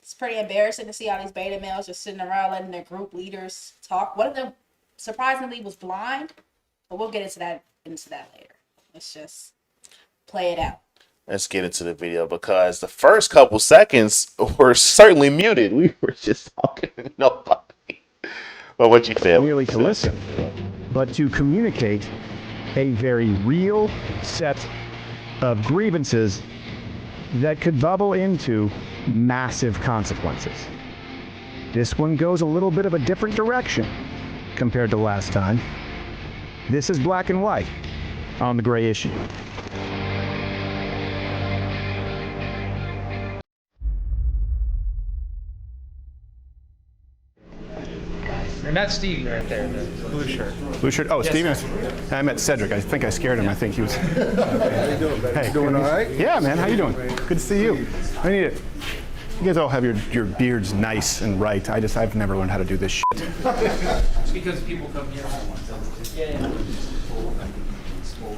It's pretty embarrassing to see all these beta males just sitting around letting their group leaders talk. One of them, surprisingly, was blind, but we'll get into that later. Let's just play it out. Let's get into the video because the first couple seconds were certainly muted. We were just talking to nobody. But what you feel? Merely to listen, but to communicate a very real set of grievances that could bubble into massive consequences. This one goes a little bit of a different direction compared to last time. This is black and white on the gray issue. And that's Stevie right there, the blue shirt. Blue shirt. Oh, Steven. I met Cedric. I think I scared him. I think he was. How you doing, man? Hey, doing all right? Yeah, man. How you doing? Good to see you. I need it. You guys all have your beards nice and right. I've never learned how to do this shit. It's because people come here.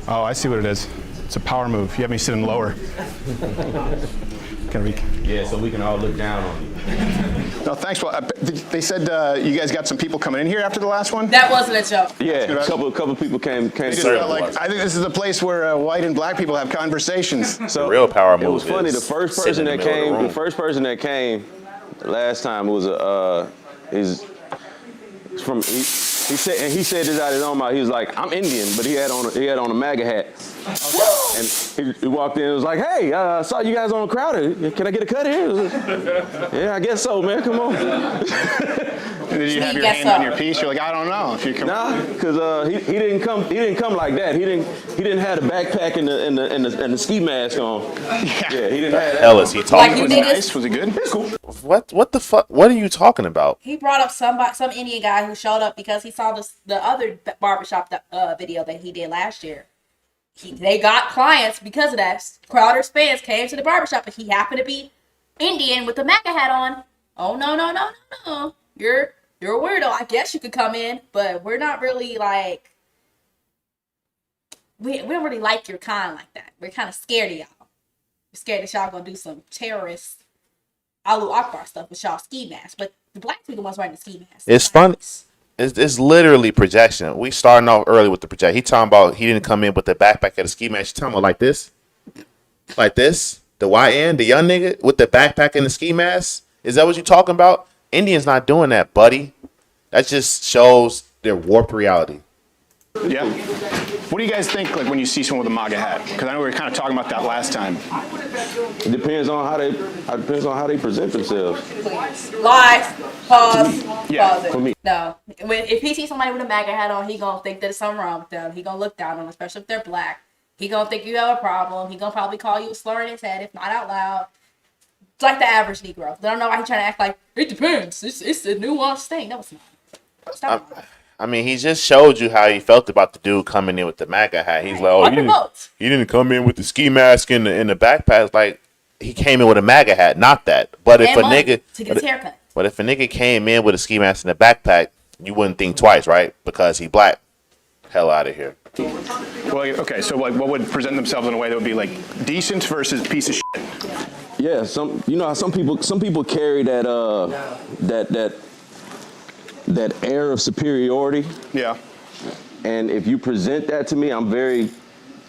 Oh, I see what it is. It's a power move. You have me sitting lower. Yeah, so we can all look down on you. No, thanks. Well, they said you guys got some people coming in here after the last one. That wasn't a joke. Yeah, a couple people came. I think this is a place where white and black people have conversations. So the real power move. It was funny. The first person that came last time was he's from. He said this out of his own mouth. He was like, "I'm Indian," but he had on a MAGA hat. And he walked in and was like, "Hey, I saw you guys on Crowder. Can I get a cut here?" Yeah, I guess so, man. Come on. Did you have your hand on your piece? You're like, I don't know if you can. Nah, because he didn't come like that. He didn't have the backpack and the ski mask on. Yeah, he didn't have that. Hell is he talking? Like you Was he niggas. nice? Was he good? It's cool. What the fuck? What are you talking about? He brought up some Indian guy who showed up because he saw the other barbershop video that he did last year. They got clients because of that. Crowder's fans came to the barbershop, and he happened to be Indian with the MAGA hat on. Oh no! You're a weirdo. I guess you could come in, but we're not really like we don't really like your kind like that. We're kind of scared of y'all. We're scared that y'all gonna do some terrorist Allahu Akbar stuff with y'all ski masks. But the black people ones wearing the ski masks. It's fun. It's literally projection. We starting off early with the projection. He talking about he didn't come in with the backpack at the ski mask. He talking about like this. The YN, the young nigga with the backpack and the ski mask. Is that what you talking about? Indians not doing that, buddy. That just shows their warped reality. Yeah. What do you guys think like when you see someone with a MAGA hat? Because I know we were kind of talking about that last time. It depends on how they present themselves. Lies. Pause. Yeah, Pause it. for me. No. If he sees somebody with a MAGA hat on, he gonna think there's something wrong with them. He gonna look down on them, especially if they're black. He gonna think you have a problem. He gonna probably call you a slur in his head, if not out loud. It's like the average Negro. They don't know why he's trying to act like it depends. It's a nuanced thing. No, it's not. Stop. I mean, he just showed you how he felt about the dude coming in with the MAGA hat. He's like, oh, he didn't come in with the ski mask and the backpack. Like, he came in with a MAGA hat, not that. But if a nigga to get his haircut. But if a nigga came in with a ski mask and a backpack, you wouldn't think twice, right? Because he black. Hell out of here. Well, okay, so like, what would present themselves in a way that would be like decent versus piece of shit? Yeah, some people carry that air of superiority. Yeah. And if you present that to me, I'm very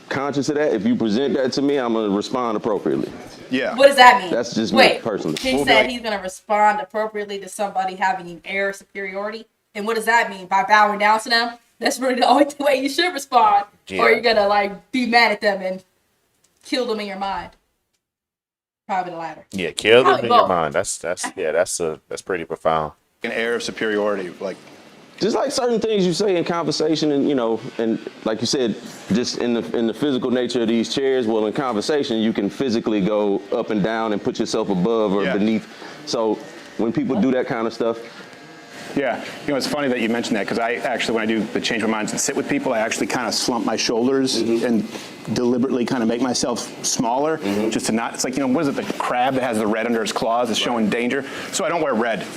conscious of that. If you present that to me, I'm gonna respond appropriately. Yeah. What does that mean? That's just me personally. He said he's going to respond appropriately to somebody having an air of superiority. And what does that mean? By bowing down to them? That's really the only way you should respond. Yeah. Or you're going to like be mad at them and kill them in your mind. Probably the latter. Yeah, kill them in both. your mind. That's pretty profound. An air of superiority, like. Just like certain things you say in conversation, and like you said, just in the physical nature of these chairs. Well, in conversation, you can physically go up and down and put yourself above or beneath. So when people do that kind of stuff. Yeah, it's funny that you mentioned that because I actually, when I do the change my minds and sit with people, I actually kind of slump my shoulders and deliberately kind of make myself smaller, just to not. It's like what is it? The crab that has the red under its claws is showing danger. So I don't wear red.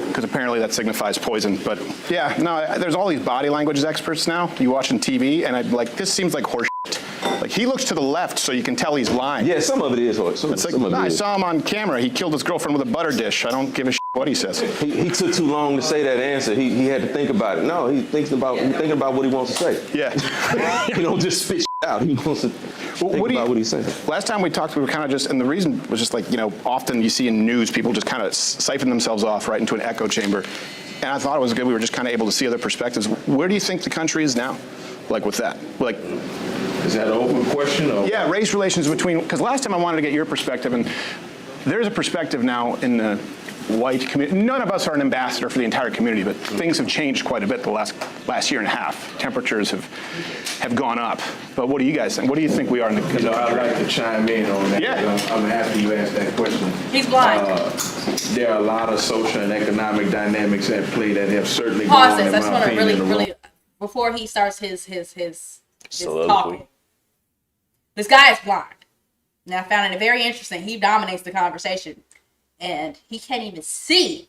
Because apparently that signifies poison. But yeah, no, there's all these body language experts now. You watching TV, and I'm like, this seems like horse shit. Like, he looks to the left so you can tell he's lying. Yeah, some of it is. It's like, some of no, it I is. saw him on camera. He killed his girlfriend with a butter dish. I don't give a shit what he says. He took too long to say that answer. He had to think about it. No, he's thinking about what he wants to say. Yeah. He don't just spit out. He wants to think about what he's saying. Last time we talked, we were kind of just, and the reason was just like, often you see in news, people just kind of siphon themselves off right into an echo chamber. And I thought it was good. We were just kind of able to see other perspectives. Where do you think the country is now? Like with that? Like, is that an open question? Or? Yeah, race relations between, because last time I wanted to get your perspective, and there's a perspective now in the white community. None of us are an ambassador for the entire community, but things have changed quite a bit the last year and a half. Temperatures have gone up. But what do you guys think? What do you think we are in the country? I'd like to chime in on that. Yeah. I'm happy you asked that question. He's blind. There are a lot of social and economic dynamics at play that have certainly Pause gone, this. in I just my want to opinion, really, before he starts his Soliloquy. talking. This guy is blind. Now, I found it very interesting. He dominates the conversation, and he can't even see.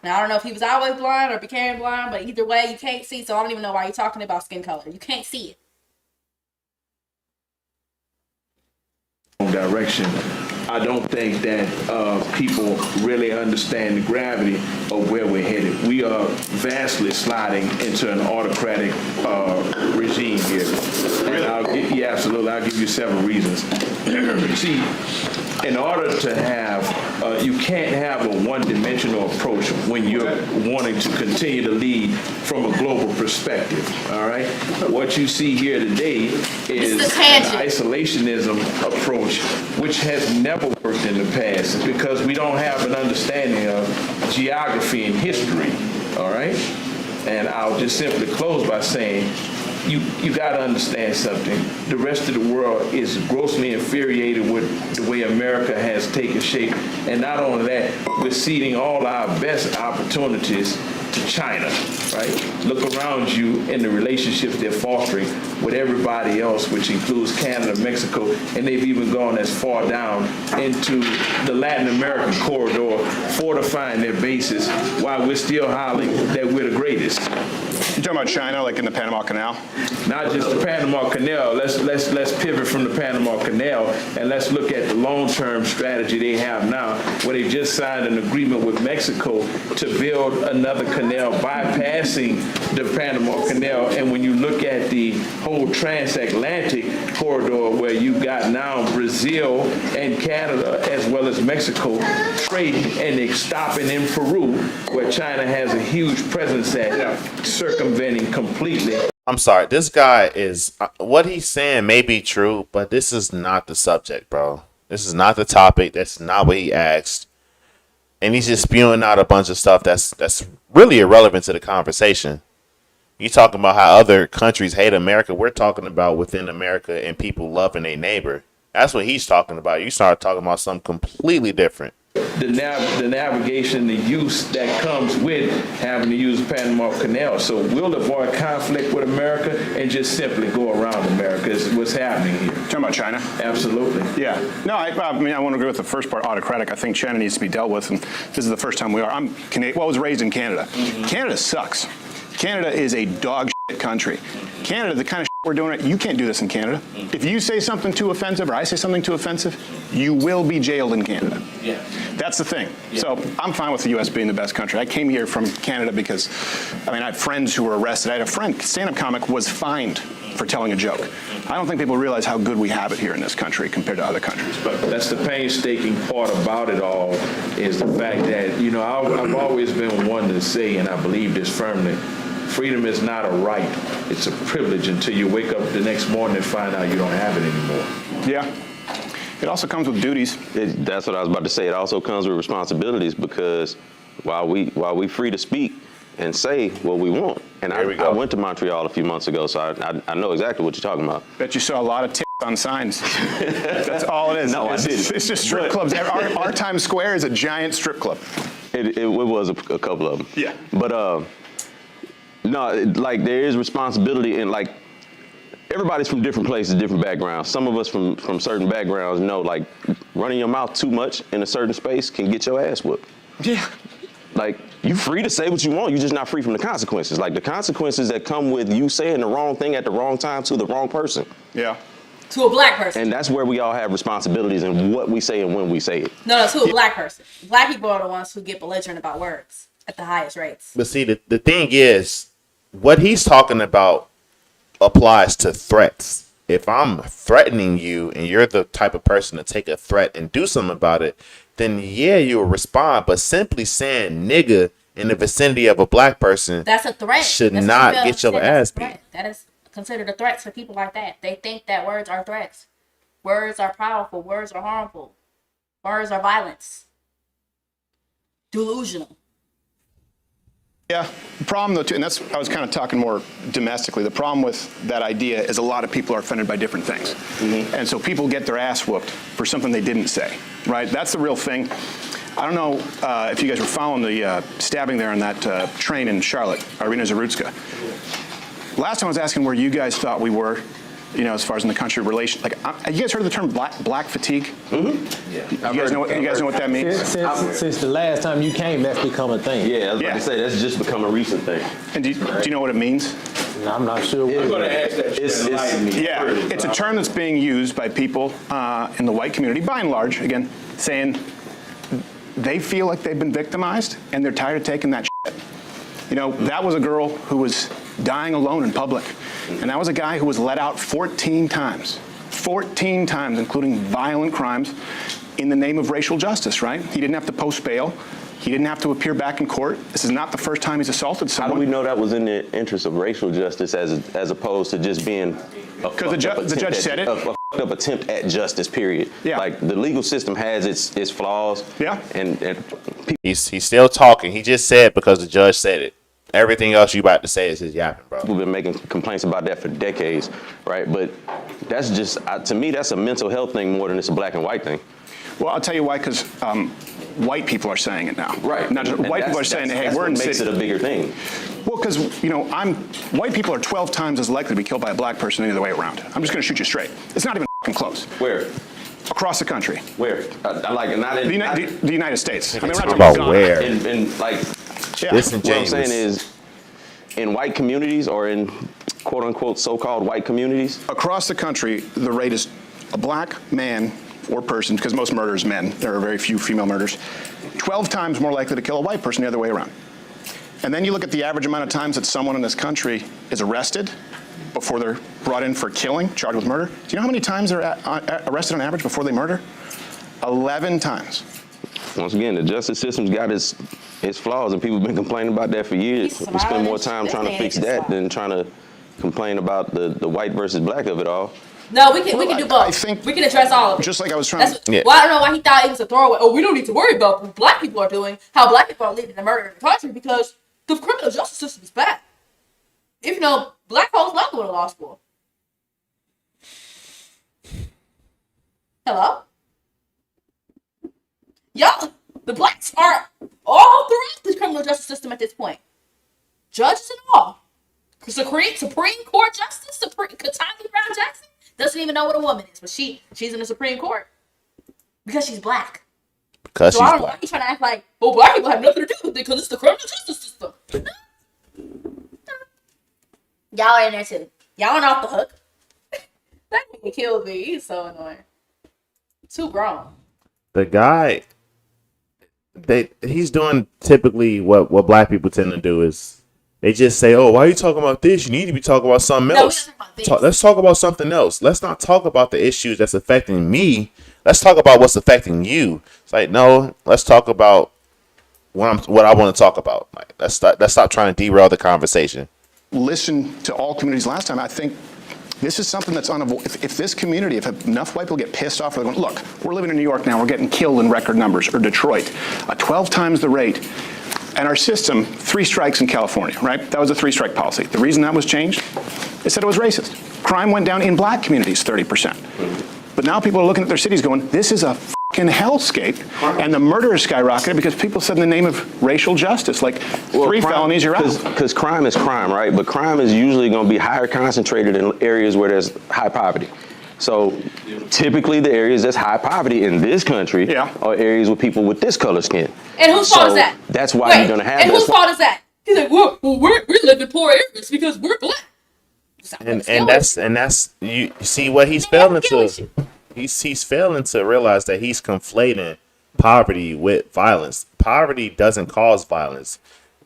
Now, I don't know if he was always blind or became blind, but either way, you can't see, so I don't even know why you're talking about skin color. You can't see it. direction. I don't think that people really understand the gravity of where we're headed. We are vastly sliding into an autocratic regime here. And yeah, absolutely. I'll give you several reasons. See, in order to have, you can't have a one-dimensional approach when you're wanting to continue to lead from a global perspective, all right? What you see here today is an isolationism approach, which has never worked in the past because we don't have an understanding of geography and history, all right? And I'll just simply close by saying, you got to understand something. The rest of the world is grossly infuriated with the way America has taken shape. And not only that, we're ceding all our best opportunities to China, right? Look around you in the relationships they're fostering with everybody else, which includes Canada, Mexico, and they've even gone as far down into the Latin American corridor, fortifying their bases while we're still hollering that we're the greatest. You're talking about China, like in the Panama Canal? Not just the Panama Canal. Let's pivot from the Panama Canal and let's look at the long-term strategy they have now, where they just signed an agreement with Mexico to build another canal bypassing the Panama Canal. And when you look at the whole transatlantic corridor, where you've got now Brazil and Canada as well as Mexico trading, and they're stopping in Peru, where China has a huge presence at, circumventing completely. I'm sorry. This guy is what he's saying may be true, but this is not the subject, bro. This is not the topic. That's not what he asked, and he's just spewing out a bunch of stuff that's really irrelevant to the conversation. You talking about how other countries hate America? We're talking about within America and people loving their neighbor. That's what he's talking about. You start talking about something completely different. The navigation, the use that comes with having to use the Panama Canal. So we'll avoid conflict with America and just simply go around America is what's happening here. Talking about China? Absolutely. Yeah. No, I mean, I want to agree with the first part, autocratic. I think China needs to be dealt with, and this is the first time we are. I'm Canadian. Well, I was raised in Canada. Canada sucks. Canada is a dog shit country. Canada, the kind of shit we're doing, you can't do this in Canada. If you say something too offensive or I say something too offensive, you will be jailed in Canada. Yeah. That's the thing. Yeah. So I'm fine with the U.S. being the best country. I came here from Canada because, I mean, I have friends who were arrested. I had a friend, stand-up comic, was fined for telling a joke. I don't think people realize how good we have it here in this country compared to other countries. But that's the painstaking part about it all is the fact that, you know, I've always been one to say, and I believe this firmly, freedom is not a right. It's a privilege until you wake up the next morning and find out you don't have it anymore. Yeah. It also comes with duties. That's what I was about to say. It also comes with responsibilities because while we free to speak and say what we want, and I went to Montreal a few months ago, so I know exactly what you're talking about. Bet you saw a lot of tits on signs. That's all it is. No, I didn't. It's just strip clubs. Our Times Square is a giant strip club. It was a couple of them. Yeah. But no, like there is responsibility, and like everybody's from different places, different backgrounds. Some of us from certain backgrounds know like running your mouth too much in a certain space can get your ass whooped. Yeah. Like you free to say what you want, you're just not free from the consequences. Like the consequences that come with you saying the wrong thing at the wrong time to the wrong person. Yeah. To a black person. And that's where we all have responsibilities in what we say and when we say it. No, to a black person. Black people are the ones who get belligerent about words at the highest rates. But see, the thing is, what he's talking about applies to threats. If I'm threatening you and you're the type of person to take a threat and do something about it, then yeah, you'll respond. But simply saying nigga in the vicinity of a black person, that's a threat. Should That's not what get your ass beat. That is considered a threat to people like that. They think that words are threats. Words are powerful. Words are harmful. Words are violence. Delusional. Yeah, the problem though, too, and I was kind of talking more domestically. The problem with that idea is a lot of people are offended by different things. And so people get their ass whooped for something they didn't say, right? That's the real thing. I don't know if you guys were following the stabbing there on that train in Charlotte, Irina Zarutska. Last time I was asking where you guys thought we were, as far as in the country relation. Like, have you guys heard of the term black fatigue? Mm-hmm. Yeah. You guys know what that means? Since the last time you came, that's become a thing. Yeah, I was about to say, that's just become a recent thing. And do you know what it means? No, I'm not sure. I'm going to ask that. It's a term that's being used by people in the white community, by and large, again, saying they feel like they've been victimized and they're tired of taking that shit. That was a girl who was dying alone in public. And that was a guy who was let out 14 times, including violent crimes in the name of racial justice, right? He didn't have to post bail. He didn't have to appear back in court. This is not the first time he's assaulted someone. How do we know that was in the interest of racial justice as opposed to just being because the judge said it. A fucked up attempt at justice, period. Yeah. Like, the legal system has its flaws. Yeah. And he's still talking. He just said because the judge said it. Everything else you about to say is his yapping, bro. We've been making complaints about that for decades, right? But that's just, to me, that's a mental health thing more than it's a black and white thing. Well, I'll tell you why, because white people are saying it now. Right. Not just, white people are saying, hey, we're in the city. That's what makes it a bigger thing. Well, because, white people are 12 times as likely to be killed by a black person the other way around. I'm just going to shoot you straight. It's not even close. Where? Across the country. Where? I like it. Not in the United States. I mean, we're not Talk talking about where. in like, yeah. This what I'm saying is, in white communities or in quote unquote so-called white communities? Across the country, the rate is a black man or person, because most murder is men. There are very few female murders. 12 times more likely to kill a white person the other way around. And then you look at the average amount of times that someone in this country is arrested before they're brought in for killing, charged with murder. Do you know how many times they're arrested on average before they murder? 11 times. Once again, the justice system's got its flaws, and people have been complaining about that for years. We spend more time trying to fix that than trying to complain about the white versus black of it all. No, we can do both. I think we can address all of it. Just like I was trying to. Yeah. Well, I don't know why he thought it was a throwaway. Oh, we don't need to worry about what black people are doing, how black people are leading the murder in the country, because the criminal justice system is bad. If black folks love going to law school. Hello? Y'all, the blacks are all throughout the criminal justice system at this point. Judges and all. Supreme Court Justice, Ketanji Brown Jackson, doesn't even know what a woman is, but she's in the Supreme Court because she's black. Because so I don't know why he's trying to act like, well, black people have nothing to do with it because it's the criminal justice system. Y'all are in there too. Y'all aren't off the hook. That nigga killed me. He's so annoying. Too grown. The guy, he's doing typically what black people tend to do is they just say, oh, why are you talking about this? You need to be talking about something else. No, we're talking about this. Let's talk about something else. Let's not talk about the issues that's affecting me. Let's talk about what's affecting you. It's like, no, let's talk about what I want to talk about. Like, let's stop trying to derail the conversation. Listen to all communities last time. I think this is something that's unavoidable. If this community, if enough white people get pissed off, they're going, look, we're living in New York now, we're getting killed in record numbers, or Detroit, 12 times the rate. And our system, 3 strikes in California, right? That was a 3-strike policy. The reason that was changed, they said it was racist. Crime went down in black communities 30%. But now people are looking at their cities going, this is a fucking hellscape. And the murder is skyrocketed because people said in the name of racial justice, like 3 felonies, you're out. Because crime is crime, right? But crime is usually going to be higher concentrated in areas where there's high poverty. So typically the areas that's high poverty in this country are areas with people with this color skin. And whose fault is that? That's why you're going to have and whose fault is that? He's like, we live in poor areas because we're black. that's you see what he's failing to. He's failing to realize that he's conflating poverty with violence. Poverty doesn't cause violence.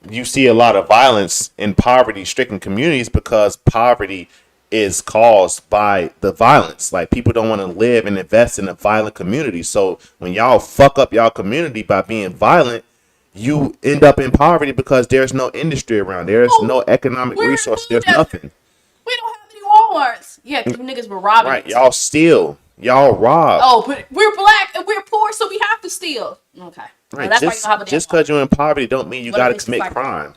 You see a lot of violence in poverty-stricken communities because poverty is caused by the violence. Like, people don't want to live and invest in a violent community. So when y'all fuck up y'all community by being violent, you end up in poverty because there's no industry around. There's no economic resource. There's nothing. We don't have any Walmarts. Yeah, you niggas were robbing. Right, y'all steal. Y'all rob. Oh, but we're black and we're poor, so we have to steal. Okay. Right. Well, that's why you don't have a Just because you're in poverty don't mean you What got to if it's commit like- crime.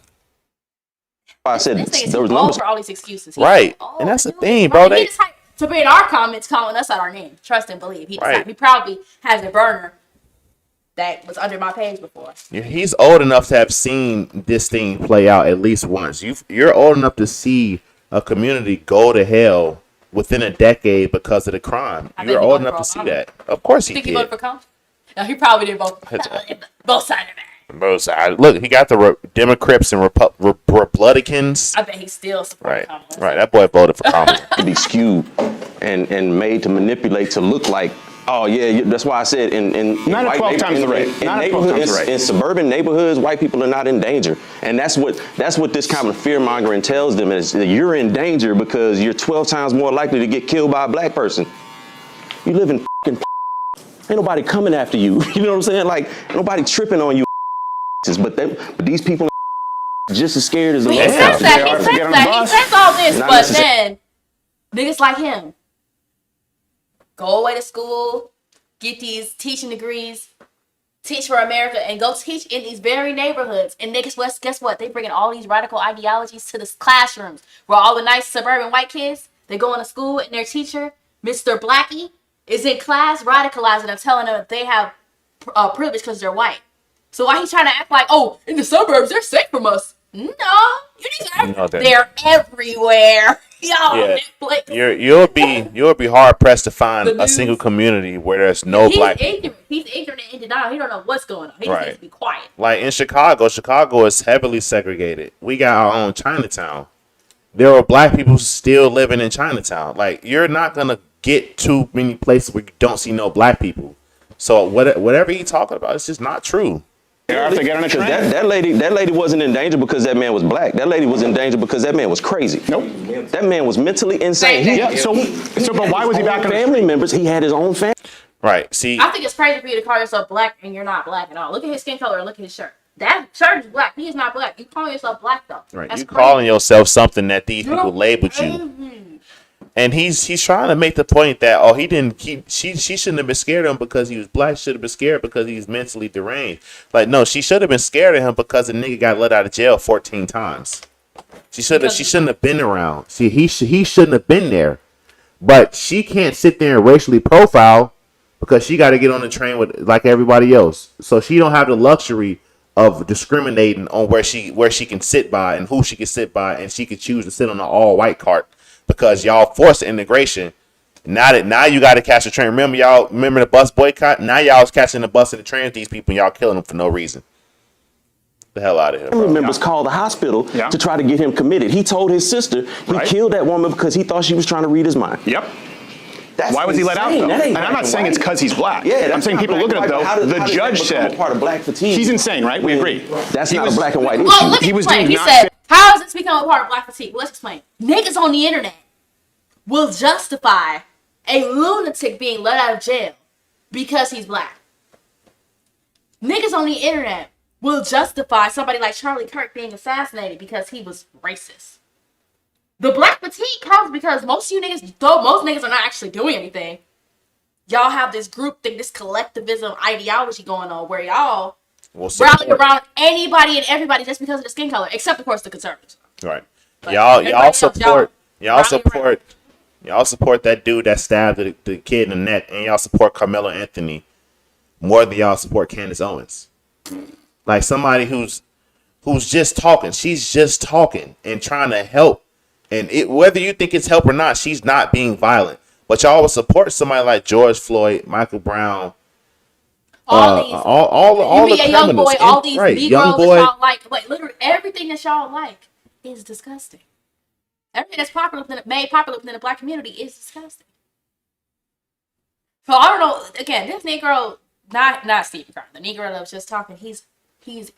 I said This thing there was is numbers. for all these excuses. He's Right. like, And that's the you thing, right. bro. He They just to be in our comments calling us out our name. Trust and believe. He, Right. he probably has a burner that was under my page before. He's old enough to have seen this thing play out at least once. You're old enough to see a community go to hell within a decade because of the crime. I You're think he old voted enough for to see Obama. that. Of course he Think he did. voted for Trump? No, he probably didn't vote. Both sides of it. Both sides. Look, he got the Democrats and Republicans. I bet he still supports Right, Kamala. right. That boy voted for Kamala. To be skewed and made to manipulate to look like, oh yeah, that's why I said in Not at white 12 times the rate. in Not at 12 times neighborhoods, the rate. in suburban neighborhoods, white people are not in danger, and that's what this kind of fear mongering tells them is that you're in danger because you're 12 times more likely to get killed by a black person. You live in ain't nobody coming after you. You know what I'm saying? Like, ain't nobody tripping on you. But these people are just as scared as the He white says people. that. They He are to says get on the that. He bus. says all this, Not but necessarily. then niggas like him go away to school, get these teaching degrees, teach for America, and go teach in these very neighborhoods. And niggas, guess what? They bringing all these radical ideologies to the classrooms where all the nice suburban white kids, they go into school and their teacher, Mr. Blackie, is in class radicalizing them, telling them that they have privilege because they're white. So why he trying to act like, oh, in the suburbs, they're safe from us? No, you niggas No, they're they're everywhere. Y'all, Yeah. Netflix. You'll be hard pressed to find The a news. single community where there's no He's black people. ignorant. He's ignorant and in denial. He don't know what's going on. He just Right. needs to be quiet. Like in Chicago is heavily segregated. We got our own Chinatown. There are black people still living in Chinatown. Like, you're not gonna get too many places where you don't see no black people. So whatever he talking about, it's just not true. They have to get on a Because train. that lady wasn't in danger because that man was black. That lady was in danger because that man was crazy. Nope. That man was mentally insane. Yeah, so but why was he back on the family members? He had his own family. Right. See, I think it's crazy for you to call yourself black and you're not black at all. Look at his skin color and look at his shirt. That shirt is black. He is not black. You calling yourself black though. right, That's you crazy. calling yourself something that these people labeled you. Crazy. And he's trying to make the point that she shouldn't have been scared of him because he was black. Should have been scared because he's mentally deranged. Like, no, she should have been scared of him because the nigga got let out of jail 14 times. She shouldn't have been around. See, he shouldn't have been there. But she can't sit there and racially profile because she got to get on the train with like everybody else. So she don't have the luxury of discriminating on where she can sit by and who she can sit by, and she can choose to sit on the all white cart. Because y'all forced integration. Now you got to catch the train. Remember the bus boycott? Now y'all's catching the bus and the train with these people and y'all killing them for no reason. The hell out of here, Family bro. members called the hospital Yeah. to try to get him committed. He told his sister he Right. killed that woman because he thought she was trying to read his mind. Yep. That's Why was he let out insane. though? That ain't And I'm black not saying and it's white. because he's black. Yeah, that's I'm saying not people black look at and it white, though. but how does The that judge become a said part of black fatigue. he's insane, right? We agree. That's He not was- a black and white Well, issue. let me He was explain. doing He not said, fit- how has this become a part of black fatigue? Let's explain. Niggas on the internet will justify a lunatic being let out of jail because he's black. Niggas on the internet will justify somebody like Charlie Kirk being assassinated because he was racist. The black fatigue comes because most of you niggas, though most niggas are not actually doing anything, y'all have this group thing, this collectivism ideology going on where y'all We'll rally support. around anybody and everybody just because of the skin color, except of course the conservatives. Right. But Y'all everybody else, support rally y'all support that dude that stabbed the kid in the neck, and y'all support Carmelo Anthony more than y'all support Candace Owens. Like somebody who's just talking. She's just talking and trying to help. And whether you think it's help or not, she's not being violent. But y'all will support somebody like George Floyd, Michael Brown, all these all the NBA young boy, criminals. all these Right, Negroes young that boy. y'all like, literally everything that y'all like is disgusting. Everything that's made popular within the black community is disgusting. So I don't know. Again, this Negro, not Stephen Carter, the Negro that was just talking, he's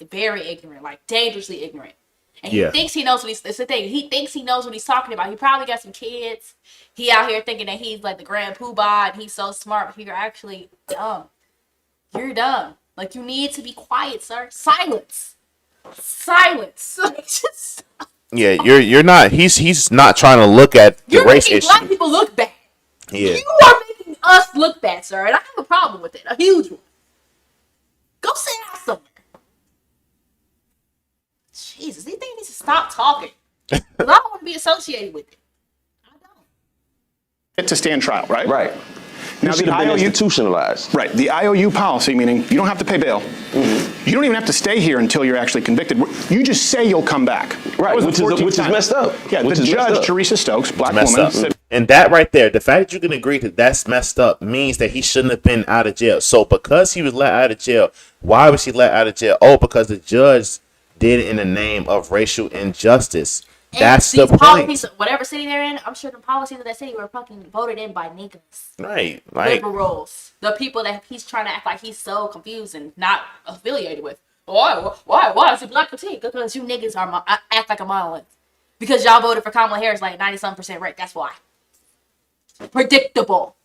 very ignorant, like dangerously ignorant. And he thinks he knows what it's the thing. He thinks he knows what he's talking about. He probably got some kids. He out here thinking that he's like the grand poobah and he's so smart, but you're actually dumb. You're dumb. Like, you need to be quiet, sir. Silence. Like, just Yeah, you're not. He's not trying to look at the you're race making issue. black people look bad. Yeah. You are making us look bad, sir, and I have a problem with it. A huge one. Go sit down somewhere. Jesus, these things need to stop talking. 'Cause I don't want to be associated with it. I don't. To stand trial, right? Right. Now Now should the have been IOU, institutionalized. right? The IOU policy, meaning you don't have to pay bail. You don't even have to stay here until you're actually convicted. You just say you'll come back. That Right, was the which is 14th time. messed up. Yeah, Which the is messed judge, up. Teresa Stokes, black Messed woman, up. said, And that right there, the fact that you can agree that that's messed up means that he shouldn't have been out of jail. So because he was let out of jail, why was he let out of jail? Oh, because the judge did it in the name of racial injustice. And That's the these policies, point. whatever city they're in, I'm sure the policies of that city were fucking voted in by niggas. Right. Like, Liberals. The people that he's trying to act like he's so confused and not affiliated with. Why is it black fatigue? Because you niggas act like a monolith. Because y'all voted for Kamala Harris like 90-some% rate. That's why. Predictable.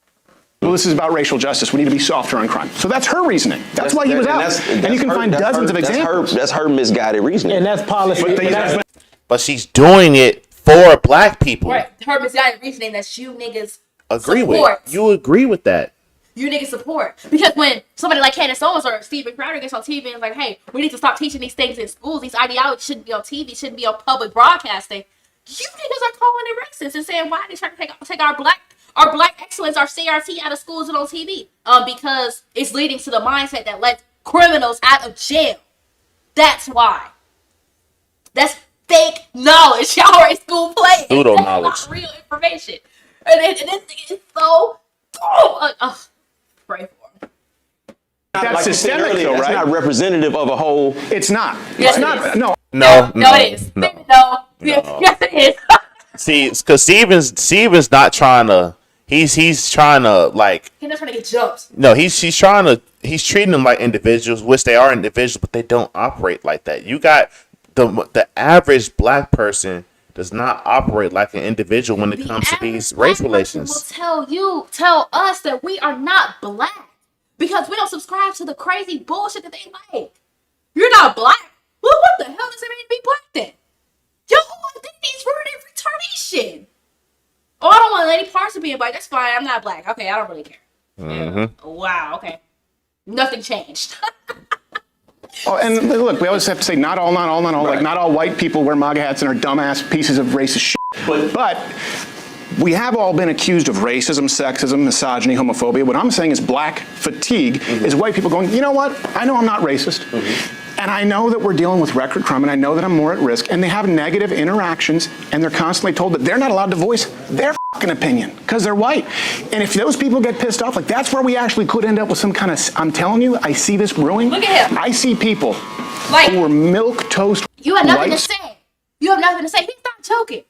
well, this is about racial justice. We need to be softer on crime. So that's her reasoning. That's why he was out. And you can find dozens of examples. That's her misguided reasoning. And that's policy. But they- and that's- but she's doing it for black people. Right. Her misguided reasoning that you niggas Agree support. with. You agree with that. You niggas support. Because when somebody like Candace Owens or Stephen Crowder gets on TV and is like, hey, we need to stop teaching these things in schools. These ideologies shouldn't be on TV, shouldn't be on public broadcasting. You niggas are calling it racist and saying, why are they trying to take our black excellence, our CRT out of schools and on TV? Because it's leading to the mindset that lets criminals out of jail. That's why. That's fake knowledge. Y'all are in school playing. Pseudo That's knowledge. not real information. And it's so... pray for him. That's Like you said systemic, earlier, though, that's right? not representative of a whole. It's not. Yes, It's it not. is. No. No, it is. no. No. Yes, it is. See, because Steven's not trying to. He's trying to like. He's not trying to get jumped. No, he's treating them like individuals, which they are individuals, but they don't operate like that. You got the average black person does not operate like an individual when it comes to these race relations. Will tell us that we are not black because we don't subscribe to the crazy bullshit that they like. You're not black. Well, what the hell does it mean to be black then? Yo, identity's rooted in retardation. Oh, I don't want any parts of being black. That's fine. I'm not black. Okay, I don't really care. Yeah. Wow. Okay. Nothing changed. Oh, and look, we always have to say not all. Like, not all white people wear MAGA hats and are dumbass pieces of racist shit. But we have all been accused of racism, sexism, misogyny, homophobia. What I'm saying is black fatigue is white people going, you know what? I know I'm not racist. And I know that we're dealing with record crime, and I know that I'm more at risk. And they have negative interactions, and they're constantly told that they're not allowed to voice their fucking opinion because they're white. And if those people get pissed off, like that's where we actually could end up with some kind of. I'm telling you, I see this brewing. Look at him. I see people Like, who are milk toast. you have nothing to whites. say. You have nothing to say. He's not joking.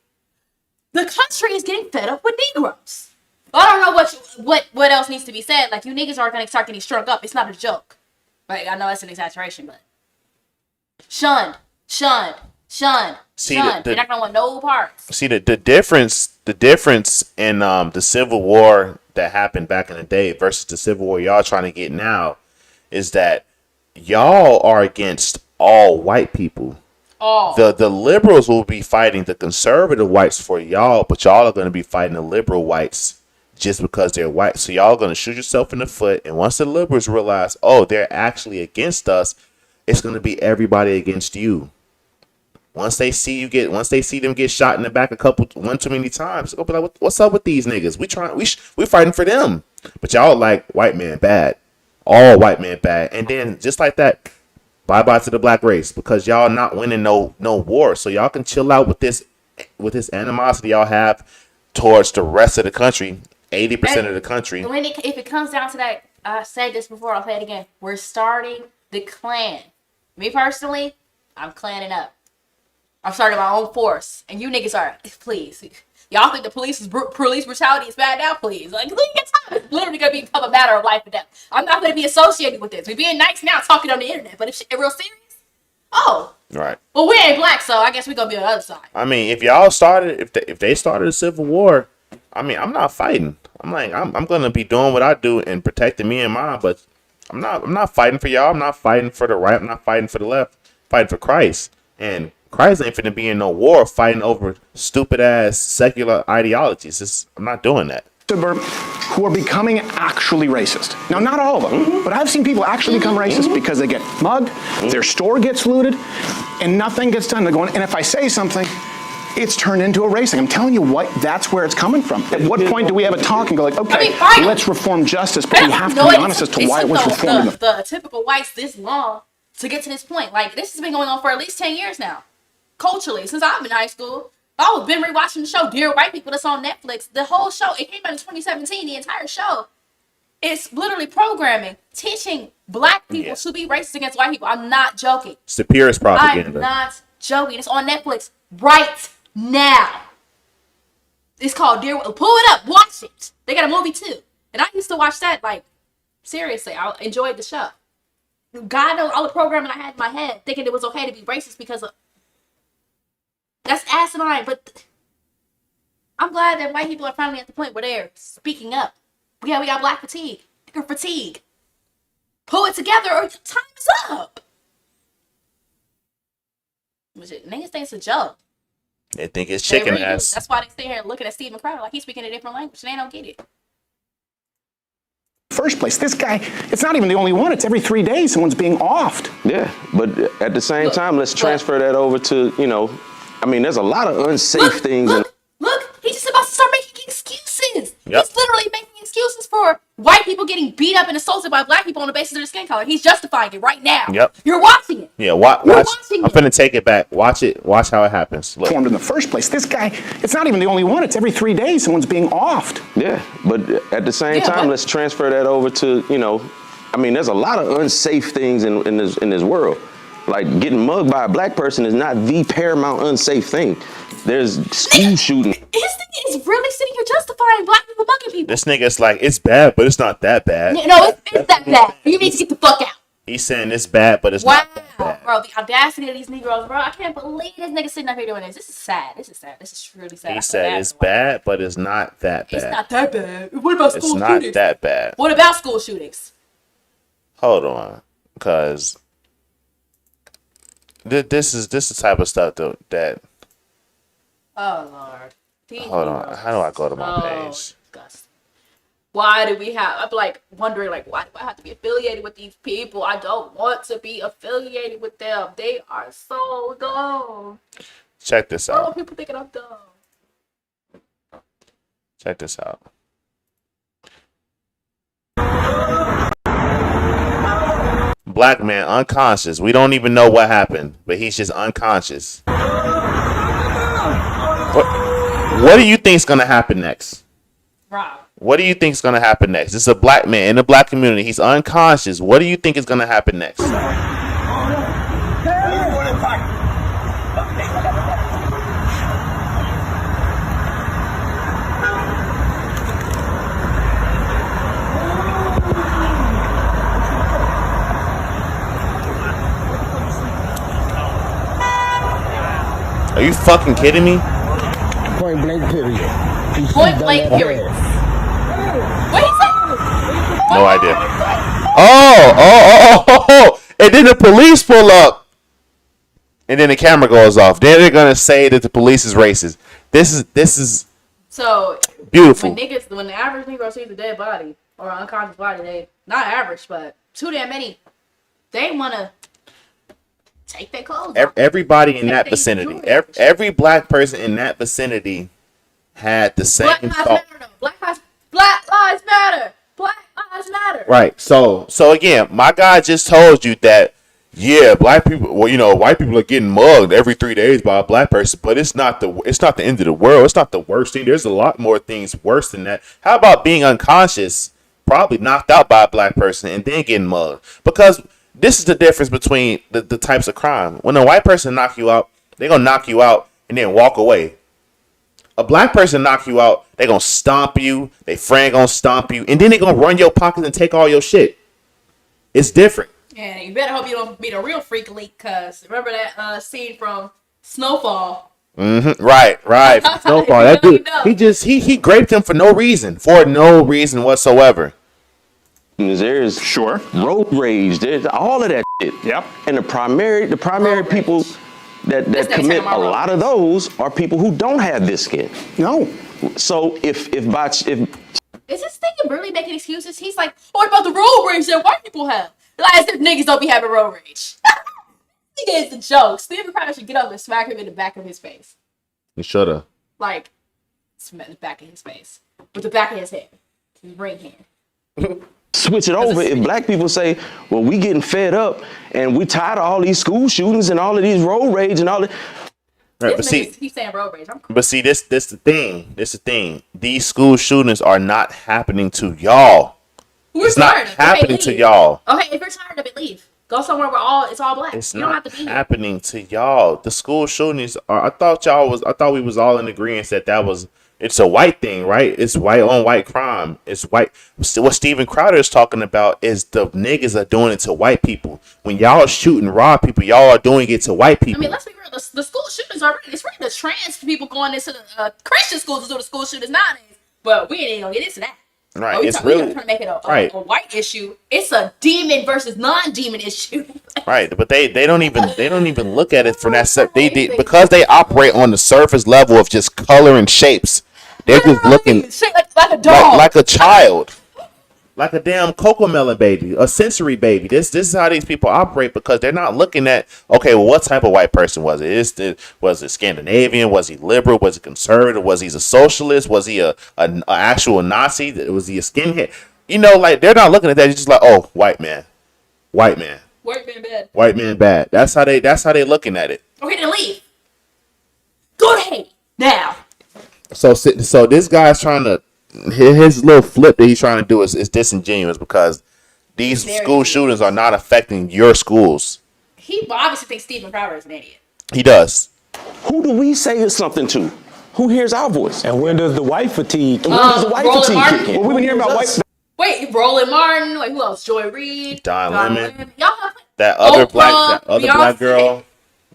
The country is getting fed up with Negroes. I don't know what else needs to be said. Like, you niggas are gonna start getting shrunk up. It's not a joke. Like, I know that's an exaggeration, but shunned. See, Shunned. You're not gonna want no parts. See the difference in the Civil War that happened back in the day versus the Civil War y'all trying to get now is that y'all are against all white people. Oh. The liberals will be fighting the conservative whites for y'all, but y'all are going to be fighting the liberal whites just because they're white. So y'all are going to shoot yourself in the foot. And once the liberals realize, oh, they're actually against us, it's going to be everybody against you. Once they see them get shot in the back one too many times, they'll be like, what's up with these niggas? We fighting for them. But y'all like white man bad. All white men bad. And then just like that, bye-bye to the black race because y'all not winning no war. So y'all can chill out with this animosity y'all have towards the rest of the country, 80% of the country. If it comes down to that, I said this before, I'll say it again. We're starting the Klan. Me personally, I'm clanning up. I've started my own force, and you niggas are, please. Y'all think the police brutality is bad now? Please. Like, look at time. It's literally going to become a matter of life and death. I'm not going to be associated with this. We're being nice now talking on the internet, but if shit real serious, Right. well, we ain't black, so I guess we're going to be on the other side. I mean, if y'all started, if they started a civil war, I mean, I'm not fighting. I'm gonna be doing what I do and protecting me and mine, but I'm not fighting for y'all. I'm not fighting for the right. I'm not fighting for the left. I'm fighting for Christ. And Christ ain't finna be in no war fighting over stupid ass secular ideologies. I'm not doing that. Who are becoming actually racist. Now, not all of them, but I've seen people actually become racist because they get mugged, their store gets looted, and nothing gets done. They're going, and if I say something, it's turned into a racing. I'm telling you what, that's where it's coming from. At what point do we have a talk and go like, okay, let's reform justice, but we have to be honest as to why it was reformed. The typical whites this long to get to this point. Like, this has been going on for at least 10 years now. Culturally, since I've been in high school. I've been rewatching the show Dear White People that's on Netflix. The whole show, it came out in 2017, the entire show. It's literally programming, teaching black people to be racist against white people. I'm not joking. It's the purest propaganda. I'm not joking. It's on Netflix right now. It's called Dear White. Pull it up, watch it. They got a movie too. And I used to watch that, like, seriously. I enjoyed the show. God knows all the programming I had in my head, thinking it was okay to be racist because of. That's asinine, but I'm glad that white people are finally at the point where they're speaking up. We got black fatigue. Nigger fatigue. Pull it together or time is up. Niggas think it's a joke. They think it's chicken really ass. That's why they stay here looking at Steven Crowder like he's speaking a different language. They don't get it. First place, this guy, it's not even the only one. It's every 3 days someone's being offed. Yeah, but at the same time, let's transfer that over to, I mean, there's a lot of unsafe things. Look, he's just about to start making excuses. Yep. He's literally making excuses for white people getting beat up and assaulted by black people on the basis of their skin color. He's justifying it right now. Yep. You're watching it. Yeah, watch. I'm finna take it back. Watch it. Watch how it happens. Look. Formed in the first place. This guy, it's not even the only one. It's every 3 days someone's being offed. Yeah, but at the same time, let's transfer that over to, I mean, there's a lot of unsafe things in this world. Like, getting mugged by a black person is not the paramount unsafe thing. There's school shooting. His thing is really sitting here justifying black people mugging people. This nigga's like, it's bad, but it's not that bad. No, it's that bad. You need to get the fuck out. He's saying it's bad, but it's not that bad. Bro, the audacity of these Negroes, bro. I can't believe this nigga sitting up here doing this. This is sad. This is truly sad. He said it's bad, but it's not that bad. It's not that bad. What about school shootings? It's not that bad. What about school shootings? Hold on, because this is the type of stuff that. Oh Lord. Hold on. How do I go to my page? Disgusting. Why do we have? I'm like wondering, like, why do I have to be affiliated with these people? I don't want to be affiliated with them. They are so dumb. Check this Oh, out. people thinking I'm dumb. Check this out. Black man unconscious. We don't even know what happened, but he's just unconscious. What do you think's gonna happen next? Rob. What do you think's gonna happen next? This is a black man in the black community. He's unconscious. What do you think is gonna happen next? Are you fucking kidding me? Point blank period. Point blank period. What he say? No idea. Oh. And then the police pull up. And then the camera goes off. Then they're gonna say that the police is racist. This is So beautiful. when the average Negro sees a dead body or an unconscious body, they not average, but too damn many, they wanna take their clothes off. Everybody in that vicinity, every black person in that vicinity had the same Black thought. lives matter though. Black lives matter. Black lives matter. Right. So again, my guy just told you that, yeah, black people, well, white people are getting mugged every 3 days by a black person, but it's not the end of the world. It's not the worst thing. There's a lot more things worse than that. How about being unconscious, probably knocked out by a black person, and then getting mugged? Because this is the difference between the types of crime. When a white person knock you out, They're gonna knock you out and then walk away. A black person knock you out, they gonna stomp you, they friend gonna stomp you, and then they gonna run your pockets and take all your shit. It's different. And you better hope you don't meet a real freak leak, cause remember that scene from Snowfall? Right. Snowfall. That dude, he graped him for no reason whatsoever. There's Sure. road rage. There's all of that shit. Yep. And the primary Road people rage. that This nigga commit talking about a road lot of those are people who don't have this skin. No. So if Is this nigga really making excuses? He's like, what about the road rage that white people have? Like, as if niggas don't be having road rage. Nigga is a joke. Steven Crowder should get up and smack him in the back of his face. He shoulda. Like, smack the back of his face. With the back of his head. His ring hand. switch it over, if black people say, well, we getting fed up and we tired of all these school shootings and all of these road rage and all that. Right, This nigga keep saying road rage. this the thing. This the thing. These school shootings are not happening to y'all. It's not happening to y'all. Okay, if you're tired of it, leave. Go somewhere where it's all black. It's you don't not have to be happening to y'all. The school shootings are. I thought we was all in agreement that it's a white thing, right? It's white on white crime. It's white. What Steven Crowder is talking about is the niggas are doing it to white people. When y'all shooting raw people, y'all are doing it to white people. I mean, let's be real. The school shootings are really, it's really the trans people going into the Christian schools to do the school shootings nowadays. But we ain't gonna get into that. Right, But it's we're really trying to make it a white issue. It's a demon versus non-demon issue. Right, but they don't even look at it from that set. Because they operate on the surface level of just color and shapes. They're just looking Shit like a dog. like a child, like a damn Cocomelon baby, a sensory baby. This is how these people operate because they're not looking at, okay, well, what type of white person was it? Was it Scandinavian? Was he liberal? Was he conservative? Was he a socialist? Was he a actual Nazi? Was he a skinhead? You know, like they're not looking at that. It's just like, oh, white man. White man bad. White man bad. That's how they looking at it. Okay, then leave. Go to Haiti now. So this guy's trying to, his little flip that he's trying to do is disingenuous because these school shootings are not affecting your schools. He obviously thinks Steven Crowder is an idiot. He does. Who do we say is something to? Who hears our voice? And when does the white fatigue? Roland Martin. Well, we've been hearing about white. Wait, Roland Martin. Wait, who else? Joy Reid. Don Lemon. Y'all That other Oprah, black girl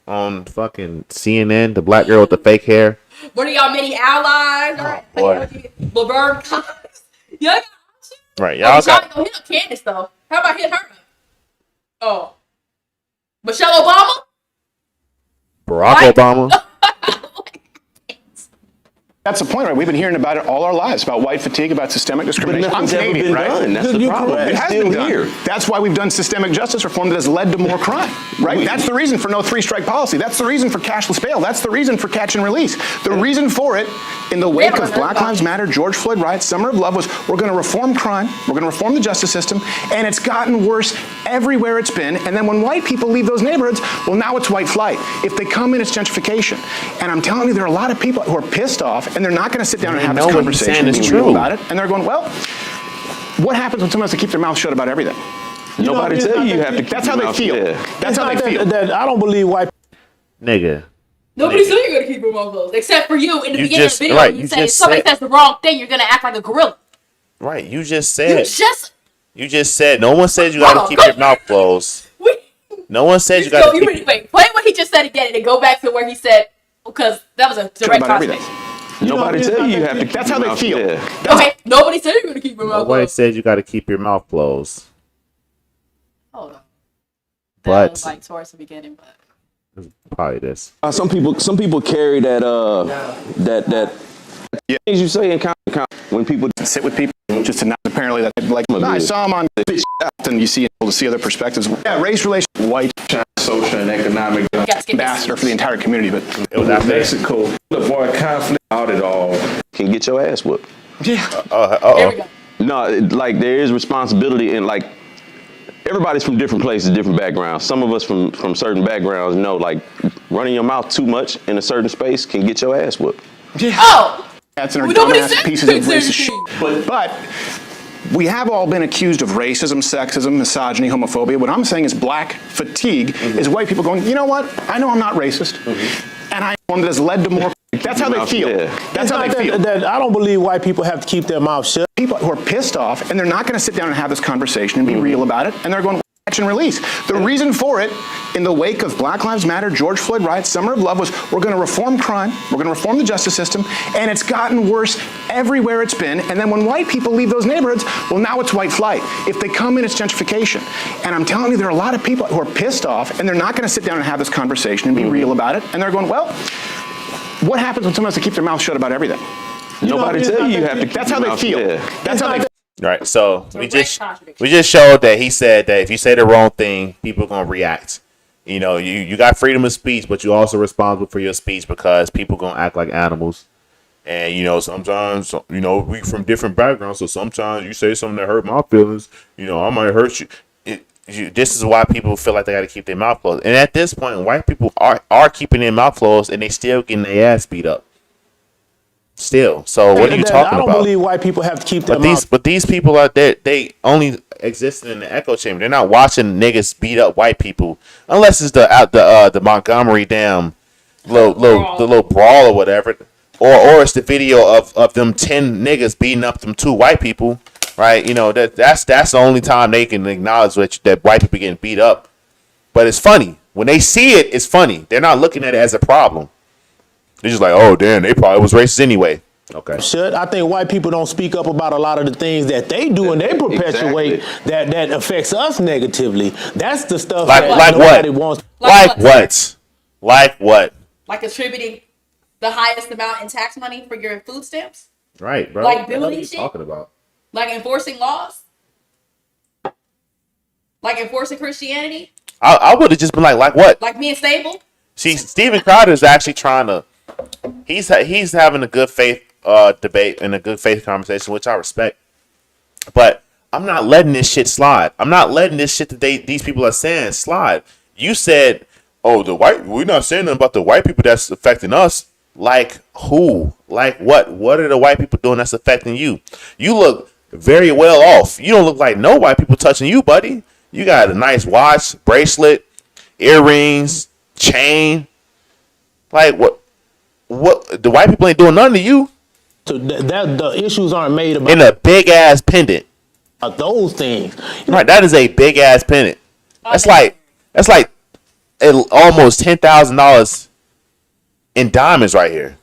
on fucking CNN, the black girl with the fake hair. One of y'all many allies. All right. boy. Laverne Cox. Y'all got options? Right, y'all got. Gonna hit up Candace though. How about hit her up? Oh, Michelle Obama. Barack Right? Obama. That's the point, right? We've been hearing about it all our lives, about white fatigue, about systemic discrimination. nothing's I'm ever Canadian, been right? done. That's the problem. It It's has still been done. here. That's why we've done systemic justice reform that has led to more crime, right? That's the reason for no three-strike policy. That's the reason for cashless bail. That's the reason for catch and release. The reason for it, in the wake of Black Lives Matter, George Floyd riots, Summer of Love, was we're going to reform crime, we're going to reform the justice system, and it's gotten worse everywhere it's been. And then when white people leave those neighborhoods, well, now it's white flight. If they come in, it's gentrification. And I'm telling you, there are a lot of people who are pissed off, and they're not going to sit down and have this conversation. It's Being true real about it, and they're going, well, what happens when someone has to keep their mouth shut about everything? Nobody tell you have to keep That's your how they mouth feel. shut. That's how they feel. I don't believe white. Nigga. Nobody said you're gonna keep your mouth closed, except for you in the You beginning just- of the video. right, You you said if just somebody said- says the wrong thing, you're gonna act like a gorilla. Right, you just You said. just No one said you gotta keep your mouth closed. No one said you gotta keep. Wait, play what he just said again, and then go back to where he said, because that was a direct about everything. translation. Nobody tell you have to keep That's your how they mouth feel. shut. Okay, nobody said you're gonna keep your mouth Nobody closed. said you gotta keep your mouth closed. Hold on. But- That was like towards the beginning, but Probably this. Some people carry that things you say in when people Sit with people just to not apparently that like I saw him on and you see able to see other perspectives. Yeah, race relations, white Social and economic you gotta skip ambassador for the entire community, but It was after this. Mexico to avoid conflict out it all. can get your ass whooped. Here we Uh-oh. go. No, like there is responsibility and like everybody's from different places, different backgrounds. Some of us from certain backgrounds know like running your mouth too much in a certain space can get your ass whooped. Oh! that's in our Nobody dumbass said pieces of things racist shit. anything. But we have all been accused of racism, sexism, misogyny, homophobia. What I'm saying is black fatigue is white people going, you know what? I know I'm not racist, and I am one that has led to more. That's how they feel. That's how they feel. I don't believe white people have to keep their mouth shut. People who are pissed off, and they're not going to sit down and have this conversation and be real about it, and they're going, catch and release. The reason for it, in the wake of Black Lives Matter, George Floyd riots, Summer of Love, was we're going to reform crime, we're going to reform the justice system, and it's gotten worse everywhere it's been. And then when white people leave those neighborhoods, well, now it's white flight. If they come in, it's gentrification. And I'm telling you, there are a lot of people who are pissed off, and they're not going to sit down and have this conversation and be real about it, and they're going, well, what happens when someone has to keep their mouth shut about everything? Nobody tell you have to keep That's your how they mouth feel. shut. That's how they feel. Right. So Direct contradiction. we just showed that he said that if you say the wrong thing, people are gonna react. You know, you got freedom of speech, but you're also responsible for your speech because people gonna act like animals. And you know, sometimes we from different backgrounds, so sometimes you say something that hurt my feelings. You know, I might hurt you. This is why people feel like they got to keep their mouth closed. And at this point, white people are keeping their mouth closed, and they still getting their ass beat up. Still. So what are you talking I don't about? believe white people have to keep their mouth. But these people out there, they only exist in the echo chamber. They're not watching niggas beat up white people unless it's the Montgomery damn the little brawl or whatever, or it's the video of them 10 niggas beating up them 2 white people, right? You know that's the only time they can acknowledge that white people getting beat up. But it's funny when they see it. It's funny. They're not looking at it as a problem. They're just like, oh, damn, they probably was racist anyway. Okay. I think white people don't speak up about a lot of the things that they do and they perpetuate that affects us negatively. That's the stuff Like nobody what? wants. Like what? Like what? Like attributing the highest amount in tax money for your food stamps? Right, bro. Like What are building you shit? talking about? Like enforcing laws? Like enforcing Christianity? I would have just been like what? Like being stable? See, Steven Crowder is actually trying to. He's having a good faith debate and a good faith conversation, which I respect. But I'm not letting this shit slide. I'm not letting this shit that these people are saying slide. You said, "Oh, we're not saying nothing about the white people that's affecting us." Like who? Like what? What are the white people doing that's affecting you? You look very well off. You don't look like no white people touching you, buddy. You got a nice watch, bracelet, earrings, chain. Like what the white people ain't doing nothing to you. So that the issues aren't made about In a big ass pendant. those things. Right, that is a big ass pendant. That's like almost $10,000 in diamonds right here.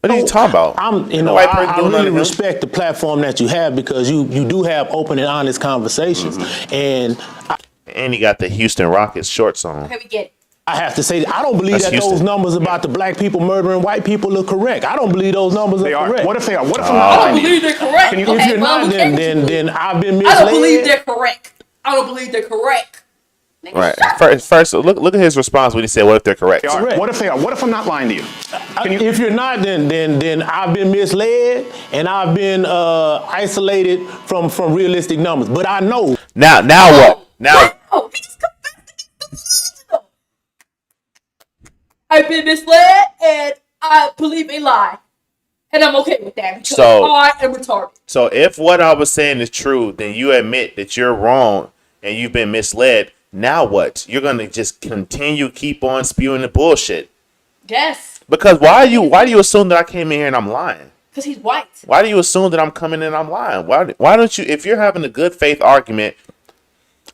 What are you talking about? I really respect the platform that you have because you do have open and honest conversations, and he got the Houston Rockets shorts on. Okay, we get it. I have to say, I don't believe That's that Houston. those numbers about the black people murdering white people are correct. I don't believe those numbers They are are. correct. What if they are? What if I'm I not don't lying to you? believe they're correct. Can you- If Okay, you're well, not, who cares? then I've been misled. I don't believe they're correct. I don't believe they're correct. Nigga, Right. shut up. First, look at his response when he said, "What if they're correct?" They are. Correct. What if they are? What if I'm not lying to you? Can you If you're not, then I've been misled and I've been isolated from realistic numbers. But I know Now what? Now Oh, he just confessed it. I've been misled and I believe a lie. And I'm okay with that because So- I am retarded. So if what I was saying is true, then you admit that you're wrong and you've been misled. Now what? You're gonna just keep on spewing the bullshit. Yes, Because why do you assume that I came in here and I'm lying? because he's white. Why do you assume that I'm coming in and I'm lying? Why don't you, if you're having a good faith argument,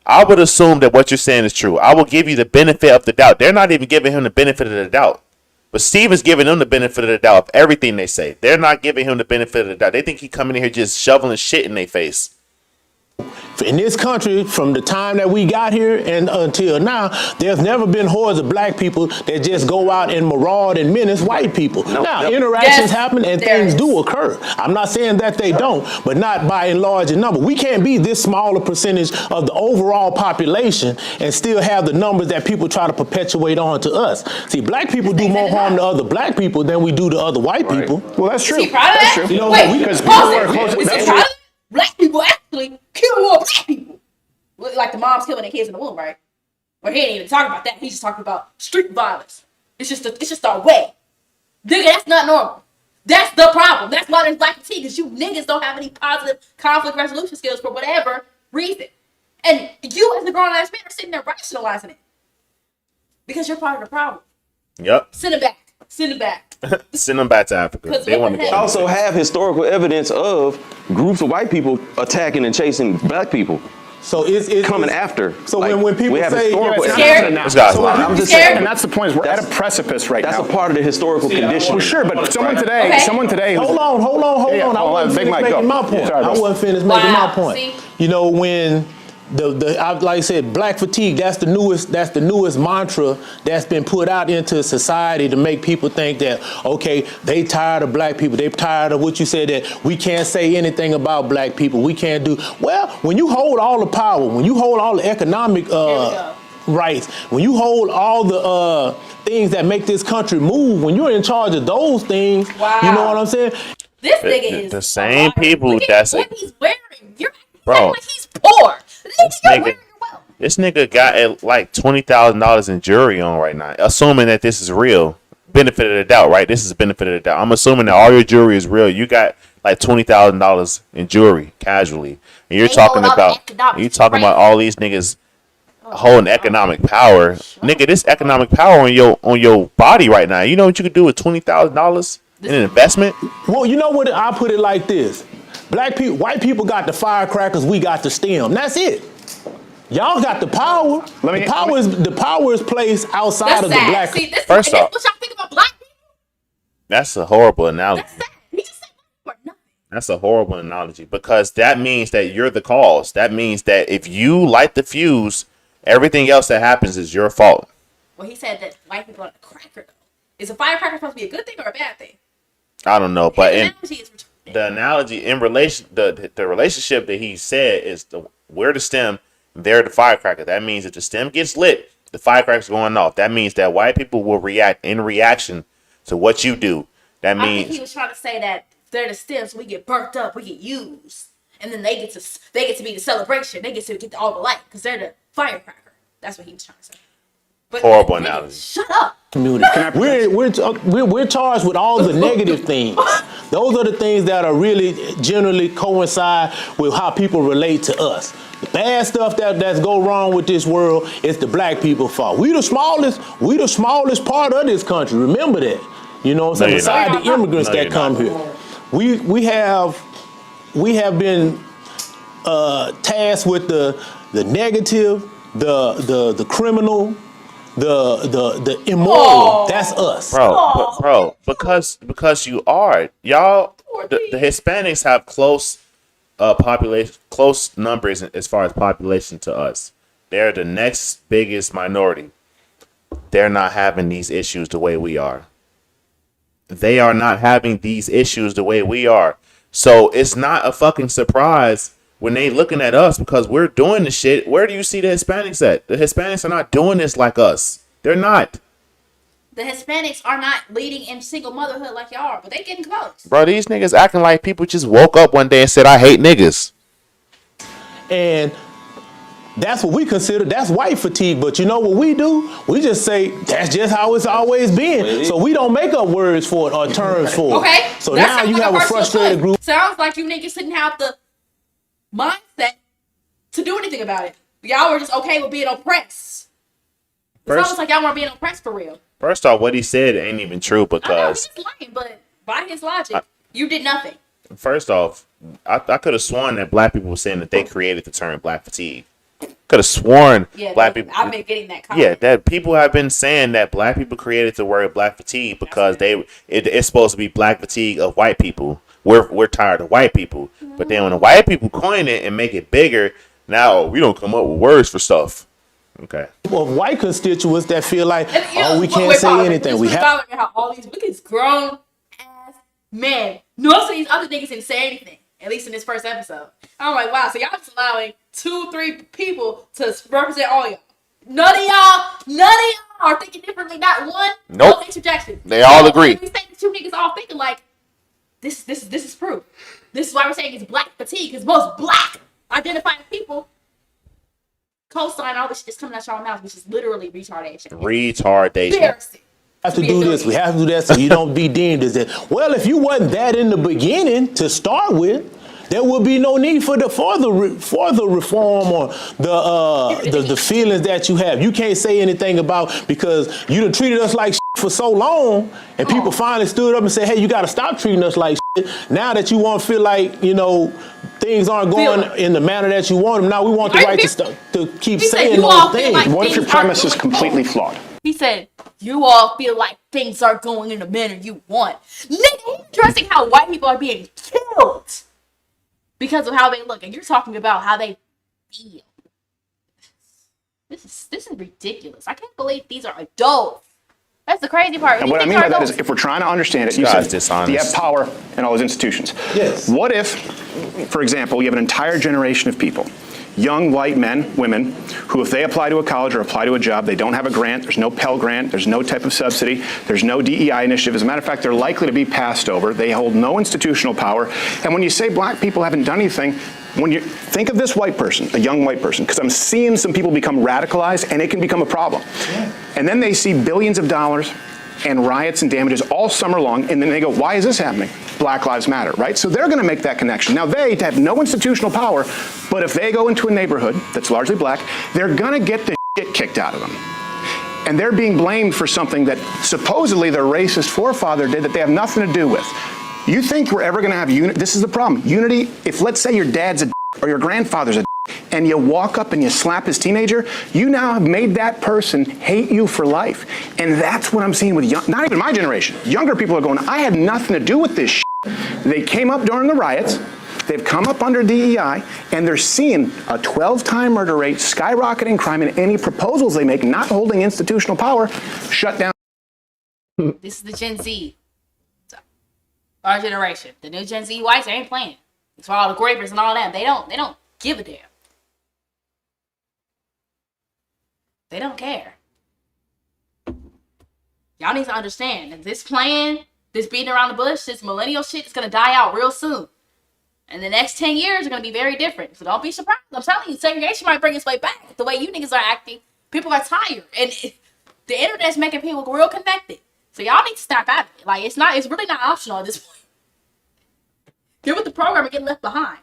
I would assume that what you're saying is true. I will give you the benefit of the doubt. They're not even giving him the benefit of the doubt. But Steven's giving them the benefit of the doubt of everything they say. They're not giving him the benefit of the doubt. They think he coming in here just shoveling shit in their face. in this country, from the time that we got here and until now, there's never been hordes of black people that just go out and maraud and menace white people. Now, interactions Yes, happen and there things is. do occur. I'm not saying that they don't, but not by and large in number. We can't be this smaller percentage of the overall population and still have the numbers that people try to perpetuate on to us. See, black people do more harm to other black people than we do to other white people. Well, that's true. Is he proud of That's that? true. You know, Wait, because pause people it. are close. Is he That's proud true. of it? Black people actually kill more black people. Like the moms killing their kids in the womb, right? But he ain't even talking about that. He's just talking about street violence. It's just our way. Nigga, that's not normal. That's the problem. That's why there's black fatigue, because you niggas don't have any positive conflict resolution skills for whatever reason. And you, as a grown ass man, are sitting there rationalizing it because you're part of the problem. Yep. Send it back. Send it back. Send them back to Africa. 'Cause They what want to the go. hell? Also have historical evidence of groups of white people attacking and chasing black people So it's coming after. So Like, when people we have say historical You're evidence. scared? This guy's So lying. I'm just scared? saying, and that's the point. Is we're at a That's- precipice right That's now. a part of the historical condition. Well, sure, but someone today, Okay. who's- hold on. Yeah, I hold on, wasn't Big finished Mike, making go. my point. Sorry, I bro. wasn't finished making my Wow, point. see? You know, when like I said, black fatigue, that's the newest mantra that's been put out into society to make people think that, okay, they tired of black people. They tired of what you said, that we can't say anything about black people. We can't do, well, when you hold all the power, when you hold all the economic go. rights, when you hold all the things that make this country move, when you're in charge of those things, Wow. you know what I'm saying? This nigga is the same people Look at that's what he's wearing. You're Bro. acting like he's poor. This You're nigga- wearing your wealth. This nigga got like $20,000 in jury on right now, assuming that this is real. Benefit of the doubt, right? This is benefit of the doubt. I'm assuming that all your jewelry is real. You got like $20,000 in jewelry casually, and you're They talking hold all the about economics about crazy. all these niggas holding economic power. Nigga, this economic power on your body right now. You know what you could do with $20,000 in an investment? Well, you know what? I put it like this: white people got the firecrackers, we got the stem. That's it. Y'all got the power. The power is placed outside That's of the sad. black. See, this First is off- what y'all think about black people. That's a horrible analogy. That's sad. He just said black people are nothing. That's a horrible analogy because that means that you're the cause. That means that if you light the fuse, everything else that happens is your fault. Well, he said that white people are the cracker, though. Is a firecracker supposed to be a good thing or a bad thing? I don't know, but His in analogy is retarded. the analogy in relation, the relationship that he said is we're the stem, they're the firecracker. That means if the stem gets lit, the firecracker's going off. That means that white people will react in reaction to what you do. That I think he means was trying to say that they're the stems, we get burnt up, we get used, and then they get to be the celebration. They get to get all the light because they're the firecracker. That's what he was trying to say. But Horrible nigga, analogy. Shut up. Community. We're charged with all the negative things. Those are the things that are really generally coincide with how people relate to us. The bad stuff that's go wrong with this world is the black people's fault. We the smallest part of this country. Remember that. You know what I'm saying? you're Besides not. the immigrants No, that you're come not. here. We have been tasked with the negative, the criminal, the immoral. Aw. That's us. bro, because you are y'all. Poor The thing. Hispanics have close numbers as far as population to us. They're the next biggest minority. They're not having these issues the way we are. They are not having these issues the way we are. So it's not a fucking surprise when they looking at us because we're doing the shit. Where do you see the Hispanics at? The Hispanics are not doing this like us. They're not. The Hispanics are not leading in single motherhood like y'all are, but they getting close. Bro, these niggas acting like people just woke up one day and said, I hate niggas. And that's what we consider, that's white fatigue. But you know what we do? We just say, that's just how it's always been. So we don't make up words for it or terms for it. Okay. So That now sounds you like have a personal frustrated choice. group. Sounds like you niggas didn't have the mindset to do anything about it. Y'all were just okay with being oppressed. It's First- almost like y'all weren't being oppressed for real. First off, what he said ain't even true I know because, he's lying, but by his logic, you did nothing. first off, I could have sworn that black people were saying that they created the term black fatigue. Could have sworn Yeah, black people. I've been getting that comment. Yeah, that people have been saying that black people created the word black fatigue because it's supposed to be black fatigue of white people. We're tired of white people. But then when the white people coin it and make it bigger, now we don't come up with words for stuff. Okay. Of white constituents that feel like, And, you know, we can't wait, say Father, anything. It's We really have. bothering me how all these grown ass men, most of these other niggas didn't say anything. At least in this first episode. I'm like, wow, so y'all just allowing 2-3 people to represent all y'all. None of y'all are thinking differently. Not one. Nope. No interjection. They all So, agree. We say the two niggas all thinking like, this is proof. This is why we're saying it's black fatigue, because most black identifying people co-sign all this shit that's coming out y'all mouths, which is literally retardation. Retardation. Embarrassing. have to do this, we have to do that, so you don't be deemed as that. Well, if you wasn't that in the beginning to start with, there would be no need for the reform or the feelings that you have. You can't say anything about because you done treated us like shit for so long, and people finally stood up and said, "Hey, you got to stop treating us like shit." Now that you want to feel like things aren't going in the manner that you want them, now we want the right to keep saying those things. Like What if your premise is completely flawed? He said, you all feel like things are going in the manner you want. Nigga, he's addressing how white people are being killed because of how they look. And you're talking about how they feel. This is ridiculous. I can't believe these are adults. That's the crazy part. And what I mean by that is, if we're trying to understand it, you said you have power in all those institutions. Yes. What if, for example, you have an entire generation of people, young white men, women, who if they apply to a college or apply to a job, they don't have a grant, there's no Pell Grant, there's no type of subsidy, there's no DEI initiative. As a matter of fact, they're likely to be passed over. They hold no institutional power. And when you say black people haven't done anything, when you think of this white person, a young white person, because I'm seeing some people become radicalized and it can become a problem. Yeah. And then they see billions of dollars and riots and damages all summer long, and then they go, why is this happening? Black Lives Matter, right? So they're going to make that connection. Now, they have no institutional power, but if they go into a neighborhood that's largely black, they're going to get the shit kicked out of them. And they're being blamed for something that supposedly their racist forefather did that they have nothing to do with. You think we're ever going to have unity? This is the problem. Unity, if let's say your dad's a or your grandfather's a and you walk up and you slap his teenager, you now have made that person hate you for life. And that's what I'm seeing with not even my generation. Younger people are going, I had nothing to do with this shit. They came up during the riots. They've come up under DEI, and they're seeing a 12-time murder rate, skyrocketing crime, and any proposals they make not holding institutional power shut down. This is the Gen Z. Our generation. The new Gen Z whites, they ain't playing. It's for all the grapers and all that. They don't give a damn. They don't care. Y'all need to understand that this plan, this beating around the bush, this millennial shit is going to die out real soon. And the next 10 years are going to be very different. So don't be surprised. I'm telling you, segregation might bring its way back. The way you niggas are acting, people are tired. And the internet's making people real connected. So y'all need to snap out of it. Like, it's really not optional at this point. Get with the program and get left behind.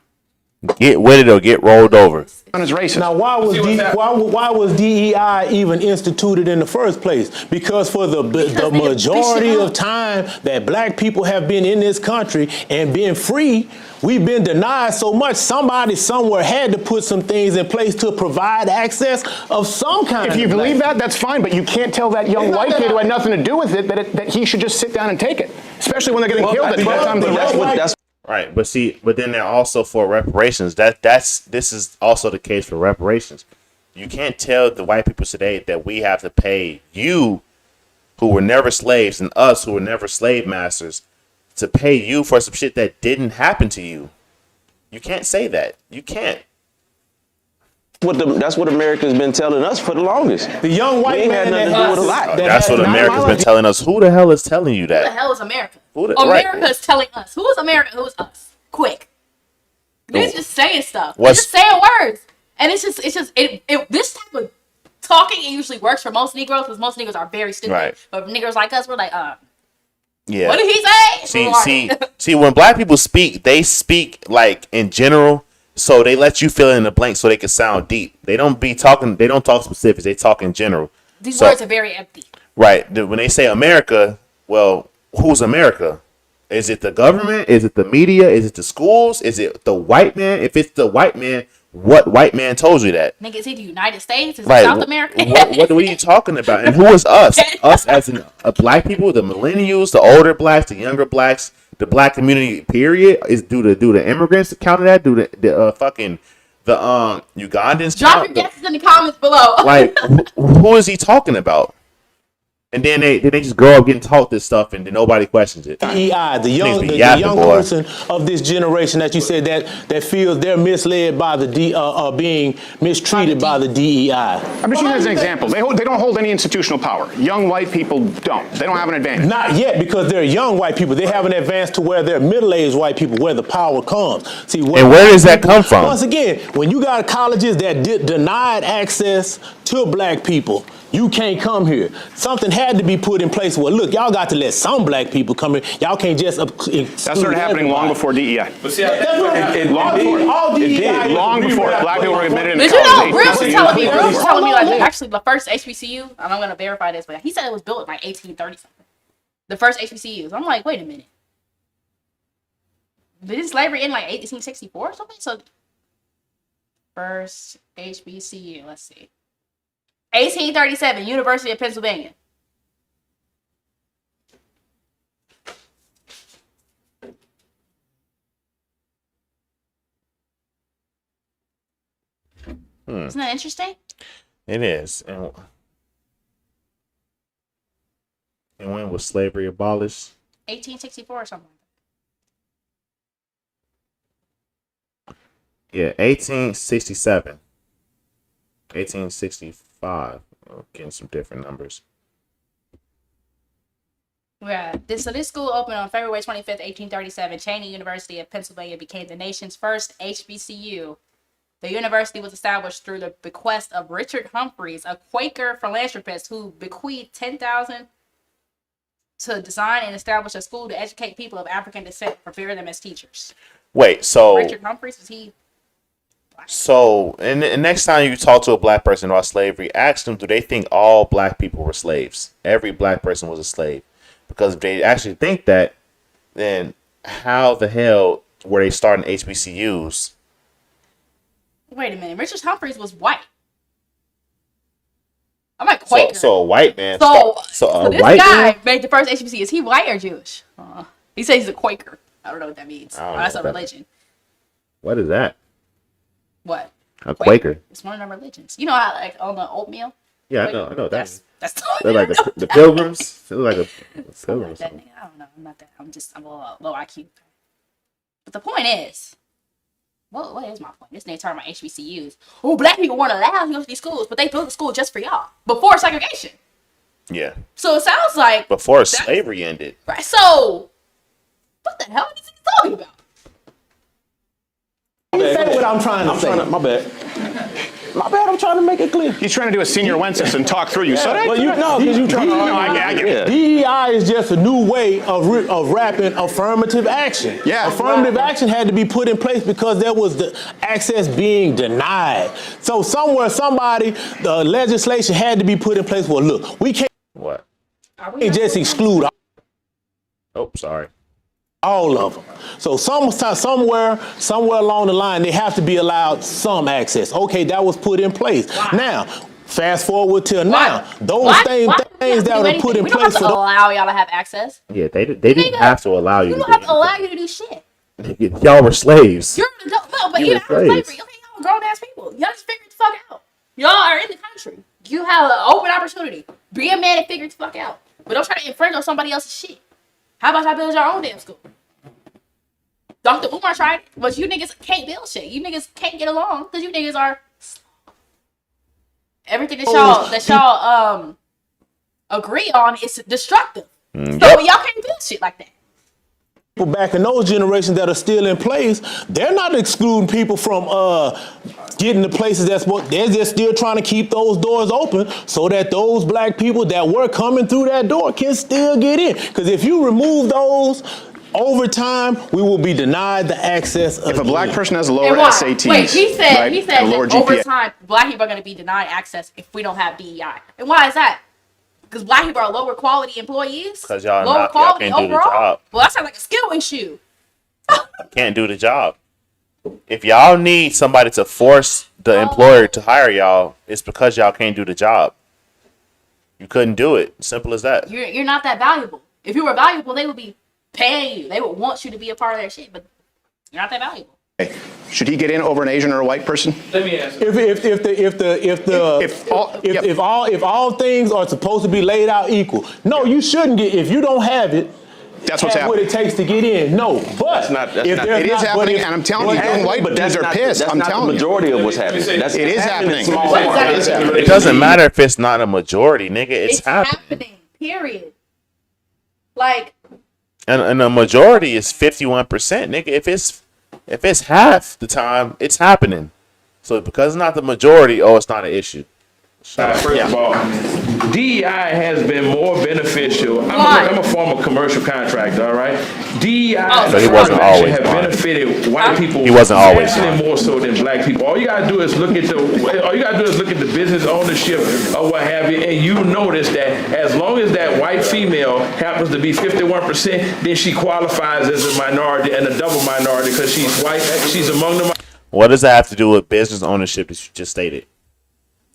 Get with it or get rolled over. Now, why was DEI even instituted in the first place? Because for the majority of time that black people have been in this country and been free, we've been denied so much. Somebody somewhere had to put some things in place to provide access of some kind. If you believe that, that's fine, but you can't tell that young white kid who had nothing to do with it that he should just sit down and take it, especially when they're getting killed at 12 times the rest. Right, but then they're also for reparations. This is also the case for reparations. You can't tell the white people today that we have to pay you, who were never slaves, and us, who were never slave masters, to pay you for some shit that didn't happen to you. You can't say that. You can't. That's what America's been telling us for the longest. The young white man that's what America's been telling us. Who the hell is telling you that? Who the hell is America? America is telling us. Who is America? Who is us? Quick. They're just saying stuff. They're just saying words. And it's just this type of talking, it usually works for most Negroes because most Negroes are very stupid. Right. But Negroes like us, we're like, yeah. What did he say? See, when black people speak, they speak like in general. So they let you fill in the blank so they can sound deep. They don't talk specifics. They talk in general. These words are very empty. Right. When they say America, well, who's America? Is it the government? Is it the media? Is it the schools? Is it the white man? If it's the white man, what white man told you that? Nigga, is he the United States? Is it South America? What are you talking about? And who is us? Us as in black people, the millennials, the older blacks, the younger blacks. The black community, period, is do the immigrants count of that? Do the Ugandans Drop count? your guesses in the comments below. Like, who is he talking about? And then they just grow up getting taught this stuff, and then nobody questions it. DEI, the young person of this generation that you said that feels they're misled by being mistreated by the DEI. I'm just using as an example. They don't hold any institutional power. Young white people don't. They don't have an advantage. Not yet, because they're young white people. They have an advance to where they're middle-aged white people, where the power comes. See, and where does that come from? Once again, when you got colleges that denied access to black people, You can't come here. Something had to be put in place. Well, look, y'all got to let some black people come here. Y'all can't just That started happening long before DEI. But see, All DEI Long before black people were admitted into Did you know, college. Real was telling me, Hold on. actually the first HBCU, and I'm going to verify this, but he said it was built in like 1830 something. The first HBCUs. I'm like, wait a minute. Did slavery end like 1864 or something? So, first HBCU, let's see. 1837, University of Pennsylvania. Isn't that interesting? It is. And when was slavery abolished? 1864 or something. Yeah, 1867. 1865. Oh, getting some different numbers. Yeah. So this school opened on February 25th, 1837. Cheyney University of Pennsylvania became the nation's first HBCU. The university was established through the bequest of Richard Humphreys, a Quaker philanthropist who bequeathed $10,000 to design and establish a school to educate people of African descent, prepare them as teachers. Wait, so Richard Humphreys, was he? and next time you talk to a black person about slavery, ask them, do they think all black people were slaves? Every black person was a slave? Because if they actually think that, then how the hell were they starting HBCUs? Wait a minute. Richard Humphreys was white. I'm like Quaker. So a white man. So a this white guy man? made the first HBCU. Is he white or Jewish? He says he's a Quaker. I don't know what that means. I don't That's know a what that- religion. What is that? What? A Quaker. It's one of them religions. You know how like on the oatmeal? Yeah, Quaker? I know that. That's They're like the Pilgrims. They're like a Pilgrim or that something. nigga. I don't know. I'm not that. I'm a little low IQ. But the point is, what is my point? This nigga talking about HBCUs. Oh, black people weren't allowed to go to these schools, but they built a school just for y'all before segregation. Yeah. So it sounds like Before slavery ended. right. So what the hell is he talking about? Say what I'm trying to say. My bad. My bad. I'm trying to make it clear. He's trying to do a senior Wences and talk through you. So that, Well, you know, because you trying to. No, I get it. DEI is just a new way of wrapping affirmative action. Yeah. Affirmative action had to be put in place because there was the access being denied. So somewhere, the legislation had to be put in place. Well, look, we can't What? just exclude Oh, sorry. all of them. So somewhere along the line, they have to be allowed some access. Okay, that was put in place. Now, fast forward till now, those things that were put in we don't place have to allow y'all to have access. Yeah, they didn't have to allow you We to don't do have to allow you to do shit. anything. Y'all were slaves. You're an adult. No, but You even were after slaves. slavery, okay, y'all grown ass people. Y'all just figure it the fuck out. Y'all are in the country. You have an open opportunity. Be a man and figure it the fuck out. But don't try to infringe on somebody else's shit. How about y'all build your own damn school? Dr. Umar tried it, but you niggas can't build shit. You niggas can't get along because you niggas are everything that y'all agree on is destructive. So y'all can't build shit like that. people back in those generations that are still in place, they're not excluding people from getting to places they're just still trying to keep those doors open so that those black people that were coming through that door can still get in. Because if you remove those, over time, we will be denied the access. If a black person has lower And why? SATs, Wait, he said right, and that lower over GPA, time, black people are going to be denied access if we don't have DEI. And why is that? Because black people are lower quality employees. 'Cause y'all lower y'all quality can't do the overall. job. Well, that sounds like a skill issue. Can't do the job. If y'all need somebody to force the employer to hire y'all, it's because y'all can't do the job. You couldn't do it. Simple as that. You're not that valuable. If you were valuable, they would be paying you. They would want you to be a part of their shit, but you're not that valuable. should he get in over an Asian or a white person? Let me answer. If all things are supposed to be laid out equal, no, you shouldn't get. If you don't have it, That's what's have what happening. it takes to get in. No, but It is happening, and I'm telling you, young white dudes are pissed. That's I'm not telling the you. majority of what's happening. It is happening. Small It is happening. It doesn't matter if it's not a majority, nigga. It's happening. Period. Like, And a majority is 51%, nigga. If it's half the time, it's happening. So because it's not the majority, it's not an issue. First of all, DEI has been more beneficial. Blind. I'm a former commercial contractor, all right? DEI Oh, so and he wasn't affirmative always have blind. benefited white people. He wasn't always actually blind. more so than black people. All you gotta do is look at the business ownership or what have you, and you notice that as long as that white female happens to be 51%, then she qualifies as a minority and a double minority because she's white. She's among the. What does that have to do with business ownership that you just stated?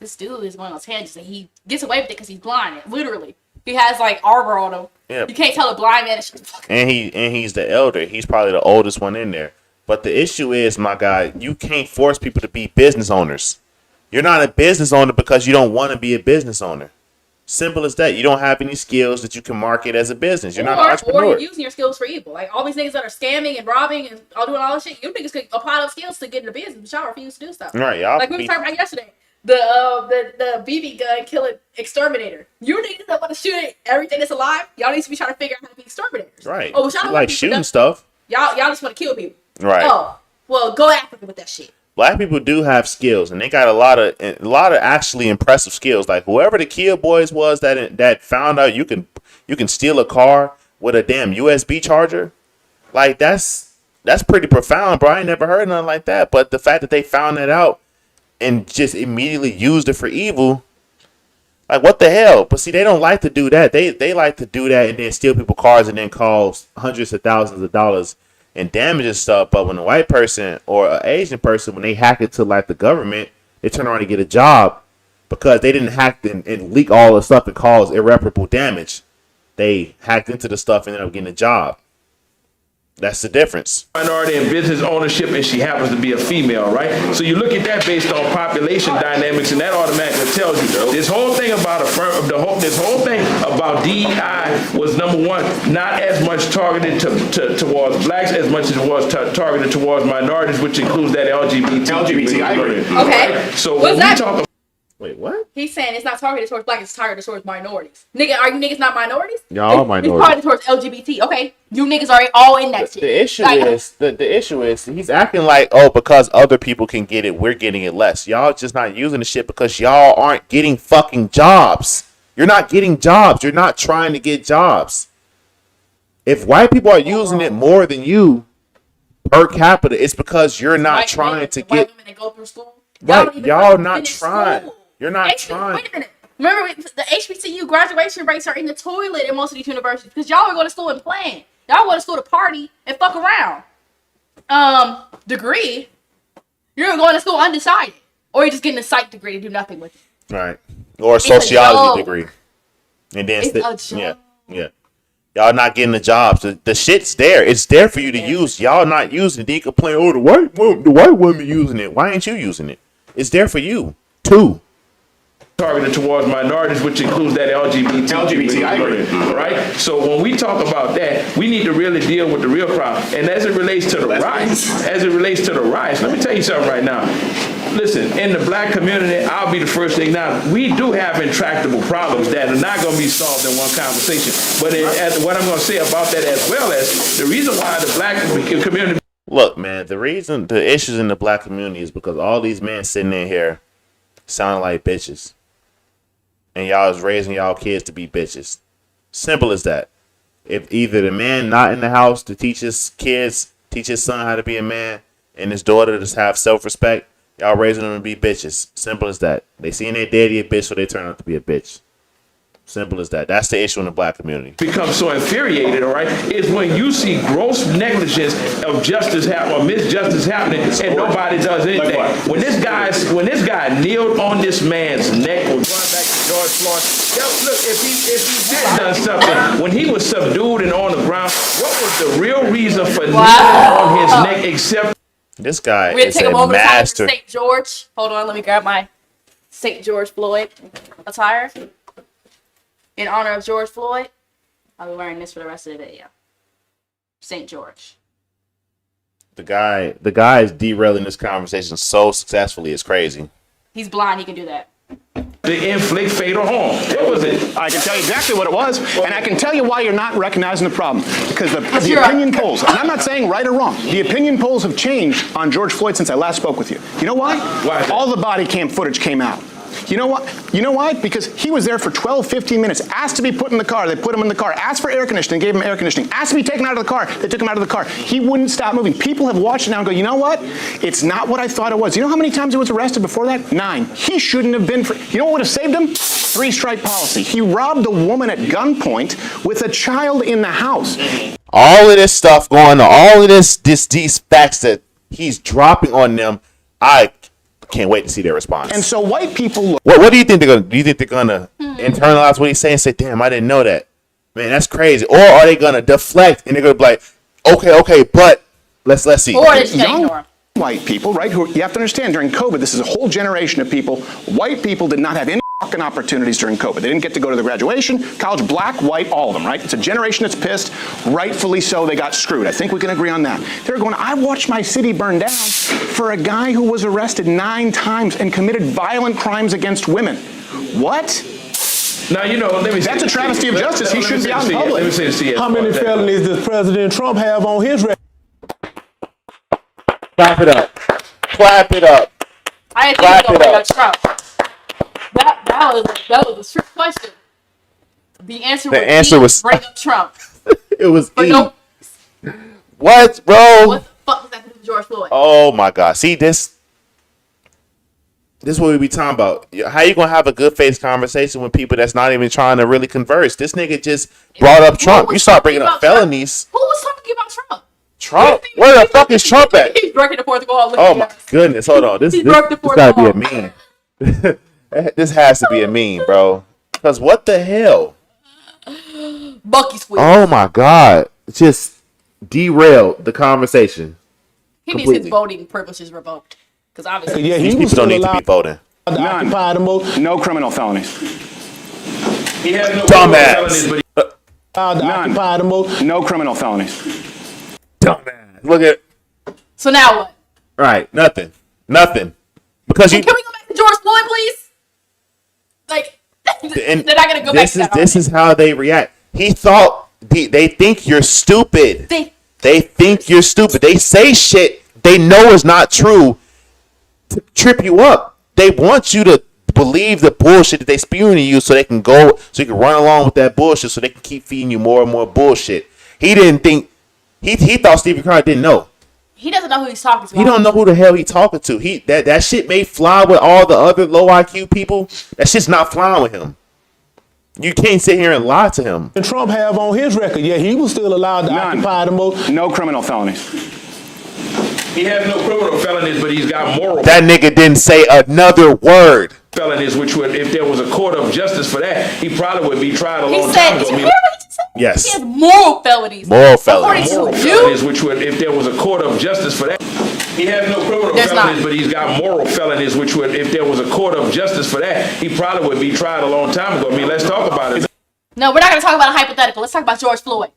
This dude is one of those tangents, and he gets away with it because he's blind. Literally, he has like arbor on him. Yeah. You can't tell a blind man. And he's the elder. He's probably the oldest one in there. But the issue is, my guy, you can't force people to be business owners. You're not a business owner because you don't want to be a business owner. Simple as that. You don't have any skills that you can market as a business. You're not an Or entrepreneur. you're using your skills for evil. Like all these niggas that are scamming and robbing and all doing all this shit, you niggas could apply those skills to get into business, but y'all refuse to do stuff. Right, y'all Like we be- were talking about yesterday. The BB gun killing exterminator. You niggas that want to shoot at everything that's alive, y'all need to be trying to figure out how to be exterminators. Right. Oh, but y'all You don't like wanna be shooting productive. stuff. Y'all just want to kill people. Right. Oh, well, go after them with that shit. Black people do have skills, and they got a lot of actually impressive skills. Like whoever the Kia Boys was that found out you can steal a car with a damn USB charger, like that's pretty profound, bro. I ain't never heard nothing like that. But the fact that they found that out and just immediately used it for evil, like what the hell? But see, they don't like to do that. They like to do that and then steal people's cars and then cause hundreds of thousands of dollars and damage and stuff. But when a white person or an Asian person, when they hack into like the government, they turn around and get a job because they didn't hack and leak all the stuff and cause irreparable damage. They hacked into the stuff and ended up getting a job. That's the difference. Minority in business ownership, and she happens to be a female, right? So you look at that based on population dynamics, and that automatically tells you this whole thing about this whole thing about DEI was number one, not as much targeted towards blacks as much as it was targeted towards minorities, which includes that LGBT. I agree. Okay. Right? So What's when we that? talk Wait, what? He's saying it's not targeted towards black, it's targeted towards minorities. Nigga, are you niggas not minorities? Y'all It's minorities. targeted towards LGBT. Okay, you niggas are all in that shit. The issue Like, is the issue is he's acting like, oh, because other people can get it, we're getting it less. Y'all just not using the shit because y'all aren't getting fucking jobs. You're not getting jobs. You're not trying to get jobs. If white people are using it more than you per capita, it's because you're not white trying women- to white get women that go through school. right. don't even Y'all fucking not finish trying. school. You're not HBCU trying. Wait a minute. Remember, the HBCU graduation rates are in the toilet in most of these universities because y'all are going to school and plan. Y'all going to school to party and fuck around. Degree, you're going to school undecided, or you're just getting a psych degree to do nothing with it. Right. Or a a sociology joke. degree. And then It's a yeah. joke. Yeah. Y'all not getting the jobs. The shit's there. It's there for you to use. Y'all not using it. Then you complain, oh, the white woman using it. Why ain't you using it? It's there for you too. targeted towards minorities, which includes that LGBT. I agree. Right? So when we talk about that, we need to really deal with the real problem. And as it relates to the riots, let me tell you something right now. Listen, in the black community, I'll be the first thing now. We do have intractable problems that are not going to be solved in one conversation. But what I'm going to say about that as well as the reason why the black community. Look, man, the issues in the black community is because all these men sitting in here sounding like bitches. And y'all is raising y'all kids to be bitches. Simple as that. If either the man not in the house to teach his son how to be a man, and his daughter to have self-respect, y'all raising them to be bitches. Simple as that. They seeing their daddy a bitch, so they turn out to be a bitch. Simple as that. That's the issue in the black community. Become so infuriated, all right, is when you see gross negligence of justice or misjustice happening and nobody does anything. When this guy kneeled on this man's neck, or going back to George Floyd, look, if he had done something, when he was subdued and on the ground, what was the real reason for kneeling on his neck except This guy We're gonna is take a a moment of time for master. St. George. Hold on, let me grab my St. George Floyd attire. In honor of George Floyd, I'll be wearing this for the rest of the video. St. George. The guy is derailing this conversation so successfully. It's crazy. He's blind, he can do that. to inflict fatal harm? What was it? I can tell you exactly what it was, and I can tell you why you're not recognizing the problem. Because the you're opinion polls, and I'm not saying right or wrong, the opinion polls have changed on George Floyd since I last spoke with you. You know why? Why is that? All the body cam footage came out. You know what? You know why? Because he was there for 12, 15 minutes, asked to be put in the car. They put him in the car. Asked for air conditioning, gave him air conditioning. Asked to be taken out of the car. They took him out of the car. He wouldn't stop moving. People have watched it now and go, you know what? It's not what I thought it was. You know how many times he was arrested before that? 9. He shouldn't have been. You know what would have saved him? 3-strike policy. He robbed a woman at gunpoint with a child in the house. All of this stuff going on, all of these facts that he's dropping on them, I can't wait to see their response. And so white people look. What do you think they're gonna? Do you think they're gonna internalize what he's saying? And say, "Damn, I didn't know that. Man, that's crazy." Or are they gonna deflect and they're gonna be like, "Okay, but let's see." Or they just Young ignore him. white people, right? Who you have to understand during COVID, this is a whole generation of people. White people did not have any fucking opportunities during COVID. They didn't get to go to the graduation, college, black, white, all of them, right? It's a generation that's pissed. Rightfully so, they got screwed. I think we can agree on that. They're going, I watched my city burn down for a guy who was arrested 9 times and committed violent crimes against women. What? Now, you know, let me say That's a travesty of justice. He shouldn't be out in public. Let me say this to you. How many felonies does President Trump have on his record? Clap it up. Clap it up. I didn't think Wrap he was it gonna bring up. up Trump. That was a trick question. The answer was bring up Trump. It was But E. no, What, bro? what the fuck was that to do with George Floyd? Oh my God! See this. This is what we be talking about. How you gonna have a good faith conversation with people that's not even trying to really converse? This nigga just brought up Trump. was You start talking bringing up about Trump? felonies. Who was talking about Trump? Trump? Where the fuck is Trump at? He's breaking the fourth wall. Look Oh at my us. goodness! Hold on. This He broke the fourth gotta be wall. a meme. This has to be a meme, bro. Because what the hell? Bucky squeeze. Oh my God! Just derailed the conversation. He needs completely. his voting privileges revoked. Because obviously, Yeah, These he was people don't still need to be allowed voting. to None. occupy the most. No criminal felonies. He has no Dumbass. felonies, but Allowed to None. occupy the most. No criminal felonies. Dumbass. Look at so now what? right. Nothing. Because you. Can we go back to George Floyd, please? Like, And they're not gonna go back to that. This is how they react. He thought they think you're stupid. They think you're stupid. They say shit they know is not true to trip you up. They want you to believe the bullshit that they spewing to you so they can go, so you can run along with that bullshit so they can keep feeding you more and more bullshit. He didn't think, he thought Stephen Crowder didn't know. He doesn't know who he's talking to. He don't know who the hell he talking to. That shit may fly with all the other low IQ people. That shit's not flying with him. You can't sit here and lie to him. And Trump have on his record, yeah, he was still allowed to None. occupy the most. No criminal felonies. he has no criminal felonies, but he's got moral That nigga didn't say another word. felonies, which would, if there was a court of justice for that, he probably would be tried a He long said, time did ago. you hear what he just said? Yes. He has moral felonies. Moral felonies. Moral According to you, felonies, which would, if there was a court of justice for that, he has no criminal There's felonies, not. but he's got moral felonies, which would, if there was a court of justice for that, he probably would be tried a long time ago. I mean, let's talk about it. no, we're not going to talk about a hypothetical. Let's talk about George Floyd.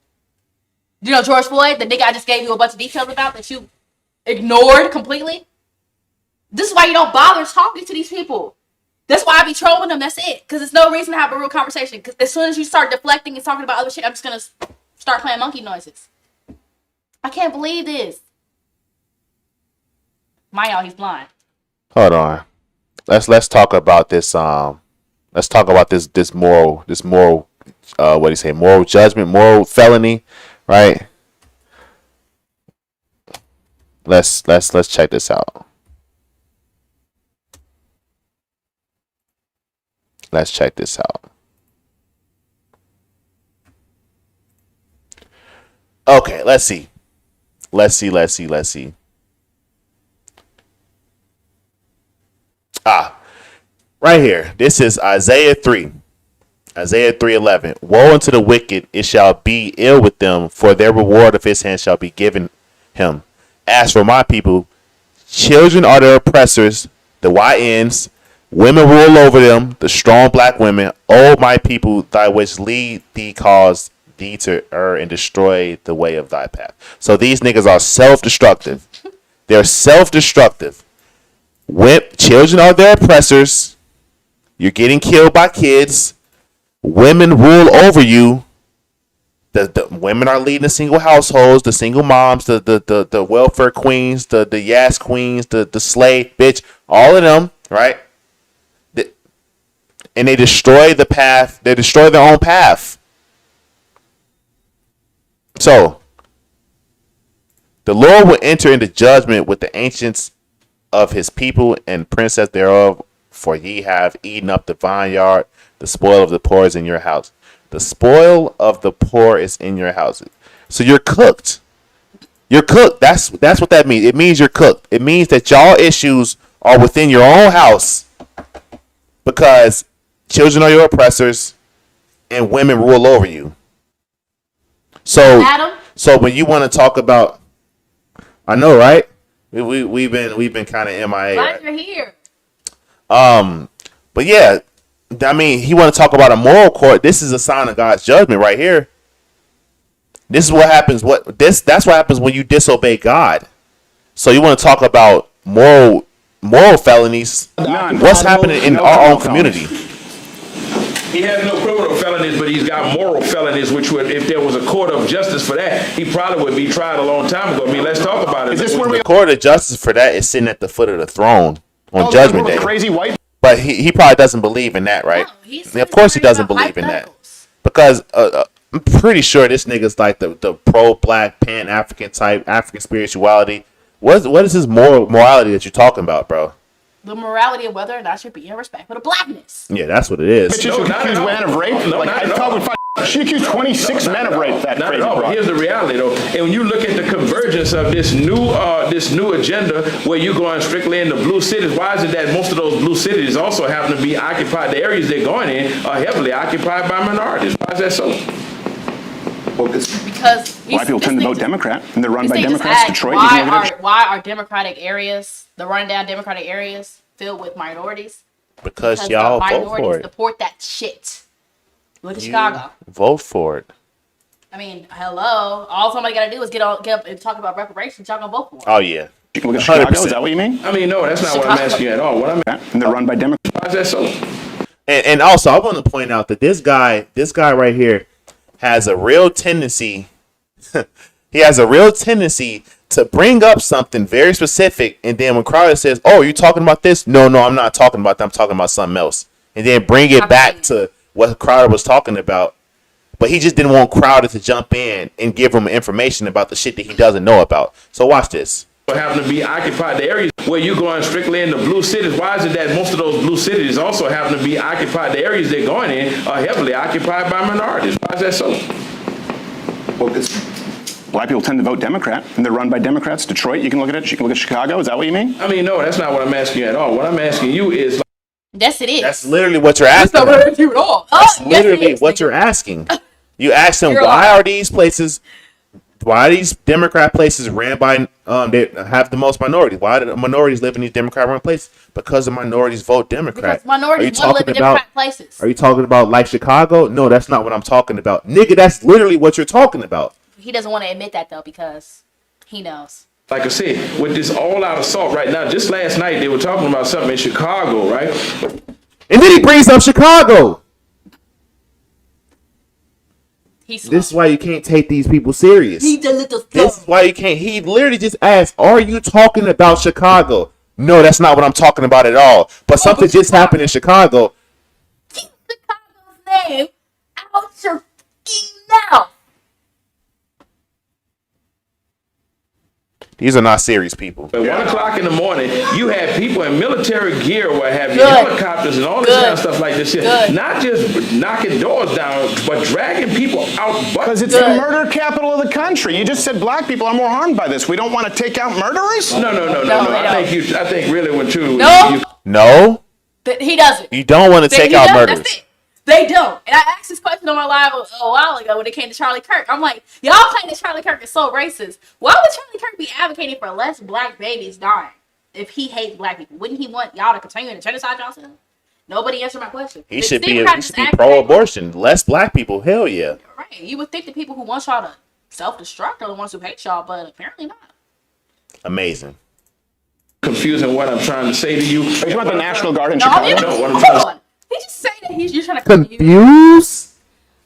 Do you know George Floyd, the nigga I just gave you a bunch of details about that you ignored completely? This is why you don't bother talking to these people. That's why I be trolling them. That's it. Because there's no reason to have a real conversation. Because as soon as you start deflecting and talking about other shit, I'm just going to start playing monkey noises. I can't believe this. Y'all, he's blind. Hold on. Let's talk about this. Let's talk about this moral. What do you say? Moral judgment, moral felony, right? Let's check this out. Let's check this out. Okay, let's see. Right here. This is Isaiah 3. Isaiah 3:11. Woe unto the wicked, it shall be ill with them, for their reward of his hand shall be given him. As for my people, children are their oppressors, the YNs, women rule over them, the strong black women. O my people, thy which lead thee cause thee to err and destroy the way of thy path. So these niggas are self-destructive. They're self-destructive. Children are their oppressors. You're getting killed by kids. Women rule over you. The women are leading the single households, the single moms, the welfare queens, the Yas queens, the slave bitch, all of them, right? and they destroy the path. They destroy their own path. So the Lord will enter into judgment with the ancients of his people and princess thereof, for ye have eaten up the vineyard, the spoil of the poor is in your house. The spoil of the poor is in your house. So you're cooked. You're cooked. That's what that means. It means you're cooked. It means that y'all issues are within your own house because children are your oppressors and women rule over you. So Adam? So when you want to talk about, I know, right? We've been kind of MIA. Glad Right? you're here. But yeah, I mean, he want to talk about a moral court. This is a sign of God's judgment right here. This is what happens. That's what happens when you disobey God. So you want to talk about moral felonies? None. What's happening in No our own criminal community? He has no criminal felonies, but he's got moral felonies, which would, if there was a court of justice for that, he probably would be tried a long time ago. I mean, let's talk about it. Is this where The court of justice for that is sitting at the foot of the throne on Judgment Day. Crazy white. But he probably doesn't believe in that, right? No, he's Of course he doesn't worried believe in about that. hypotheticals. Because I'm pretty sure this nigga's like the pro-black, pan-African type, African spirituality. What is his morality that you're talking about, bro? The morality of whether or not you're being respectful to blackness. Yeah, that's what it is. Bitches No, who not accuse at all. men of rape. No, Like, not I at thought all. we she accused 26 men of rape. That Not crazy at all. But broad. here's the reality, though. And when you look at the convergence of this new agenda, where you're going strictly in the blue cities, why is it that most of those blue cities also happen to be occupied? The areas they're going in are heavily occupied by minorities. Why is that so? Because White people tend to vote Democrat, and they're run by These things Democrats. ask, Detroit, you can look at it. why are Democratic areas, the rundown Democratic areas, filled with minorities? Because y'all the vote minorities for it. support that shit. Look at You Chicago. vote for it. I mean, hello. All somebody got to do is get up and talk about reparations. Y'all gonna vote for it. Oh yeah. You can look at Chicago. 100%. Is that what you mean? I mean, no, that's not what I'm asking you at all. What I'm And they're run by Democrats. why is that so? And also I want to point out that this guy right here has a real tendency. He has a real tendency to bring up something very specific, and then when Crowder says, "Oh, you talking about this?" No, I'm not talking about that. I'm talking about something else. And then bring it back to what Crowder was talking about. But he just didn't want Crowder to jump in and give him information about the shit that he doesn't know about. So watch this. Happen to be occupied the areas where you're going strictly in the blue cities. Why is it that most of those blue cities also happen to be occupied? The areas they're going in are heavily occupied by minorities. Why is that so? Black people tend to vote Democrat, and they're run by Democrats. Detroit, you can look at it. You can look at Chicago. Is that what you mean? I mean, no, that's not what I'm asking you at all. What I'm asking you is, Yes, it is. That's literally what you're That's asking. not what I do at all. That's Oh, yes, it literally is, what nigga. you're asking. You ask him, You're why lying. are these places, why are these Democrat places ran by, they have the most minorities? Why do the minorities live in these Democrat-run places? Because the minorities vote Democrat. Because minorities want to live in Democrat places. Are you talking about like Chicago? No, that's not what I'm talking about. Nigga, that's literally what you're talking about. He doesn't want to admit that though because he knows. like I said, with this all-out assault right now, just last night they were talking about something in Chicago, right? And then he brings up Chicago. He's This is why you can't take these people serious. He's a little This is why you can't. He literally just asked, "Are you talking about Chicago?" No, that's not what I'm talking about at all. But something just happened in Chicago. Keep Chicago's name out your fucking mouth. These are not serious people. At 1 o'clock in the morning, you had people in military gear, what have you, Good. helicopters and all this Good. kind of stuff like this shit. Good. Not just knocking doors down, but dragging people out. Because it's Good. the murder capital of the country. You just said black people are more harmed by this. We don't want to take out murderers? No. I I think really when true. No. No, He doesn't. you don't want to take He out does- murderers. That's it. They don't. And I asked this question on my live a while ago when it came to Charlie Kirk. I'm like, y'all claim that Charlie Kirk is so racist. Why would Charlie Kirk be advocating for less black babies dying if he hates black people? Wouldn't he want y'all to continue to genocide yourself? Nobody answered my question. He The should be Democrats just act pro-abortion. Less black people. Hell yeah. Right. You would think the people who want y'all to self-destruct are the ones who hate y'all, but apparently not. Amazing. Confusing what I'm trying to say to you. Are you talking about the National Guard in No, Chicago? No, what I'm hold trying to- on. Did you say that you're trying to confuse? Confused?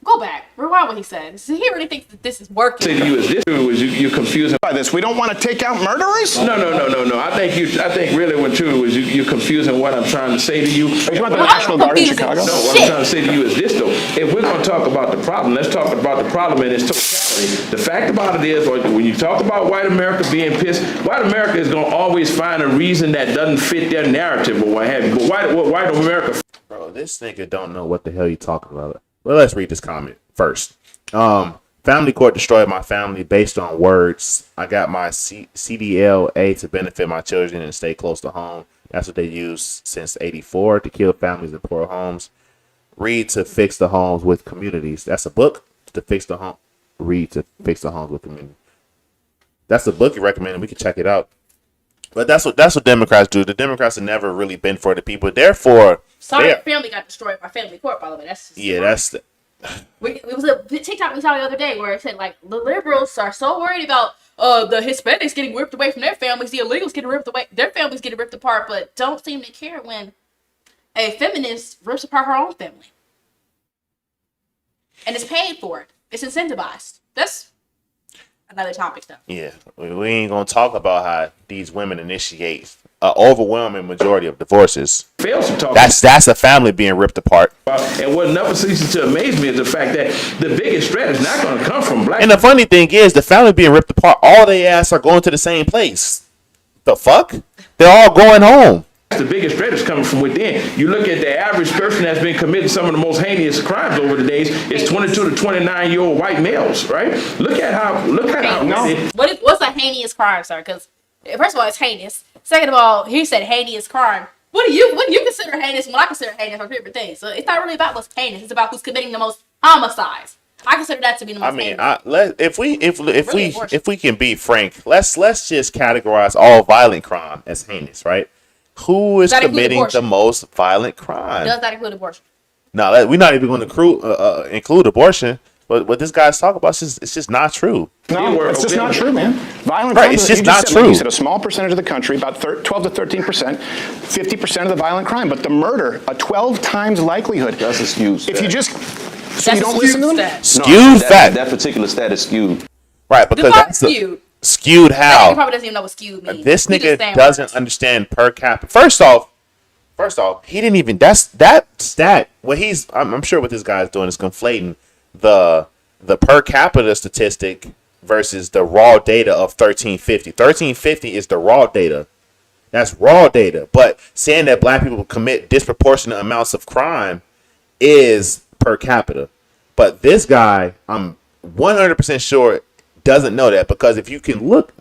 Go back. Rewind what he said. So he really thinks that this is working. Say to you is this true? Is you're confusing? By this, we don't want to take out murderers? No. I think really what true is you're confusing what I'm trying to say to you. You want the National Guard in Chicago? No, what I'm trying to say to you is this though. If we're going to talk about the problem, let's talk about the problem in its totality. The fact about it is, when you talk about white America being pissed, white America is going to always find a reason that doesn't fit their narrative or what have you. But white America. Bro, this nigga don't know what the hell you talking about. Well, let's read this comment first. Family court destroyed my family based on words. I got my CDLA to benefit my children and stay close to home. That's what they used since '84 to kill families in poor homes. Read to fix the homes with communities. That's a book to fix the home. Read to fix the homes with community. That's the book you recommended. We can check it out. But that's what Democrats do. The Democrats have never really been for the people. Therefore, Sorry, your family got destroyed by family court, by the way. That's just it was a TikTok we saw the other day where it said like the liberals are so worried about the Hispanics getting ripped away from their families, the illegals getting ripped away, their families getting ripped apart, but don't seem to care when a feminist rips apart her own family. And it's paid for it. It's incentivized. That's another topic though. Yeah, we ain't gonna talk about how these women initiate an overwhelming majority of divorces. fails to talk That's a family being ripped apart. about. And what never ceases to amaze me is the fact that the biggest threat is not going to come from black. And the funny thing is, the family being ripped apart, all they ass are going to the same place. The fuck? They're all going home. The biggest threat is coming from within. You look at the average person that's been committing some of the most heinous crimes over the days. It's 22 to 29-year-old white males, right? Look at how. What's a heinous crime, sir? Because first of all, it's heinous. Second of all, he said heinous crime. What do you consider heinous? What I consider heinous are different things. So it's not really about what's heinous. It's about who's committing the most homicides. I consider that to be the most heinous. If we can be frank, let's just categorize all violent crime as heinous, right? Who is committing the most violent crime? Does that include abortion? No, we're not even going to include abortion. But what this guy's talking about, it's just not true. No, it's just not true, man. Violent right, crime, it's just not true. Like you said, a small percentage of the country, about 12 to 13%, 50% of the violent crime. But the murder, a 12 times likelihood. That's a skewed stat. If you just, so you don't listen to them? Skewed fact. That particular stat is skewed. Right, because that's skewed. Skewed how? He probably doesn't even know what skewed means. This nigga doesn't understand per capita. First off, he didn't even, that stat, I'm sure what this guy's doing is conflating the per capita statistic versus the raw data of 1350. 1350 is the raw data. That's raw data. But saying that black people commit disproportionate amounts of crime is per capita. But this guy, I'm 100% sure, doesn't know that, because if you can look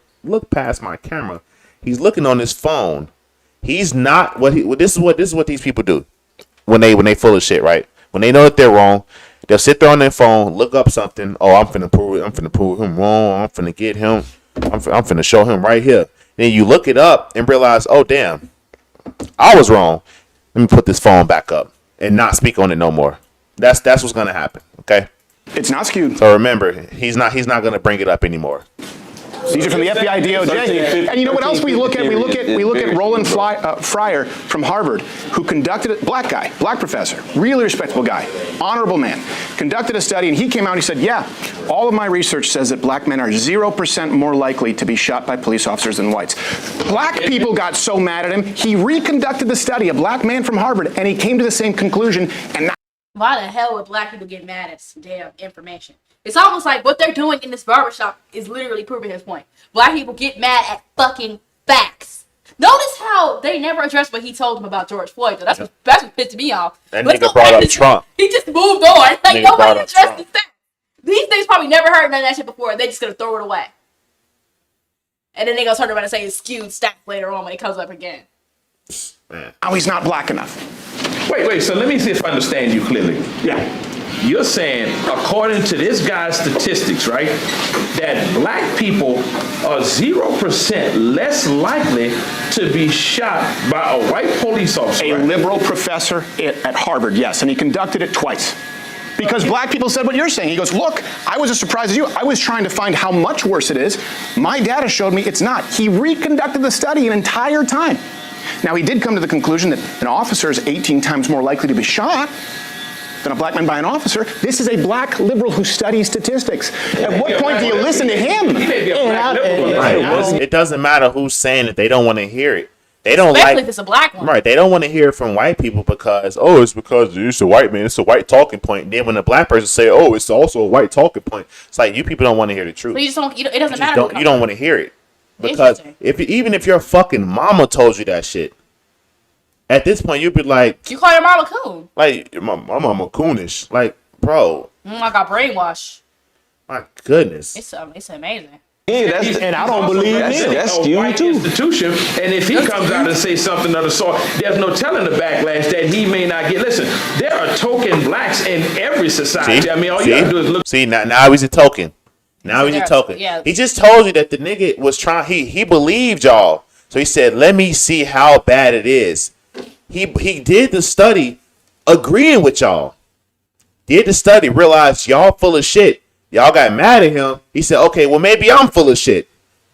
past my camera, he's looking on his phone. He's not this is what these people do when they full of shit, right? When they know that they're wrong, they'll sit there on their phone, look up something. Oh, I'm finna prove him wrong. I'm finna get him. I'm finna show him right here. Then you look it up and realize, oh damn, I was wrong. Let me put this phone back up and not speak on it no more. That's what's gonna happen. Okay. It's not skewed. So remember, he's not gonna bring it up anymore. These are from the FBI, DOJ. And you know what else we look at? We look at Roland Fryer from Harvard, who conducted a black professor, really respectable guy, honorable man, conducted a study, and he came out and he said, yeah, all of my research says that black men are 0% more likely to be shot by police officers than whites. Black people got so mad at him, he reconducted the study, a black man from Harvard, and he came to the same conclusion. And now, why the hell would black people get mad at some damn information? It's almost like what they're doing in this barbershop is literally proving his point. Black people get mad at fucking facts. Notice how they never addressed what he told them about George Floyd, though. That's what pissed me off. That nigga brought up Trump. He just moved on. Like, nobody addressed the facts. These things probably never heard none of that shit before. They're just going to throw it away. And then they going to turn around and say it's skewed stats later on when it comes up again. now he's not black enough. Wait, so let me see if I understand you clearly. Yeah. You're saying, according to this guy's statistics, right, that black people are 0% less likely to be shot by a white police officer. A liberal professor at Harvard, yes, and he conducted it twice. Because black people said what you're saying. He goes, look, I was as surprised as you. I was trying to find how much worse it is. My data showed me it's not. He reconducted the study an entire time. Now, he did come to the conclusion that an officer is 18 times more likely to be shot. than a black man by an officer. This is a black liberal who studies statistics. At what point do you listen to him? He may be a black liberal. Right. It doesn't matter who's saying it. They don't want to hear it. They don't Especially like, if it's a black one. right. They don't want to hear it from white people because it's a white man. It's a white talking point. And then when a black person say, oh, it's also a white talking point, it's like you people don't want to hear the truth. So you just don't. It doesn't Just matter. don't, you don't want to hear it because Interesting. even if your fucking mama told you that shit, at this point you'd be like, You call your mama coon. my mama coonish. Like, bro, I got brainwashed. my goodness. It's amazing. Yeah, that's And I don't believe him. that's a skewed white too. institution, and if he comes out and say something of the sort, there's no telling the backlash that he may not get. Listen, there are token blacks in every society. See? I mean, all you gotta do is look. See, now he's a token. Now he's a token. Yeah. He just told you that the nigga was trying. He believed y'all. So he said, "Let me see how bad it is." He did the study, agreeing with y'all. Did the study, realized y'all full of shit. Y'all got mad at him. He said, "Okay, well maybe I'm full of shit."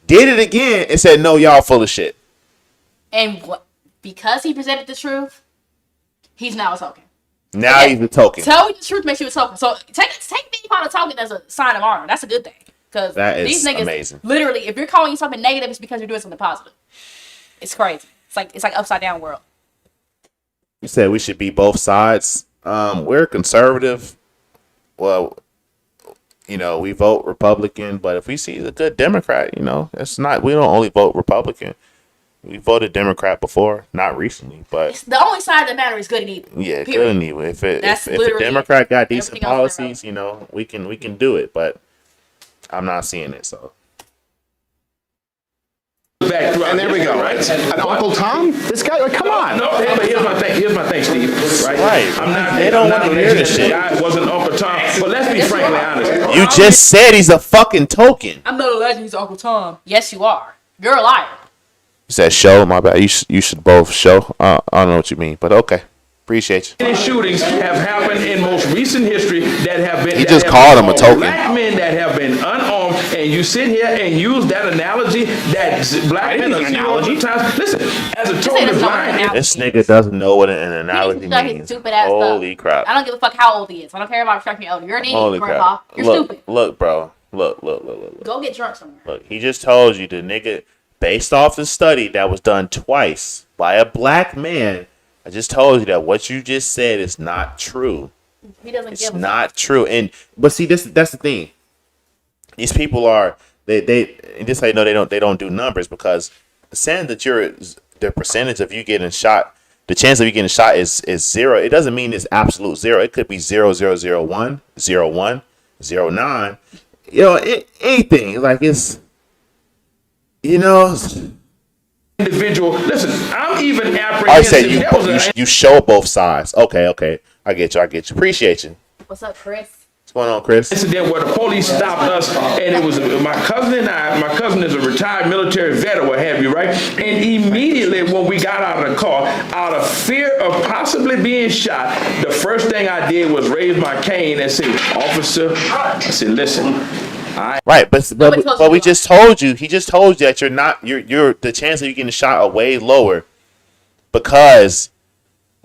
Did it again and said, "No, y'all full of shit." And because he presented the truth, he's now a token. Now he's a token. Telling the truth makes you a token. So take being part of token as a sign of honor. That's a good thing. Because That is these niggas, amazing. literally, if you're calling something negative, it's because you're doing something positive. It's crazy. It's like upside down world. You said we should be both sides. We're conservative. Well, we vote Republican, but if we see a good Democrat, it's not. We don't only vote Republican. We voted Democrat before, not recently, but It's the only side that matters is good and evil. yeah, Period. good and evil. If That's a literally Democrat got decent everything else policies, we can do it. But I'm not seeing it. So back throughout And there we history, go. right? And Uncle Tom? This guy, like, come on. No, but here's my thing, Steve. Right? Right. I'm not. They don't I'm not wanna hear this alleging shit. that the guy wasn't Uncle Tom. But let's be frankly honest. you just said he's a fucking token. I'm not alleging he's Uncle Tom. Yes, you are. You're a liar. You said show. My bad. You should both show. I don't know what you mean, but okay. Appreciate you. Many shootings have happened in most recent history that have been. He that just have called him a involved token. Black men that have been unarmed, and you sit here and use that analogy that black men are analogy. Times. Listen, as a Say token that's of not an lying. analogy. This nigga doesn't know what an He analogy needs to shut his means. stupid ass Holy up. crap. I don't give a fuck how old he is. I don't care about respecting your elder. You're an idiot, Holy grandpa. crap. You're Look, stupid. look, bro. Look. Go get drunk somewhere. Look, he just told you the nigga, based off the study that was done twice by a black man, I just told you that what you just said is not true. He doesn't It's give a not true. But see, that's the thing. These people are they and this how you know they don't do numbers, because saying that the percentage of you getting shot, the chance of you getting shot is zero. It doesn't mean it's absolute zero. It could be 0.0001, 0.1, 0.9. Anything like it's. Individual. Listen, I'm even I apprehensive. said That was a- you show both sides. Okay. I get you. Appreciate you. What's up, Chris? What's going on, Chris? incident where the police stopped us, and it was my cousin and I. My cousin is a retired military vet or what have you, right? And immediately when we got out of the car, out of fear of possibly being shot, the first thing I did was raise my cane and say, "Officer," I said, "Listen, Right, but Nobody tells we you just told you. He just told you that you're the chance of you getting shot are way lower because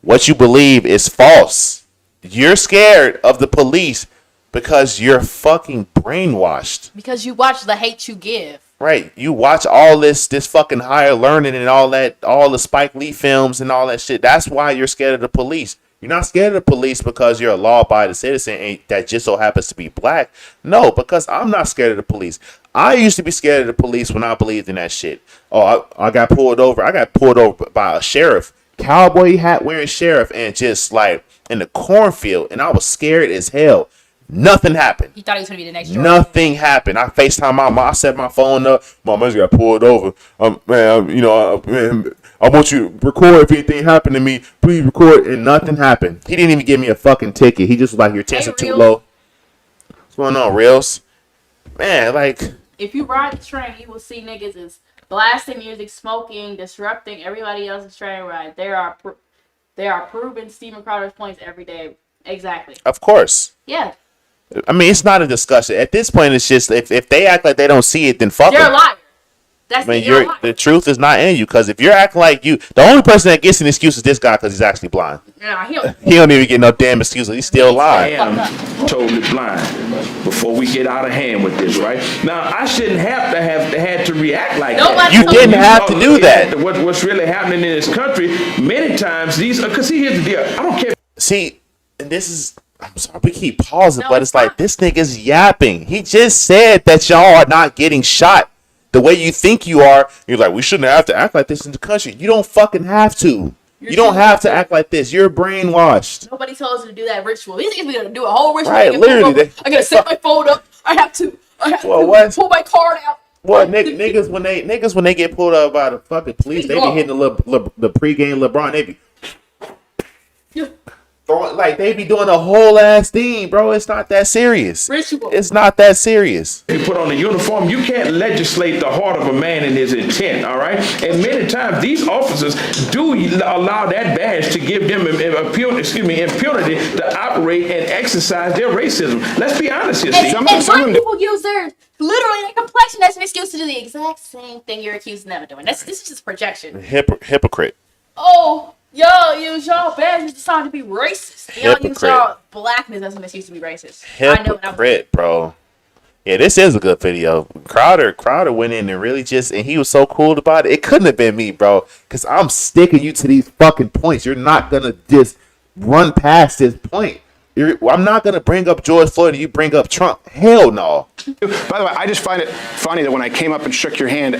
what you believe is false. You're scared of the police because you're fucking brainwashed. Because you watch The Hate You Give. Right. You watch all this fucking higher learning and all the Spike Lee films and all that shit. That's why you're scared of the police. You're not scared of the police because you're a law-abiding citizen and that just so happens to be black. No, because I'm not scared of the police. I used to be scared of the police when I believed in that shit. Oh, I got pulled over. I got pulled over by a sheriff, cowboy hat wearing sheriff, and just like in the cornfield, and I was scared as hell. Nothing happened. He thought he was going to be the next Jordan. Nothing happened. I FaceTime my mom. I set my phone up. My mom just got pulled over. Man, I want you to record if anything happened to me. Please record. And nothing happened. He didn't even give me a fucking ticket. He just was like, your tension too Reels. low. What's going on, Reels? Man, like, If you ride the train, you will see niggas is blasting music, smoking, disrupting everybody else's train ride. They are proving Steven Crowder's points every day. Exactly. of course. Yeah. I mean, it's not a discussion. At this point, it's just if they act like they don't see it, then fuck They're a them. liar. That's I mean, you're lying. the truth is not in you, because if you're acting like you, the only person that gets an excuse is this guy because he's actually blind. Nah, He don't even get no damn excuse. He's still I lying. am totally blind. Before we get out of hand with this, right? Now, I shouldn't have had to react like Nobody that. You told didn't you. have to do that. What's really happening in this country? Many times because see, here's the deal. I don't care. See, and this is, I'm sorry, we keep pausing, No, but it's it's like not. this nigga's yapping. He just said that y'all are not getting shot the way you think you are. You're like, we shouldn't have to act like this in the country. You don't fucking have to. You don't have to act like this. You're brainwashed. Nobody told us to do that ritual. These niggas gonna do a whole ritual. Right, They get pulled literally, over. I gotta set my phone up. I have to Well, what? pull my card out. What niggas when they get pulled up by the fucking police, they be hitting the pregame LeBron. They be Yeah. throwing, like they be doing a whole ass thing, bro. It's not that serious. Ritual. It's not that serious. You put on a uniform, you can't legislate the heart of a man and his intent, all right? And many times these officers do allow that badge to give them impunity to operate and exercise their racism. Let's be honest here, And, see. and white people use their literally their complexion as an excuse to do the exact same thing you're accusing them of doing. This is just projection. Hypocrite. Oh, y'all use y'all badges to be racist. Y'all use Hypocrite. y'all blackness as an excuse to be racist. I know what I'm Hypocrite, bro. Yeah, this is a good video. Crowder went in and really and he was so cool about it. It couldn't have been me, bro, because I'm sticking you to these fucking points. You're not gonna just run past this point. I'm not gonna bring up George Floyd and you bring up Trump. Hell no. By the way, I just find it funny that when I came up and shook your hand,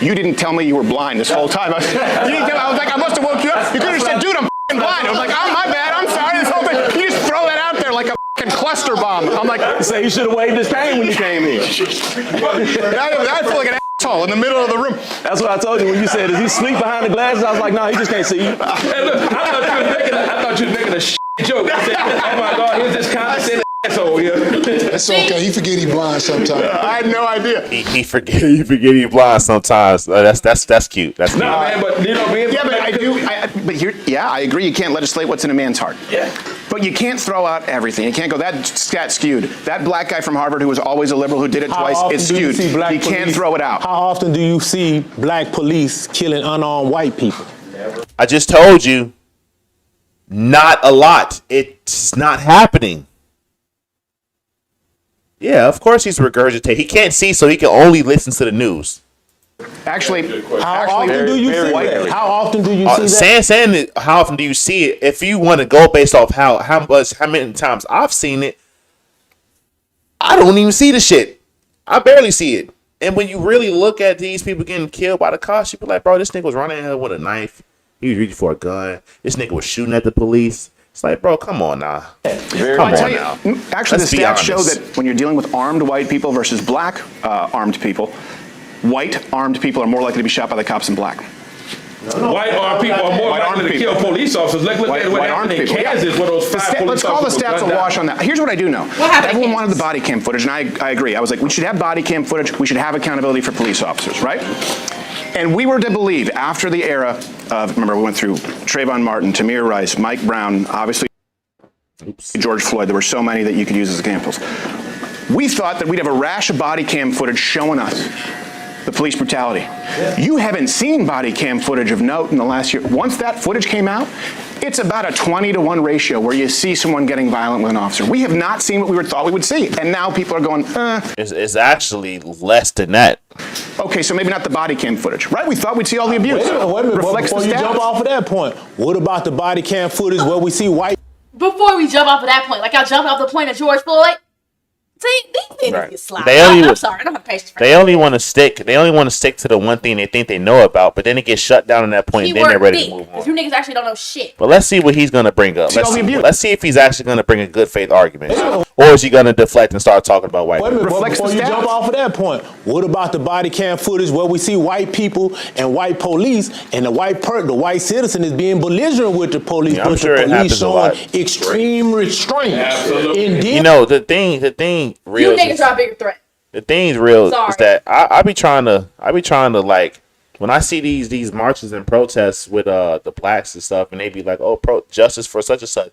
you didn't tell me you were blind this whole time. I was like, I must have woke you up. You could have said, dude, I'm f***ing blind. I was like, oh, my bad. I'm sorry. This whole thing. You just throw that out there like a f***ing cluster bomb. I'm like, Say you should have waved his cane when you came in. I feel like an asshole in the middle of the room. That's what I told you when you said, "Is he sleep behind the glasses?" I was like, "No, he just can't see you." Hey, look, I thought you were making a joke. I said, oh my God, here's this condescending asshole here. It's okay. He forget he blind sometimes. I had no idea. He forget he blind sometimes. That's cute. That's cute. No, man, but you know, Yeah, but I do. But here, yeah, I agree. You can't legislate what's in a man's heart. Yeah. But you can't throw out everything. You can't go, that scat skewed. That black guy from Harvard who was always a liberal who did it twice, it's skewed. You can't throw it out. How often do you see black police killing unarmed white people? I just told you, not a lot. It's not happening. Yeah, of course he's regurgitating. He can't see, so he can only listen to the news. Actually, How often do you see that? How often do you see that? Saying how often do you see it? If you want to go based off how many times I've seen it, I don't even see the shit. I barely see it. And when you really look at these people getting killed by the cops, you be like, bro, this nigga was running in with a knife. He was reaching for a gun. This nigga was shooting at the police. It's like, bro, come on now. Come on now. Actually, Let's the be stats show honest. that when you're dealing with armed white people versus black armed people, white armed people are more likely to be shot by the cops than black. White armed people are more White armed likely to kill people. police officers. Look at what armed happened in people, yeah. Kansas where those 5 police Let's call the officers stats a gunned wash down. on that. Here's what I do know. happened in Everyone wanted Kansas? the body cam footage, and I agree. I was like, we should have body cam footage. We should have accountability for police officers, right? And we were to believe after the era of, remember, we went through Trayvon Martin, Tamir Rice, Mike Brown, obviously George Floyd. There were so many that you could use as examples. We thought that we'd have a rash of body cam footage showing us the police brutality. Yeah. You haven't seen body cam footage of note in the last year. Once that footage came out, it's about a 20-to-1 ratio where you see someone getting violent with an officer. We have not seen what we thought we would see. And now people are going, It's actually less than that. Okay, so maybe not the body cam footage, right? We thought we'd see all the abuse. Wait a minute. Reflects Before the you stats. jump off of that point, what about the body cam footage where we see white? Before we jump off of that point, like y'all jumped off the point of George Floyd. See, these niggas get sloppy. I'm sorry, I don't have patience for that. They only want to stick to the one thing they think they know about, but then it gets shut down on that point, and then they're ready to move on. You niggas actually don't know shit. But let's see what he's gonna bring up. Let's see if he's actually gonna bring a good faith argument, or is he gonna deflect and start talking about white Wait a people? minute, before you jump off of that point, what about the body cam footage where we see white people and white police, and the white citizen is being belligerent with the police, Yeah, I'm but sure the it police happens a showing lot. extreme restraint. Absolutely. And then You know, the thing real. You niggas are a bigger threat. The thing's real Sorry. is that I be trying to like, when I see these marches and protests with the blacks and stuff, and they be like, oh, justice for such and such.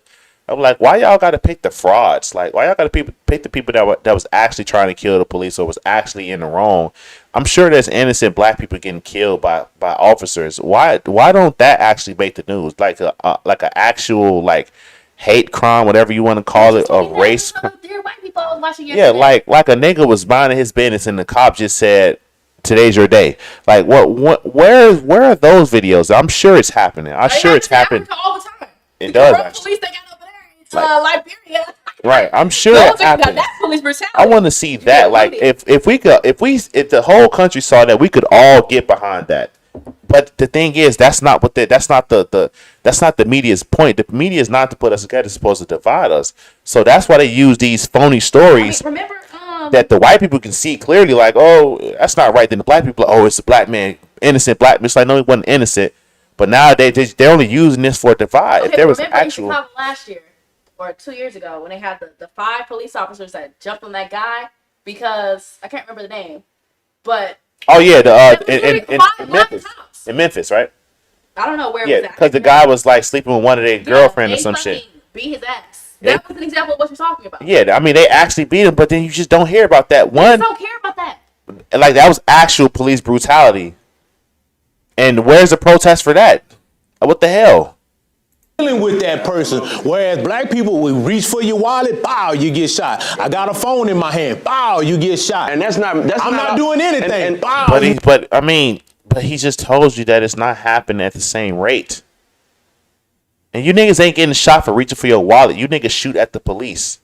I'm like, why y'all got to pick the frauds? Like, why y'all got to pick the people that was actually trying to kill the police or was actually in the wrong? I'm sure there's innocent black people getting killed by officers. Why don't that actually make the news? Like a actual like hate crime, whatever you want to call it, a race. There are white people I was watching Yeah, yesterday. like a nigga was minding his business and the cop just said, "Today's your day." Like, where are those videos? I'm sure it's happening. I'm sure it's happening. All the time. It does The actually. police they got over there in Liberia. Right, I'm sure Those it are- happens. That's police brutality. I want to see that. Like, if the whole country saw that, we could all get behind that. But the thing is, that's not the media's point. The media is not to put us together; it's supposed to divide us. So that's why they use these phony stories Remember, that the white people can see clearly. Like, oh, that's not right. Then the black people, oh, it's a black man, innocent black man. It's like, no, he wasn't innocent. But now they're only using this for a divide. If there was remember in actual, Chicago last year or 2 years ago when they had the 5 police officers that jumped on that guy because I can't remember the name, but oh yeah, in Memphis, in Memphis, right? I don't know where it Yeah, was at. because the guy was like sleeping with one of their girlfriend or some shit. Beat his ass. That was an example of what you're talking about. Yeah, I mean they actually beat him, but then you just don't hear about that I one. don't care about that. Like that was actual police brutality. And where's the protest for that? What the hell? Dealing with that person, whereas black people will reach for your wallet, bow, you get shot. I got a phone in my hand, bow, you get shot. And that's not. I'm not doing anything. Bow. But he just told you that it's not happening at the same rate. And you niggas ain't getting shot for reaching for your wallet. You niggas shoot at the police.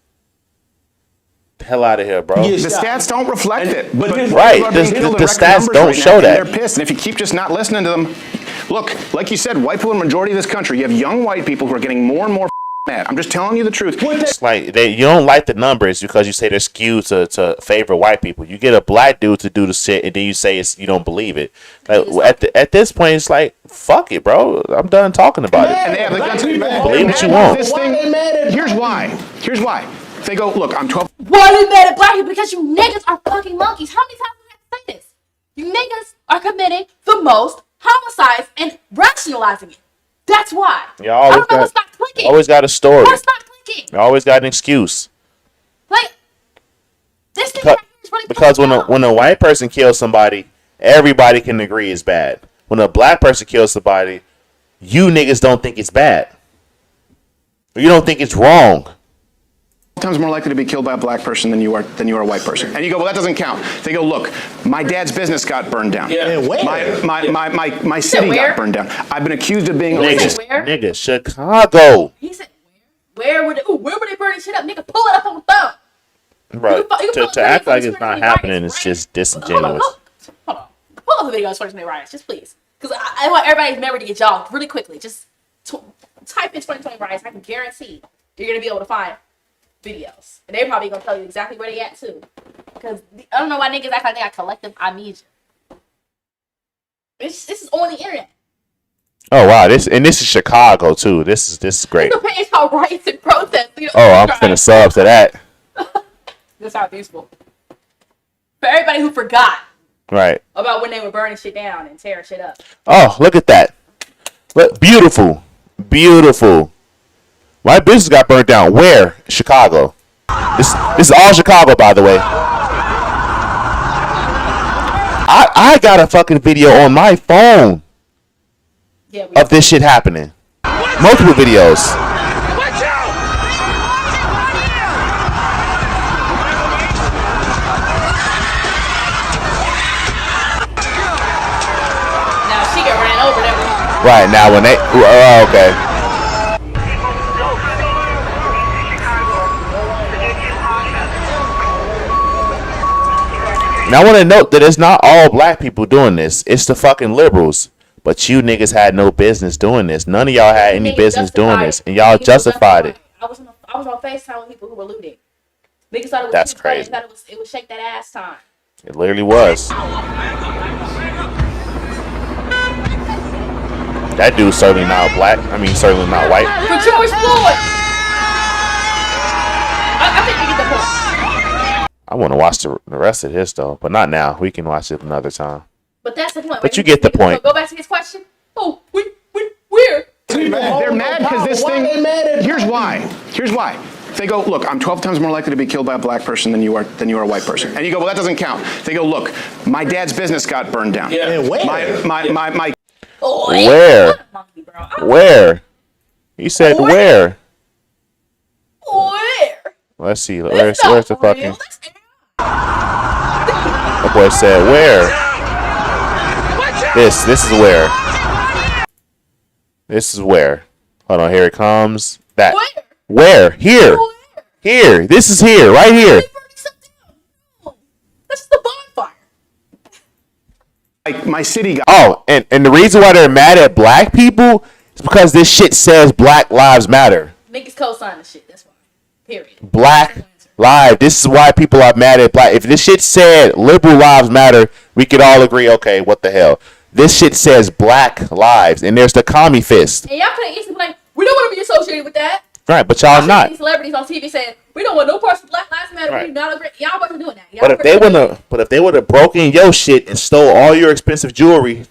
The hell out of here, bro. The stats don't reflect it. Right. people are being killed The in record stats numbers don't right now, show and that. They're pissed, and if you keep just not listening to them, look, like you said, white people are the majority of this country. You have young white people who are getting more and more mad. I'm just telling you the truth. It's like you don't like the numbers because you say they're skewed to favor white people. You get a black dude to do the shit, and then you say you don't believe it. Like at this point, it's like fuck it, bro. I'm done talking about And it. they have the guns. Believe what you want. This thing, here's why. Here's why. They go, look, I'm 12. Why are you mad at black people? Because you niggas are fucking monkeys. How many times do I have to say this? You niggas are committing the most homicides and rationalizing it. That's why. You I don't know what's not clicking. always got a story. What's not clicking? You always got an excuse. Like, this thing Because, right here is really because fucking dumb. when a white person kills somebody, everybody can agree it's bad. When a black person kills somebody, you niggas don't think it's bad. You don't think it's wrong. Times more likely to be killed by a black person than you are a white person. And you go, well, that doesn't count. They go, look, my dad's business got burned down. And where? My city where? got burned down. I've been accused of being a Nigga. racist. Where? Nigga, Chicago. He said, where would they burn this shit up? Nigga, pull it up on the thumb. Bro, You can pull to up act videos like from it's not 2020 happening riots, is right? just disingenuous. Hold on. Pull up the videos for 2020 riots, just please. Because I want everybody's memory to get jogged really quickly. Just type in 2020 riots. I can guarantee you're going to be able to find videos. And they're probably going to tell you exactly where they at, too. Because I don't know why niggas act like they got collective amnesia. This is on the internet. Oh wow, this is Chicago too. This is great. It's a page called Riots and Protests. You know, Oh, I'm finna sub to that. That's how it's useful. For everybody who forgot Right. about when they were burning shit down and tearing shit up. Oh, look at that. Look, beautiful. Beautiful. My business got burnt down. Where? Chicago. This is all Chicago, by the way. I got a fucking video on my phone Yeah, we of this shit happening. Multiple videos. now she got ran over there. Right, now when they... Oh, okay. Now I want to note that it's not all black people doing this. It's the fucking liberals. But you niggas had no business doing this. None of y'all had any Niggas business doing justified this. it. And y'all Niggas justified it. I was on FaceTime with people who were looting. Niggas thought it was That's shit funny. crazy. Thought it was shake that ass time. It literally was. That dude's certainly not black. I mean, certainly not white. For George Floyd. I think we get the point. I want to watch the rest of this, though. But not now. We can watch it another time. But that's the point. But right? you get the point. Go back to his question. Oh, we're They're mad because this Why thing. they mad at Here's why. Here's why. They go, look, I'm 12 times more likely to be killed by a black person than you are a white person. And you go, well, that doesn't count. They go, look, my dad's business got burned down. Yeah. And where? My Where? Monkey, bro. Where? He said where? Where? Let's see. It's Where's the not real. fucking? That's- The boy said where? This is where. This is where. Hold on, here it comes. That. Where? Here. Here. This is here. Right here. That's the bonfire. my city got. Oh, and the reason why they're mad at black people is because this shit says Black Lives Matter. Niggas co-sign the shit. That's why. Period. Black Lives. This is why people are mad at black. If this shit said liberal lives matter, we could all agree, okay, what the hell? This shit says black lives, and there's the commie fist. And y'all could have easily been like, we don't want to be associated with that. Right, but y'all not. These celebrities on TV saying, we don't want no parts of Black Lives Matter. Right. We not agree. Y'all wasn't doing that. Y'all But if they would have broken your shit and stole all your expensive jewelry,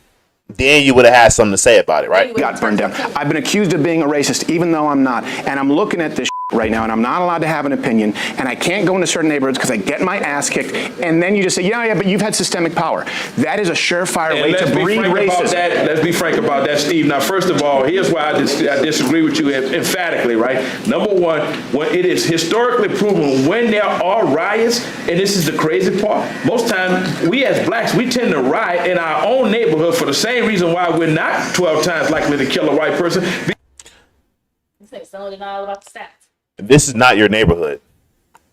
then you would have had something to say about it, right? Got burned down. I've been accused of being a racist, even though I'm not. And I'm looking at this right now, and I'm not allowed to have an opinion, and I can't go into certain neighborhoods because I get my ass kicked. And then you just say, yeah, but you've had systemic power. That is a surefire And way let's to be breed frank about racism. that. Let's be frank about that, Steve. Now, first of all, here's why I disagree with you emphatically, right? Number one, when it is historically proven when there are riots, and this is the crazy part, most times we as blacks, we tend to riot in our own neighborhood for the same reason why we're not 12 times likely to kill a white person. This nigga's so denial about the stats. This is not your neighborhood.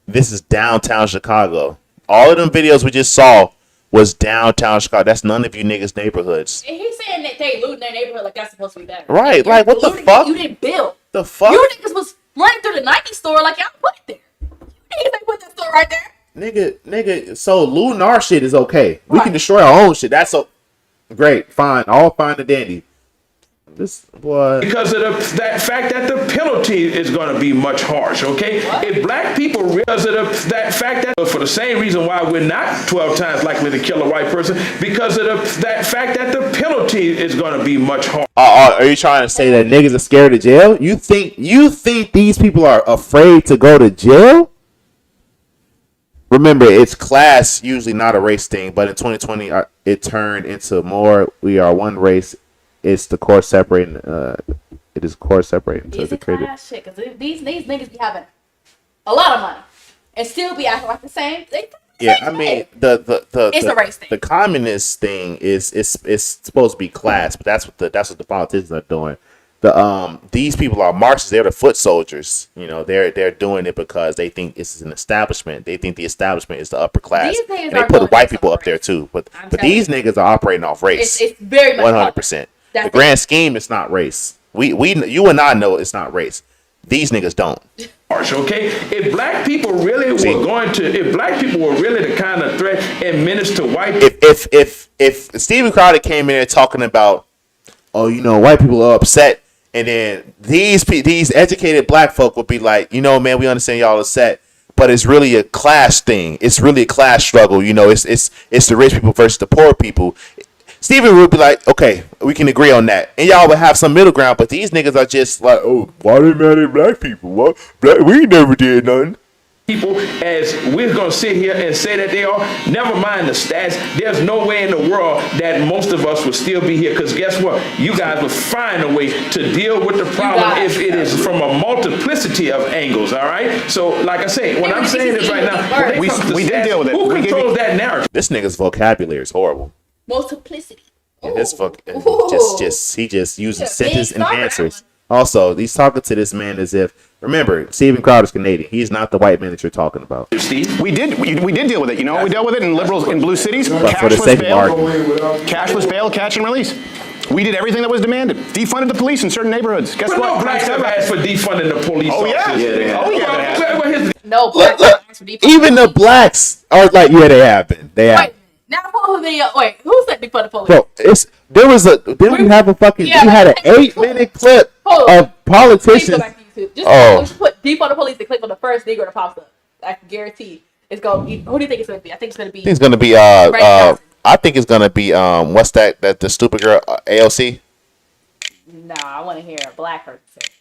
This is downtown Chicago. All of them videos we just saw was downtown Chicago. That's none of you niggas' neighborhoods. And he's saying that they looting their neighborhood like that's supposed to be better. Right, You're like, what the looting fuck? it, you didn't build. The fuck? You niggas was running through the Nike store like y'all put it there. You niggas ain't put that store right there. Nigga, so looting our shit is okay. We can destroy our own shit. That's so great, fine, all fine and dandy. This boy. Because of that fact that the penalty is going to be much harsh, okay? If black people realize that fact that for the same reason why we're not 12 times likely to kill a white person, because of that fact that the penalty is going to be much harsh. Are you trying to say that niggas are scared of jail? You think these people are afraid to go to jail? Remember, it's class, usually not a race thing, but in 2020, it turned into more. We are one race. It's the core separating. It is core separating. It's a class shit because these niggas be having a lot of money and still be acting like the same. I mean It's a race thing. The communist thing is supposed to be class, but that's what the politicians are doing. These people are Marxists. They're the foot soldiers. You know, they're doing it because they think this is an establishment. They think the establishment is the upper class, and they put white people up there too. But these niggas are operating off race. It's very much 100%. The grand scheme, it's not race. You and I know it's not race. These niggas don't. Okay, if black people really were the kind of threat and menace to white people, if Steven Crowder came in there talking about, oh, you know, white people are upset, and then these educated black folk would be like, you know, man, we understand y'all upset, but it's really a class thing. It's really a class struggle. You know, it's the rich people versus the poor people. Steven would be like, okay, we can agree on that. And y'all would have some middle ground, but these niggas are just like, oh, why they mad at black people? What? We never did nothing. people as we're going to sit here and say that they are. Never mind the stats. There's no way in the world that most of us would still be here, because guess what? You guys will find a way to deal with the problem if it is from a multiplicity of angles, all right? So, like I say, when I'm saying this right now, we did deal with it. Who controls that narrative? This nigga's vocabulary is horrible. Multiplicity. His he just uses sentence enhancers. Also, he's talking to this man as if, remember, Steven Crowder's Canadian. He's not the white man that you're talking about. Steve? We did deal with it. You know, we dealt with it in liberals in blue cities. But for the sake of argument. Cashless bail, catch and release. We did everything that was demanded. Defunded the police in certain neighborhoods. Guess But what? no blacks ever asked for defunding the police. Oh, yeah. Oh, yeah. No, Look, even the blacks are like, yeah, they have been. They have. Wait, now pull the video. Wait, who said defund the police? Bro, we have a fucking, Yeah, we had an but- 8-minute clip Hold on. of Please go politicians. back to YouTube. Just Oh. put defund the police and click on the first Negro that pops up. I can guarantee it's going. Who do you think it's going to be? I think it's going to be. I think it's gonna be Johnson. I think it's gonna be what's that the stupid girl AOC. No, I want to hear a black person say it.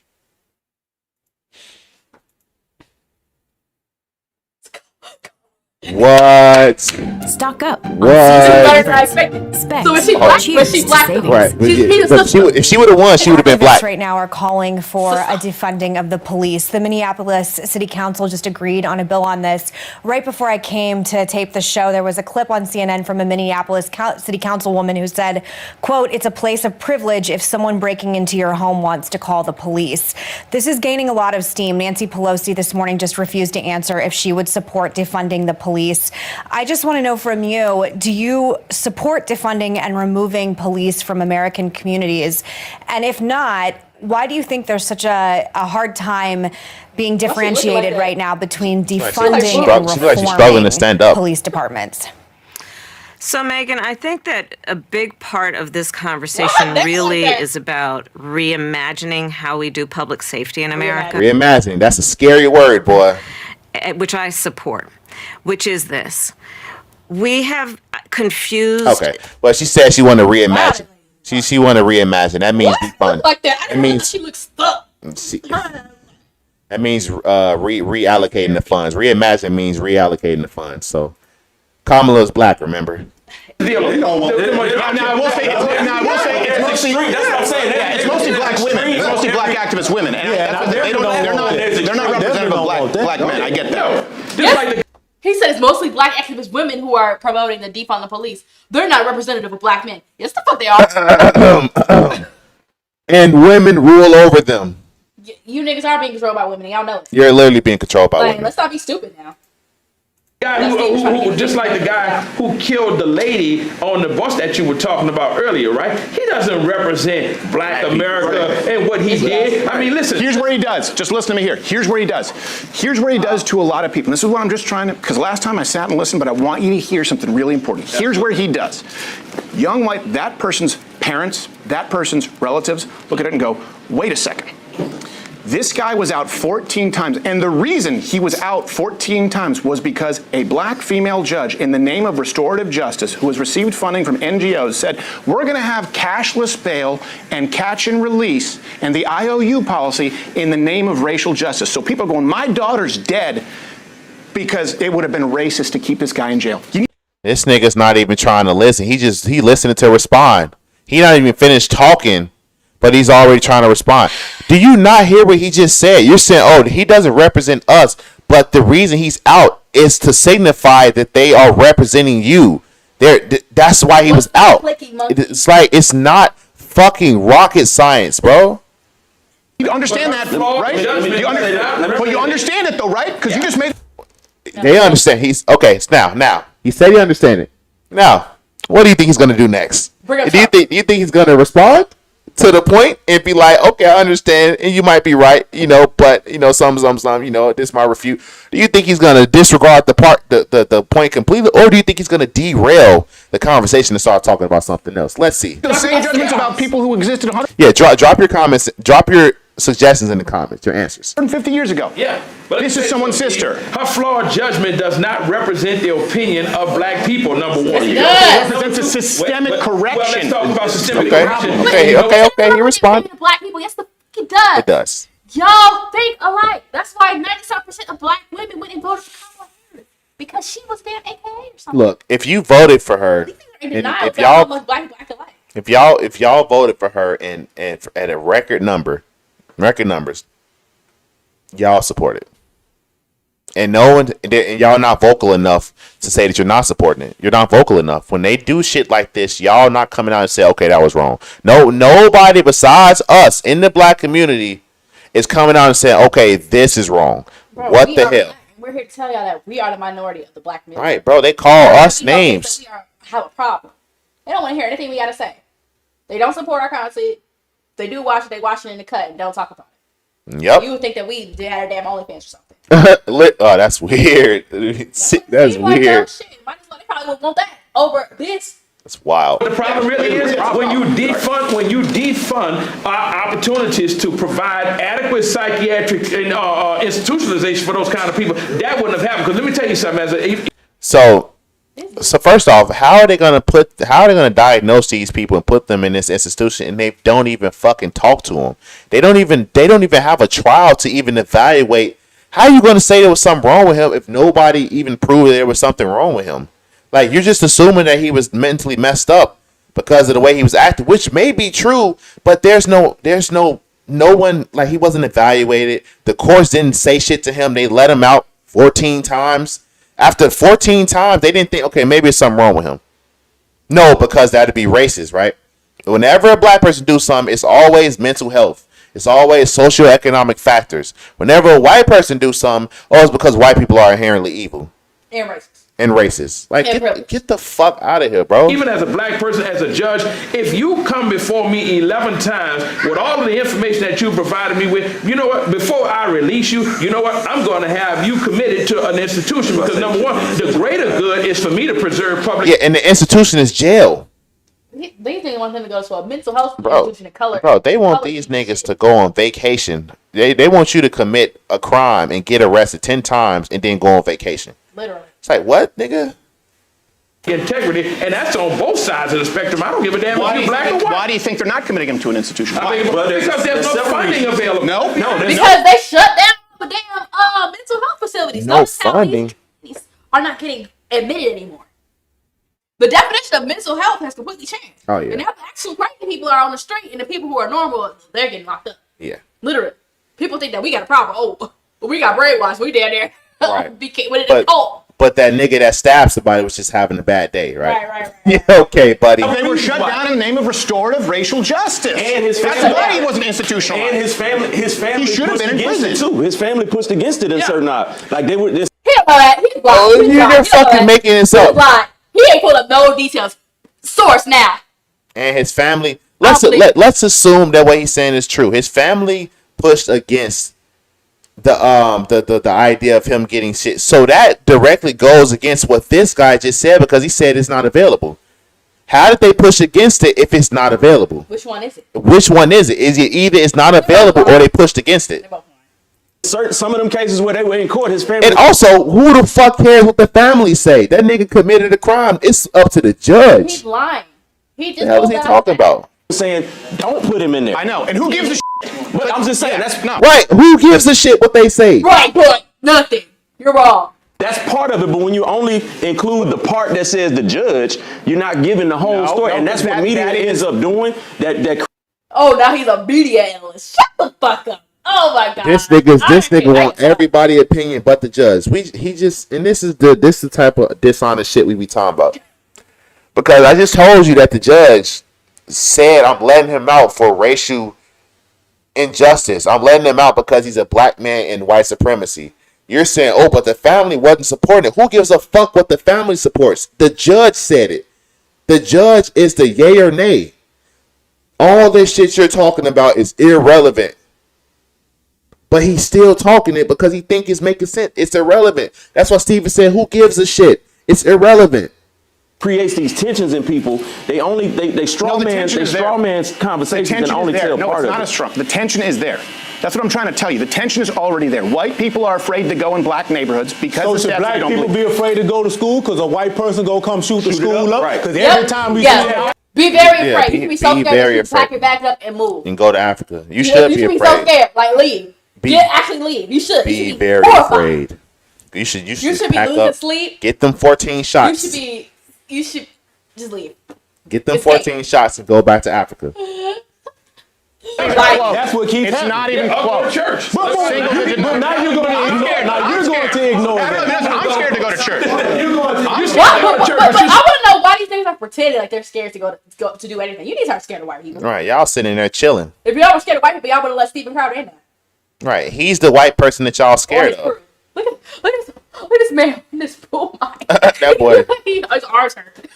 What? Stock up. What? Better than I expected. Spec. So is she black? Cheers Was she to black? savings. Right. She's Look, if she would have won, she would have been Activists black. right now are calling for a defunding of the police. The Minneapolis City Council just agreed on a bill on this. Right before I came to tape the show, there was a clip on CNN from a Minneapolis City Councilwoman who said, quote, "It's a place of privilege if someone breaking into your home wants to call the police." This is gaining a lot of steam. Nancy Pelosi this morning just refused to answer if she would support defunding the police. I just want to know from you, do you support defunding and removing police from American communities? And if not, why do you think there's such a hard time being differentiated that? right now between She's defunding and she's struggling to stand reforming up. police departments? So, Megan, I think that a big part of this conversation really is about reimagining how we do public safety in America, Reimagining. That's a scary word, boy. which I support, which is this. We have confused. Okay. Well, she said she wanted to reimagine. She wanted to reimagine. That means defund. like that. I It didn't know means she looks stuck. that means reallocating the funds. Reimagine means reallocating the funds. So Kamala's black, remember? Now, I will say it's mostly. That's what I'm saying. Yeah, it's mostly black women. It's mostly black activist women, and they're not representative of black men. I get that. He said it's mostly black activist women who are promoting the defund the police. They're not representative of black men. Yes, the fuck they are. And women rule over them. You niggas are being controlled by women, and y'all know it. You're literally being controlled by Like, women. let's not be stupid now. Guy who just like the guy who killed the lady on the bus that you were talking about earlier, right? He doesn't represent black America and what he did. I mean, listen. Here's where he does. Just listen to me here. Here's where he does. Here's where he does to a lot of people. And this is what I'm just trying to, because last time I sat and listened, but I want you to hear something really important. Here's where he does. Young white, that person's parents, that person's relatives, look at it and go, wait a second. This guy was out 14 times, and the reason he was out 14 times was because a black female judge, in the name of restorative justice, who has received funding from NGOs, said, we're going to have cashless bail and catch and release and the IOU policy in the name of racial justice. So people are going, my daughter's dead because it would have been racist to keep this guy in jail. This nigga's not even trying to listen. He listening to respond. He not even finished talking, but he's already trying to respond. Do you not hear what he just said? You're saying, oh, he doesn't represent us, but the reason he's out is to signify that they are representing you. That's why he was out. It's like, it's not fucking rocket science, bro. You understand that, right? But you understand it, though, right? Because you just made. They understand. He's okay. Now. He said he understand it. Now, what do you think he's gonna do next? Do you think he's gonna respond to the point and be like, okay, I understand, and you might be right, but some, this might refute. Do you think he's gonna disregard the point completely, or do you think he's gonna derail the conversation and start talking about something else? Let's see. The same judgments about people who existed 100. Yeah, drop your comments, drop your suggestions in the comments, your answers. 150 years ago. Yeah. But this is someone's sister. Her flawed judgment does not represent the opinion of black people, number one. It represents a systemic correction. Well, let's talk about systemic Okay. correction. Okay, you respond. Black people, yes, the fuck it does. It does. Y'all think alike. That's why 97% of black women went and voted for Kamala Harris, because she was damn AKA or something. Look, if you voted for her, if y'all voted for her and at a record numbers, y'all support it. And y'all not vocal enough to say that you're not supporting it. You're not vocal enough. When they do shit like this, y'all not coming out and say, okay, that was wrong. No, nobody besides us in the black community is coming out and saying, okay, this is wrong. Bro, what the hell? We're here to tell y'all that we are the minority of the black community. Right, bro. They call us names. We have a problem. They don't want to hear anything we got to say. They don't support our content. They do watch it. They watch it in the cut and don't talk about it. Yep. You would think that we had a damn OnlyFans or something. Oh, that's weird. That's weird. Shit. Might as well, they probably would want that over this. That's wild. The problem really is when you defund our opportunities to provide adequate psychiatric and institutionalization for those kind of people, that wouldn't have happened. Because let me tell you something. So So first off, how are they gonna diagnose these people and put them in this institution and they don't even fucking talk to them? They don't even have a trial to even evaluate. How are you gonna say there was something wrong with him if nobody even proved there was something wrong with him? Like, you're just assuming that he was mentally messed up because of the way he was acting, which may be true, but there's no one, like, he wasn't evaluated. The courts didn't say shit to him. They let him out 14 times. After 14 times, they didn't think, okay, maybe there's something wrong with him. No, because that'd be racist, right? Whenever a black person do something, it's always mental health. It's always socioeconomic factors. Whenever a white person do something, it's because white people are inherently evil. And racist. And racist. Like, And get the fuck out of here, bro. Even as a black person, as a judge, if you come before me 11 times with all of the information that you provided me with, you know what? Before I release you, you know what? I'm going to have you committed to an institution because, number one, the greater good is for me to preserve public. Yeah, and the institution is jail. These niggas want them to go to a mental health Bro, institution in color. they want these niggas to go on vacation. They want you to commit a crime and get arrested 10 times and then go on vacation. Literally. It's like, what, nigga? Integrity, and that's on both sides of the spectrum. I don't give a damn if you're black or white. Why do you think they're not committing him to an institution? I mean, because there's no funding available. No, Because they shut down the damn mental health facilities. No Notice how funding. these are not getting admitted anymore. The definition of mental health has completely changed. Oh, yeah. And now the actual crazy people are on the street, and the people who are normal, they're getting locked up. Yeah. Literally. People think that we got a problem. Oh, we got brainwashed. We down there. Right. But that nigga that stabbed somebody was just having a bad day, right? Right. Yeah, okay, buddy. They were shut down in the name of restorative racial justice. And his That's family- why he wasn't institutionalized. And his family He should have pushed been in against it prison. too. His family pushed against it in certain odds. Like they were this. he don't know that. He's blind. Oh, He's blind. you're He don't know fucking that. making this He's up. blind. He ain't pulled up no details. Source now. And his family. believe it. Let's assume that what he's saying is true. His family pushed against the idea of him getting shit. So that directly goes against what this guy just said because he said it's not available. How did they push against it if it's not available? Which one is it? Which one is it? Is it either it's not available or they pushed against it? Some of them cases where they were in court, his family. And also, who the fuck cares what the family say? That nigga committed a crime. It's up to the judge. He's lying. He just What the hell is he talking about? saying don't put him in there. I know. And who gives a shit? But I'm just saying that's not. Right? Who gives a shit what they say? Right, but nothing. You're wrong. That's part of it, but when you only include the part that says the judge, you're not giving the whole story, and that's what media ends up doing. That Oh, now he's a media analyst. Shut the fuck up. Oh my god. This nigga want everybody's opinion but the judge. This is the type of dishonest shit we be talking about. Because I just told you that the judge said I'm letting him out for racial injustice. I'm letting him out because he's a black man in white supremacy. You're saying, oh, but the family wasn't supporting it. Who gives a fuck what the family supports? The judge said it. The judge is the yay or nay. All this shit you're talking about is irrelevant. But he's still talking it because he think it's making sense. It's irrelevant. That's why Steven said, who gives a shit? It's irrelevant. creates these tensions in people. They straw man's conversations and only tell part of it. No, it's not a straw. The tension is there. That's what I'm trying to tell you. The tension is already there. White people are afraid to go in black neighborhoods because So of should stuff black they don't people believe. be afraid to go to school because a white person go come shoot the school up? Right. Because every time we see that, Be very Yeah, afraid. be- You should be so be scared very that you pack afraid. your bags up and move. And go to Africa. You You should be should be so afraid. scared. Like, leave. Be- Actually leave. You should. Be you should very horrified. afraid. You should You should be pack losing up. sleep. Get them 14 shots. You should just leave. Get them escape. 14 shots and go back to Africa. that's what keeps It's happening. not even I'll go to close. church. But now you're going to ignore. Now you're going to ignore that. I'm scared to go to church. You But go to church, I but you- want to know why these things are pretending like they're scared to go to do anything. You need to start scared of white people. Right, y'all sitting there chilling. If y'all were scared of white people, y'all would have let Stephen Crowder in there. Right, he's the white person that y'all Or scared his of. crew. Look at this man in this pool. That boy, His arms hurt.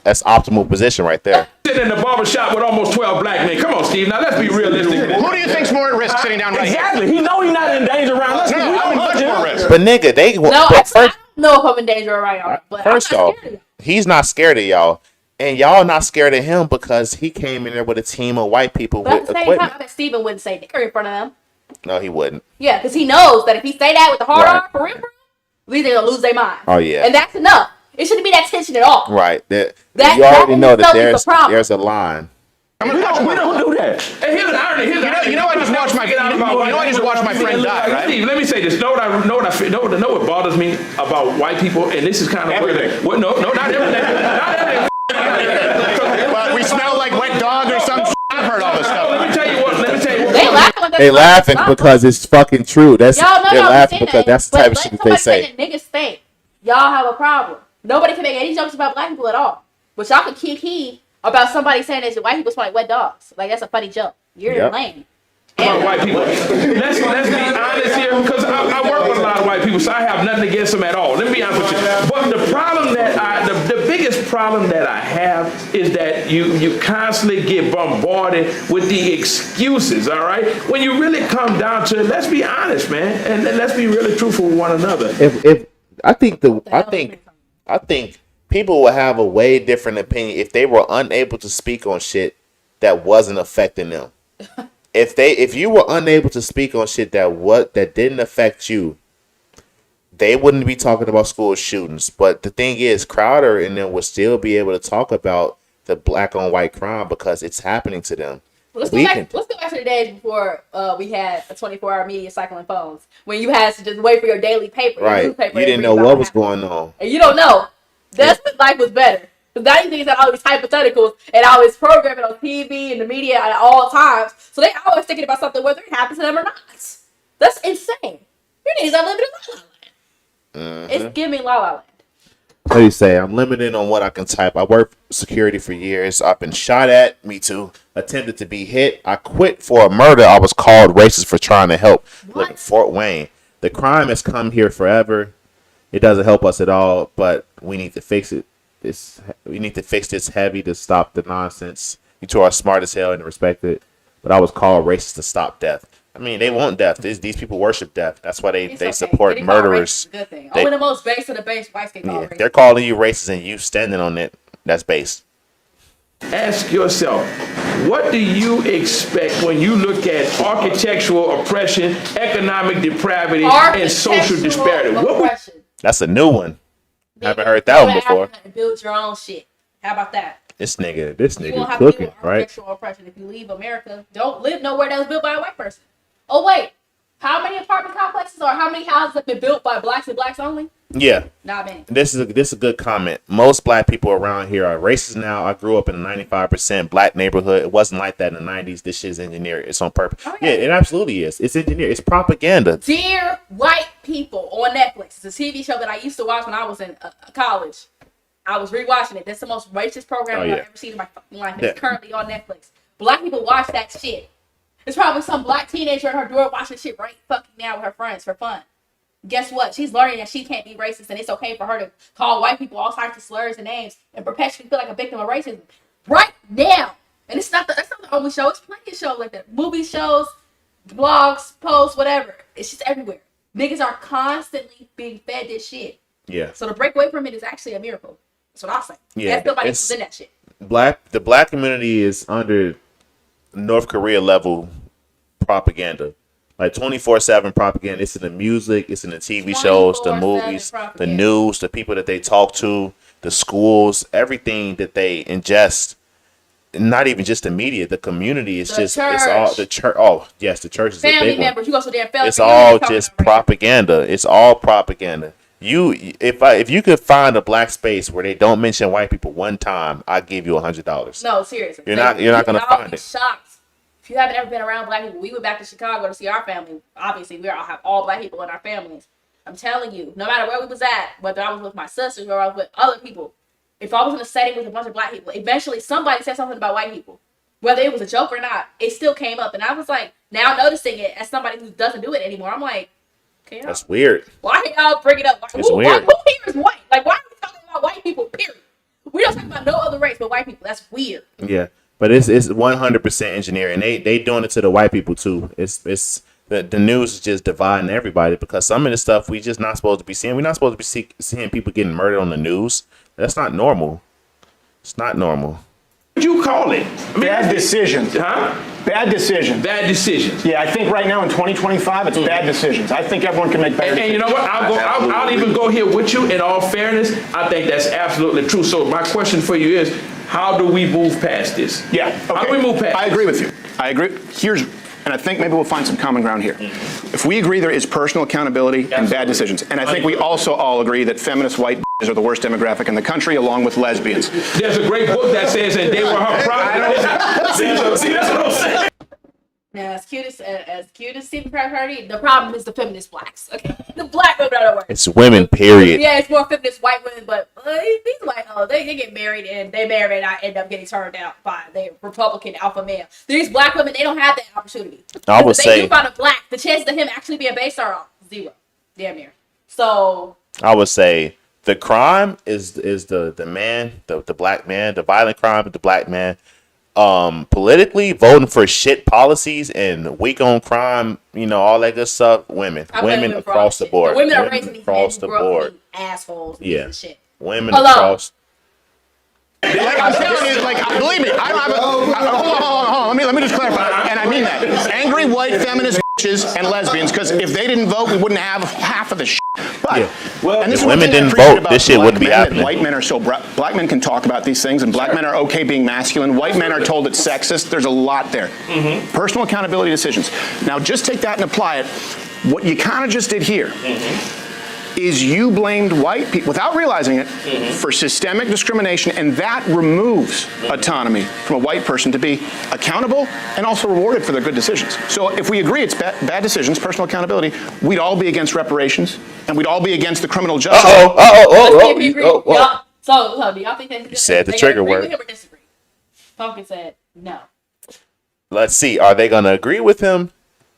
that's optimal position right there. Sitting in the barber shop with almost 12 black men. Come on, Steve. Now let's be realistic. Who do you think's more at risk sitting down right Exactly. He know he's not in danger around us. here? We No, don't I'm hunt much him. more risk. But nigga, they No, but I first, don't know if I'm in danger right now. But first I'm not off, scared of y'all. he's not scared of y'all, and y'all not scared of him because he came in there with a team of white people But at with the same time, equipment. I bet Stephen wouldn't say nigger in front of them. No, he wouldn't. Yeah, because he knows that if he say that with the hard Right. R for real, these niggas gonna lose their mind. Oh, yeah. And that's enough. It shouldn't be that tension at all. Right. That That- you already that know in that itself is a problem. there's a line. We don't do that. And here's the irony. You know I just watched my friend die, right? Steve, let me say this. Know what bothers me about white people, and this is kind of Everything. What? No, not everything. Not everything. Well, we smell like wet dog or some shit. I've heard all this stuff. Let me tell you what. They laughing. They laughing because it's fucking true. That's Y'all know they're y'all laughing saying because that, that's the but type of let shit that they somebody say. that niggas think y'all have a problem. Nobody can make any jokes about black people at all. But y'all can kiki about somebody saying that white people smell like wet dogs. Like that's a funny joke. You're Yep. lame. About white people. Let's be honest here, because I work with a lot of white people, so I have nothing against them at all. Let me be honest with you. But the problem that the biggest problem that I have is that you constantly get bombarded with the excuses. All right, when you really come down to it, let's be honest, man, and let's be really truthful with one another. If I think people would have a way different opinion if they were unable to speak on shit that wasn't affecting them. If you were unable to speak on shit that didn't affect you, they wouldn't be talking about school shootings. But the thing is, Crowder and them would still be able to talk about the black on white crime because it's happening to them. Let's go back to the days before we had a 24-hour media cycle and phones. When you had to just wait for your daily paper, your Right. newspaper, You didn't know what was going on. And you don't know. That's when life was better. Because now you think that all these hypotheticals and all this programming on TV and the media at all times. So they always thinking about something whether it happens to them or not. That's insane. You niggas are living in La La Land. It's giving La La Land. What do you say? I'm limited on what I can type. I worked security for years. I've been shot at. Me too. Attempted to be hit. I quit for a murder. I was called racist for trying to help. Live in Fort Wayne. The crime has come here forever. It doesn't help us at all, but we need to fix it. We need to fix this heavy to stop the nonsense. You two are smart as hell and respect it, but I was called racist to stop death. I mean, they want death. These people worship death. That's why they support murderers. Good thing. Only the most base of the base whites get called racist. They're calling you racist and you standing on it. That's base. Ask yourself, what do you expect when you look at architectural oppression, economic depravity, and social disparity? That's a new one. Haven't heard that one before. Build your own shit. How about that? This nigga You won't have cooking, to deal with right? architectural oppression if you leave America. Don't live nowhere that was built by a white person. Oh wait, how many apartment complexes or how many houses have been built by blacks and blacks only? Yeah. Not many. This is a good comment. Most black people around here are racist now. I grew up in a 95% black neighborhood. It wasn't like that in the 90s. This shit is engineered. It's on purpose. Oh, yeah, it absolutely is. It's engineered. It's propaganda. Dear White People on Netflix. It's a TV show that I used to watch when I was in college. I was rewatching it. That's the most racist program I've ever seen in my fucking life. It's currently on Netflix. Black people watch that shit. There's probably some black teenager at her door watching shit right fucking now with her friends for fun. Guess what? She's learning that she can't be racist and it's okay for her to call white people all types of slurs and names and perpetually feel like a victim of racism right now. And that's not the only show. It's plenty of shows like that. Movie shows, blogs, posts, whatever. It's just everywhere. Niggas are constantly being fed this shit. Yeah. So to break away from it is actually a miracle. That's what I'll say. Yeah. Nobody was in that shit. The black community is under North Korea level propaganda. Like 24/7 propaganda. It's in the music, it's in the TV shows, the movies, the news, the people that they talk to, the schools, everything that they ingest. Not even just the media, the community. It's it's all the church. Oh yes, the church is Family a big members, one. you go to their family. It's all just propaganda. It's all propaganda. If you could find a black space where they don't mention white people one time, I'll give you $100. No, seriously. You're not gonna find it. Shocked. If you haven't ever been around black people, we went back to Chicago to see our family. Obviously, we all have all black people in our families. I'm telling you, no matter where we was at, whether I was with my sisters or I was with other people, if I was in a setting with a bunch of black people, eventually somebody said something about white people. Whether it was a joke or not, it still came up. And I was like, now noticing it as somebody who doesn't do it anymore, I'm like, okay, that's weird. Why y'all bring it up? It's weird. Who here is white? Like, why are we talking about white people, period? We don't talk about no other race but white people. That's weird. Yeah. But it's 100% engineering. They doing it to the white people too. It's the news is just dividing everybody because some of the stuff we just not supposed to be seeing. We're not supposed to be seeing people getting murdered on the news. That's not normal. It's not normal. would you call it? I mean, Bad decisions. Huh? Bad decisions. Bad decisions. Yeah, I think right now in 2025, it's bad decisions. I think everyone can make better And decisions. you know what? I'll even go here with you. In all fairness, I think that's absolutely true. So my question for you is, how do we move past this? Yeah. Okay. How do we move past I this? agree with you. I agree. And I think maybe we'll find some common ground here. If we agree there is personal accountability and bad decisions, and I think we also all agree that feminist white bitches are the worst demographic in the country, along with lesbians. There's a great book that says that they were her product. See, that's what I'm saying. Now, as cute as Stephen Party, the problem is the feminist blacks. Okay, the black women are the worst. It's women, period. Yeah, it's more feminist white women, but these white hoes, they get married and they marry and I end up getting turned out by their Republican alpha male. These black women, they don't have that opportunity. I would If they say do find a black, the chances of him actually being based are zero, damn near. So I would say the crime is the man, the black man, the violent crime of the black man. Politically voting for shit policies and weak on crime, you know, all that good stuff. Women across the board. The women are raising these across the board. Assholes. Yeah, And shit. women Hello. across. Like I'm telling you, like believe me, I don't have a. Hold on. Let me just clarify, and I mean that. Angry white feminist bitches and lesbians, because if they didn't vote, we wouldn't have half of the shit. But and this if is one women thing I didn't appreciate vote, about this shit black wouldn't be men, that happening. White men are so black men can talk about these things, and black men are okay being masculine. White men are told it's sexist. There's a lot there. Personal accountability decisions. Now, just take that and apply it. What you kind of just did here. Is you blamed white people, without realizing it, for systemic discrimination, and that removes autonomy from a white person to be accountable and also rewarded for their good decisions. So if we agree it's bad decisions, personal accountability, we'd all be against reparations, and we'd all be against the criminal justice. So do y'all think that You said the trigger word. Agree with him or disagree? Pumpkin said no. Let's see. Are they gonna agree with him,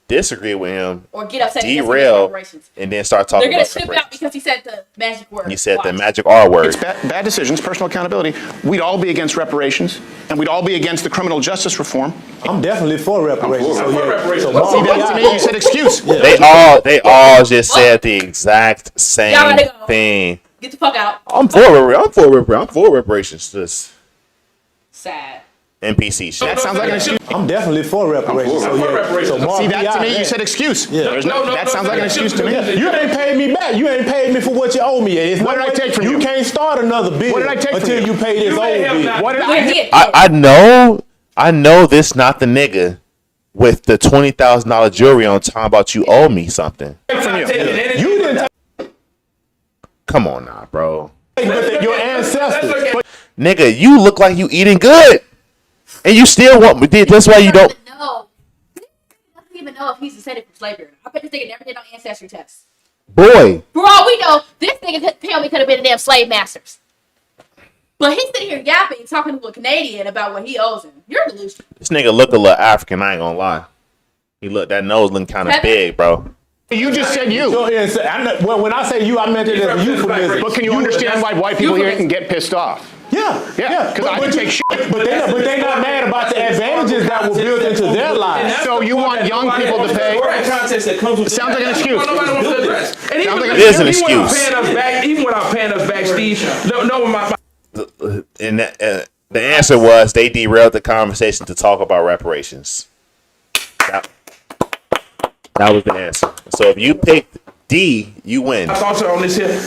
disagree with him, Or get upset because of derail, reparations. and then start talking They're gonna about ship reparations? out because he said the magic word. You said the Watch. magic R word. It's bad decisions, personal accountability. We'd all be against reparations, and we'd all be against the criminal justice reform. I'm definitely for reparations. I'm for reparations. See, that to me, you said excuse. They all just said the exact Y'all same gotta go. thing. Get the fuck out. I'm for reparations. This Sad. NPC shit. That sounds like an excuse. I'm definitely for reparations. I'm for reparations. See, that to me, you said excuse. That sounds like an excuse to me. You ain't paid me back. You ain't paid me for what you owe me. It's What did I take from you? You can't start another bill What did I take from until you? you pay this You old may have bill. not- What did We're here. I know this not the nigga with the $20,000 jewelry on talking about you owe me something. I'm not taking anything. You didn't Come on now, bro. take but your ancestors. Nigga, you look like you eating good. And you still want me. That's why you don't. No. He doesn't even know if he's descended from slavery. I bet this nigga never did no ancestry tests. Boy, For all we know, this nigga could have been a damn slave masters. But he's sitting here yapping, talking to a Canadian about what he owes him. You're delusional. this nigga look a little African, I ain't gonna lie. That nose looking kind of big, bro. You just said you. When I say you, I meant it as a euphemism. But can you understand why white people here can get pissed off? Yeah. Because I can take shit. But they not mad about the advantages that were built into their lives. So you want young people to pay? Context that comes with Sounds like an excuse. Nobody wants to address. And Sounds like It is an even without excuse. paying us back, even without paying us back, Steve. And the answer was they derailed the conversation to talk about reparations. That was the answer. So if you picked D, you win. My thoughts are on this here.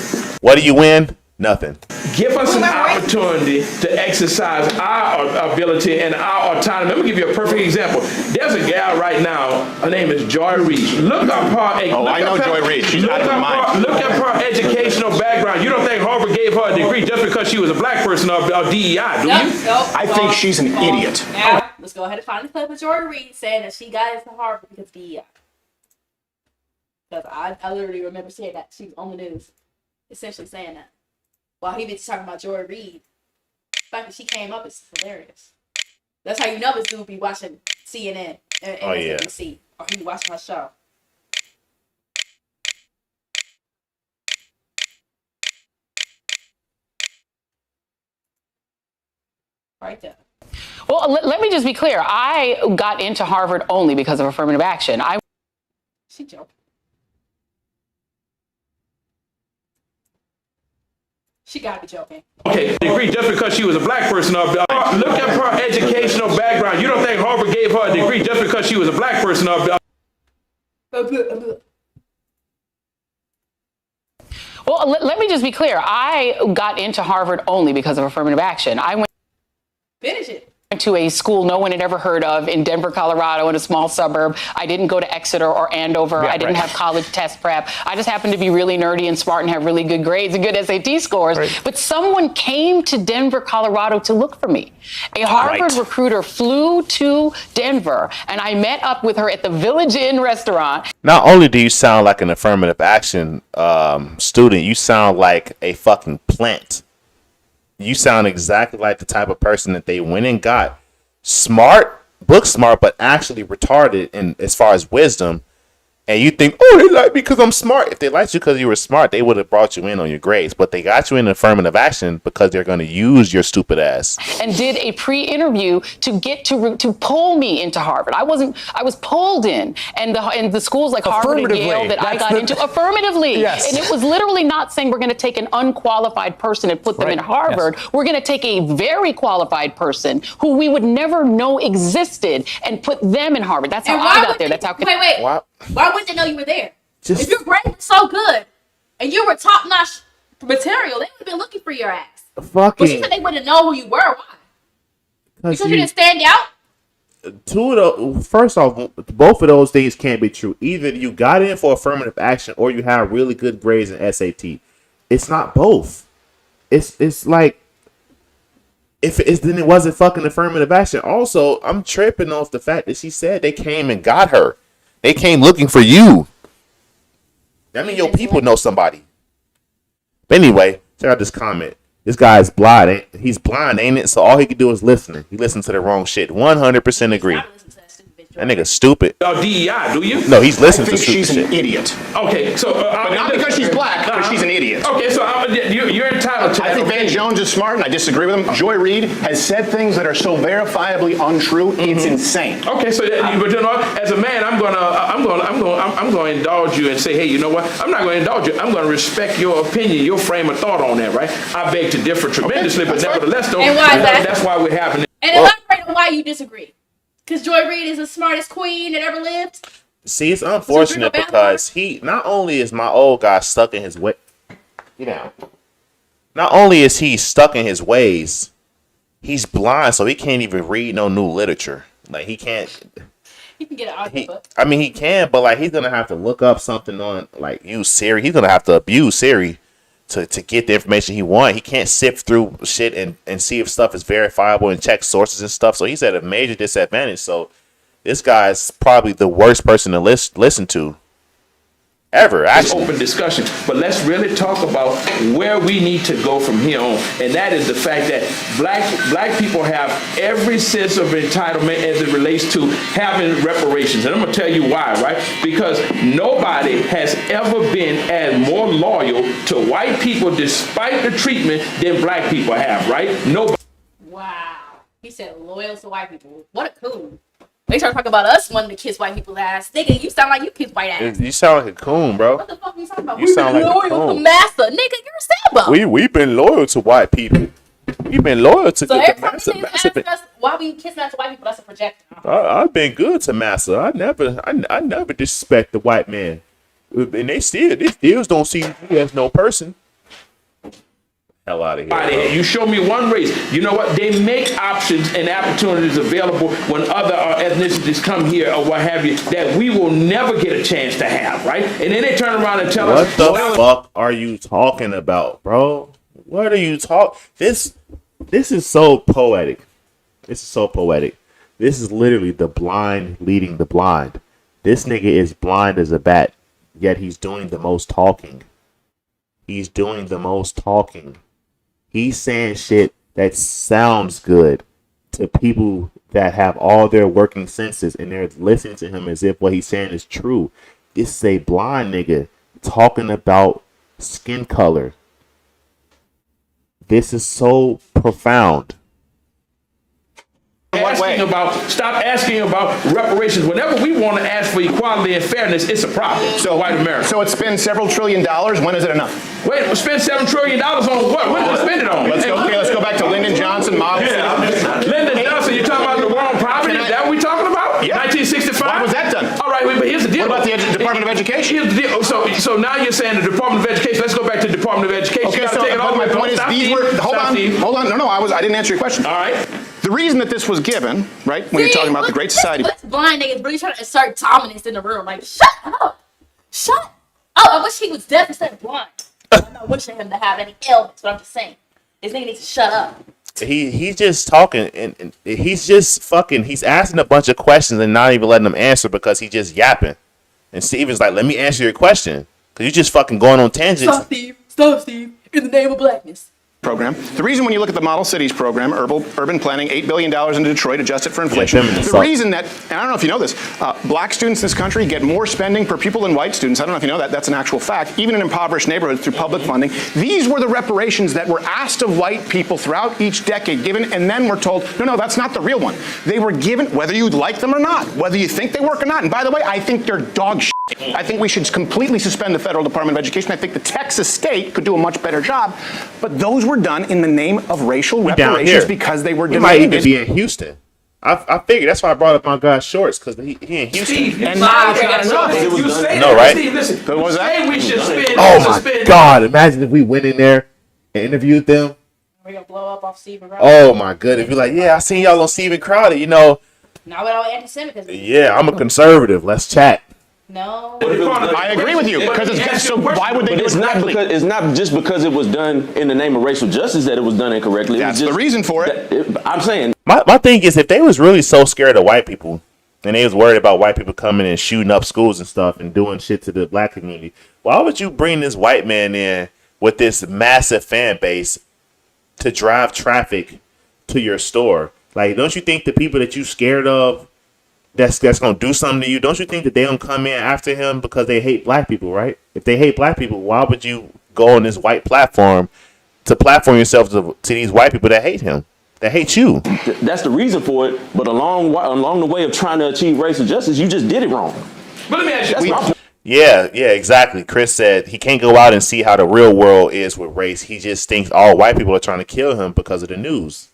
What do you win? Nothing. Give us an opportunity to exercise our ability and our autonomy. Let me give you a perfect example. There's a gal right now. Her name is Joy Reid. Look up her. Oh, I know Joy Reid. She's out of her mind. Look up her educational background. You don't think Harvard gave her a degree just because she was a black person or DEI, do you? I think she's an idiot. Now, let's go ahead and find the clip of Jordan Reed saying that she got into Harvard because of DEI. Because I literally remember seeing that. She was on the news, essentially saying that. While he was talking about Joy Reid, the fact that she came up is hilarious. That's how you know this dude be watching CNN and MSNBC, or he be watching her show. Right there. Well, let me just be clear. I got into Harvard only because of affirmative action. She joking. She gotta be joking. Okay, degree just because she was a black person. Look at her educational background. You don't think Harvard gave her a degree just because she was a black person? Well, let me just be clear. I got into Harvard only because of affirmative action. I went Finish it. to a school no one had ever heard of in Denver, Colorado, in a small suburb. I didn't go to Exeter or Andover. I didn't have college test prep. I just happened to be really nerdy and smart and have really good grades and good SAT scores. Right. But someone came to Denver, Colorado to look for me. A Harvard recruiter flew to Denver, and I met up with her at the Village Inn restaurant. Not only do you sound like an affirmative action student, you sound like a fucking plant. You sound exactly like the type of person that they went and got. Smart, book smart, but actually retarded in as far as wisdom. And you think, oh, they like me because I'm smart. If they liked you because you were smart, they would have brought you in on your grades. But they got you in affirmative action because they're going to use your stupid ass. And did a pre-interview to get to pull me into Harvard. I was pulled in, and the schools like Harvard and Yale that I got into affirmatively. Yes. And it was literally not saying we're going to take an unqualified person and put them in Harvard. Yes. We're going to take a very qualified person who we would never know existed and put them in Harvard. That's how I got there. That's how. Wait. Why wouldn't they know you were there? If your grade was so good and you were top-notch material, they would have been looking for your ass. But she said they wouldn't know who you were. Why? Because you didn't stand out? First off, both of those things can't be true. Either you got in for affirmative action or you have really good grades in SAT. It's not both. It's like, then it wasn't fucking affirmative action. Also, I'm tripping off the fact that she said they came and got her. They came looking for you. That mean your people know somebody. But anyway, check out this comment. This guy is blind. He's blind, ain't it? So all he can do is listen. He listened to the wrong shit. 100% agree. That nigga's stupid. DEI, do you? No, he's listening to stupid she's shit. an idiot. Okay, so but not because she's black, but she's an idiot. Okay, so you're entitled to. I think Van Jones is smart, and I disagree with him. Joy Reid has said things that are so verifiably untrue. It's insane. Okay, so but you know, as a man, I'm gonna indulge you and say, hey, you know what? I'm not gonna indulge you. I'm gonna respect your opinion, your frame of thought on that, right? I beg to differ tremendously, but nevertheless, though, and why is that? That's why we're having it. And elaborate on why you disagree. Because Joy Reid is the smartest queen that ever lived. See, it's unfortunate because he not only is my old guy stuck in his way, not only is he stuck in his ways, he's blind, so he can't even read no new literature. Like he can't. He can get an audiobook. I mean, he can, but like he's gonna have to look up something on like use Siri. He's gonna have to abuse Siri to get the information he wants. He can't sift through shit and see if stuff is verifiable and check sources and stuff. So he's at a major disadvantage. So this guy's probably the worst person to listen to ever. Actually, open discussion, but let's really talk about where we need to go from here on, and that is the fact that black people have every sense of entitlement as it relates to having reparations, and I'm gonna tell you why, right? Because nobody has ever been as more loyal to white people despite the treatment than black people have, right? Nobody. Wow, he said loyal to white people. What a coon. They start talking about us wanting to kiss white people's ass. Nigga, you sound like you kiss white ass. You sound like a coon, bro. What the fuck are you talking about? You sound like a coon. To massa. Nigga, you're a Sambo. We've been loyal to white people. We've been loyal to so every time Massa. you ask us why we kissing us white people, that's a projection. I've been good to Massa. I never disrespect the white man. And they still don't see me as no person. Hell out of here. You show me one race. You know what? They make options and opportunities available when other ethnicities come here or what have you that we will never get a chance to have, right? And then they turn around and tell us. What the fuck are you talking about, bro? What are you talking? This is so poetic. This is so poetic. This is literally the blind leading the blind. This nigga is blind as a bat, yet he's doing the most talking. He's doing the most talking. He's saying shit that sounds good to people that have all their working senses, and they're listening to him as if what he's saying is true. This is a blind nigga talking about skin color. This is so profound. Stop asking about reparations. Whenever we want to ask for equality and fairness, it's a problem. So white America. So it spends several $1 trillion. When is it enough? Wait, we'll spend $7 trillion on what? What did we spend it on? Let's go back to Lyndon Johnson model. Lyndon Johnson, you're talking about the war on poverty? Is that what we're talking about? Yeah. 1965? Why was that done? All right, but here's the deal. What about the Department of Education? Here's the deal. So now you're saying the Department of Education. Let's go back to the Department of Education. Okay, You gotta so take it all the my way. point is, Stop, these Steve. were. Stop, Hold on. No, I didn't answer your question. All right. The reason that this was given, right, when you're talking about the Great Society. What's blind niggas really trying to assert dominance in the room? Like, shut up. Shut. Oh, I wish he was deaf instead of blind. I'm not wishing him to have any ailments, but I'm just saying. This nigga needs to shut up. He's just talking and he's just fucking. He's asking a bunch of questions and not even letting them answer because he's just yapping. And Steven's like, "Let me answer your question, because you just fucking going on tangents." Stop, Steve. Stop, Steve. In the name of blackness. Program. The reason when you look at the Model Cities program, urban planning, $8 billion into Detroit, adjusted for inflation. The reason that, and I don't know if you know this, black students in this country get more spending per pupil than white students. I don't know if you know that. That's an actual fact. Even in impoverished neighborhoods through public funding. These were the reparations that were asked of white people throughout each decade, given, and then we're told, no, that's not the real one. They were given, whether you like them or not, whether you think they work or not. And by the way, I think they're dog shit. I think we should completely suspend the Federal Department of Education. I think the Texas state could do a much better job. But those were done in the name of racial reparations because they were demanded. He might even be in Houston. I figured that's why I brought up my guy Shorts, because he in Houston. Steve, and now you say no, right? Steve, listen. What was that? We should spend. Oh my God! Imagine if we went in there and interviewed them. We're gonna blow up off Steven Crowder. Oh my goodness! Be like, yeah, I seen y'all on Steven Crowder. You know. Not with all anti-Semitism. Yeah, I'm a conservative. Let's chat. No. I agree with you, because so why would they do it correctly? It's not just because it was done in the name of racial justice that it was done incorrectly. That's the reason for it. I'm saying. My thing is, if they was really so scared of white people, and they was worried about white people coming and shooting up schools and stuff and doing shit to the black community, why would you bring this white man in with this massive fan base to drive traffic to your store? Like, don't you think the people that you scared of, that's gonna do something to you, don't you think that they don't come in after him because they hate black people, right? If they hate black people, why would you go on this white platform to platform yourself to these white people that hate him, that hate you? That's the reason for it. But along the way of trying to achieve racial justice, you just did it wrong. But let me ask you. Yeah, exactly. Chris said he can't go out and see how the real world is with race. He just thinks all white people are trying to kill him because of the news.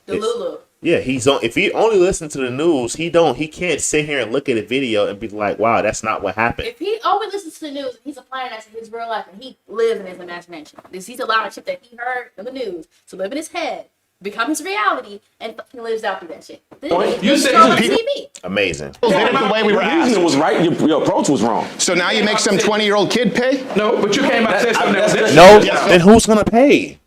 Lulu. Yeah, if he only listens to the news, he can't sit here and look at a video and be like, wow, that's not what happened. If he always listens to the news, he's applying that to his real life, and he lives in his imagination. He's allowing shit that he heard in the news to live in his head, become his reality, and fucking lives out through that shit. You said TV. Amazing. The way we were asked. Reasoning was right. Your approach was wrong. So now you make some 20-year-old kid pay? No, but you came out and said something else. No, then who's gonna pay?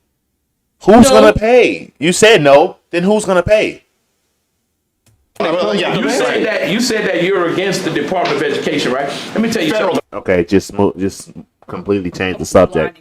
Who's gonna pay? You said no. Then who's gonna pay? You said that you're against the Department of Education, right? Let me tell you something. Okay, just completely change the subject.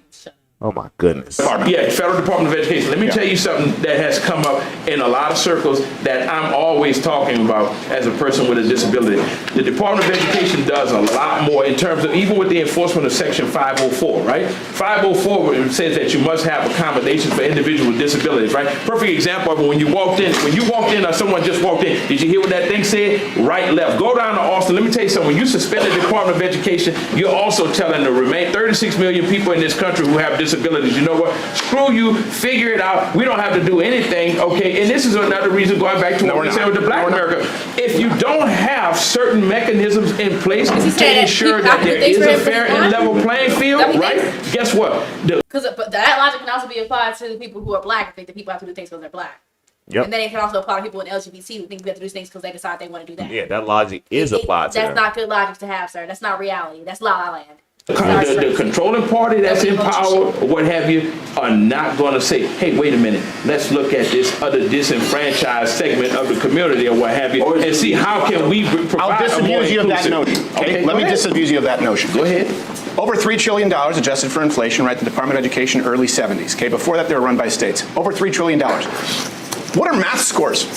Oh my goodness. Yeah, Federal Department of Education. Let me tell you something that has come up in a lot of circles that I'm always talking about as a person with a disability. The Department of Education does a lot more in terms of, even with the enforcement of Section 504, right? 504 says that you must have accommodations for individuals with disabilities, right? Perfect example of when you walked in or someone just walked in, did you hear what that thing said? Right, left. Go down to Austin. Let me tell you something. When you suspend the Department of Education, you're also telling the remain 36 million people in this country who have disabilities, you know what? Screw you, figure it out. We don't have to do anything, okay? And this is another reason, going back to what we said with the Black America. If you don't have certain mechanisms in place to ensure that there is a fair and level playing field, right? Guess what? Because that logic can also be applied to the people who are black and think that people have to do things because they're black. Yep. And then it can also apply to people in LGBT who think we have to do things because they decide they want to do that. Yeah, that logic is applied to them. That's not good logic to have, sir. That's not reality. That's La La Land. The controlling party that's in power, or what have you, are not going to say, hey, wait a minute, let's look at this other disenfranchised segment of the community or what have you, and see how can we provide I'll disabuse you of that notion. Okay, let me disabuse you of that notion. Go ahead. Over $3 trillion adjusted for inflation, right? The Department of Education, early 70s. Okay, before that, they were run by states. Over $3 trillion. What are math scores?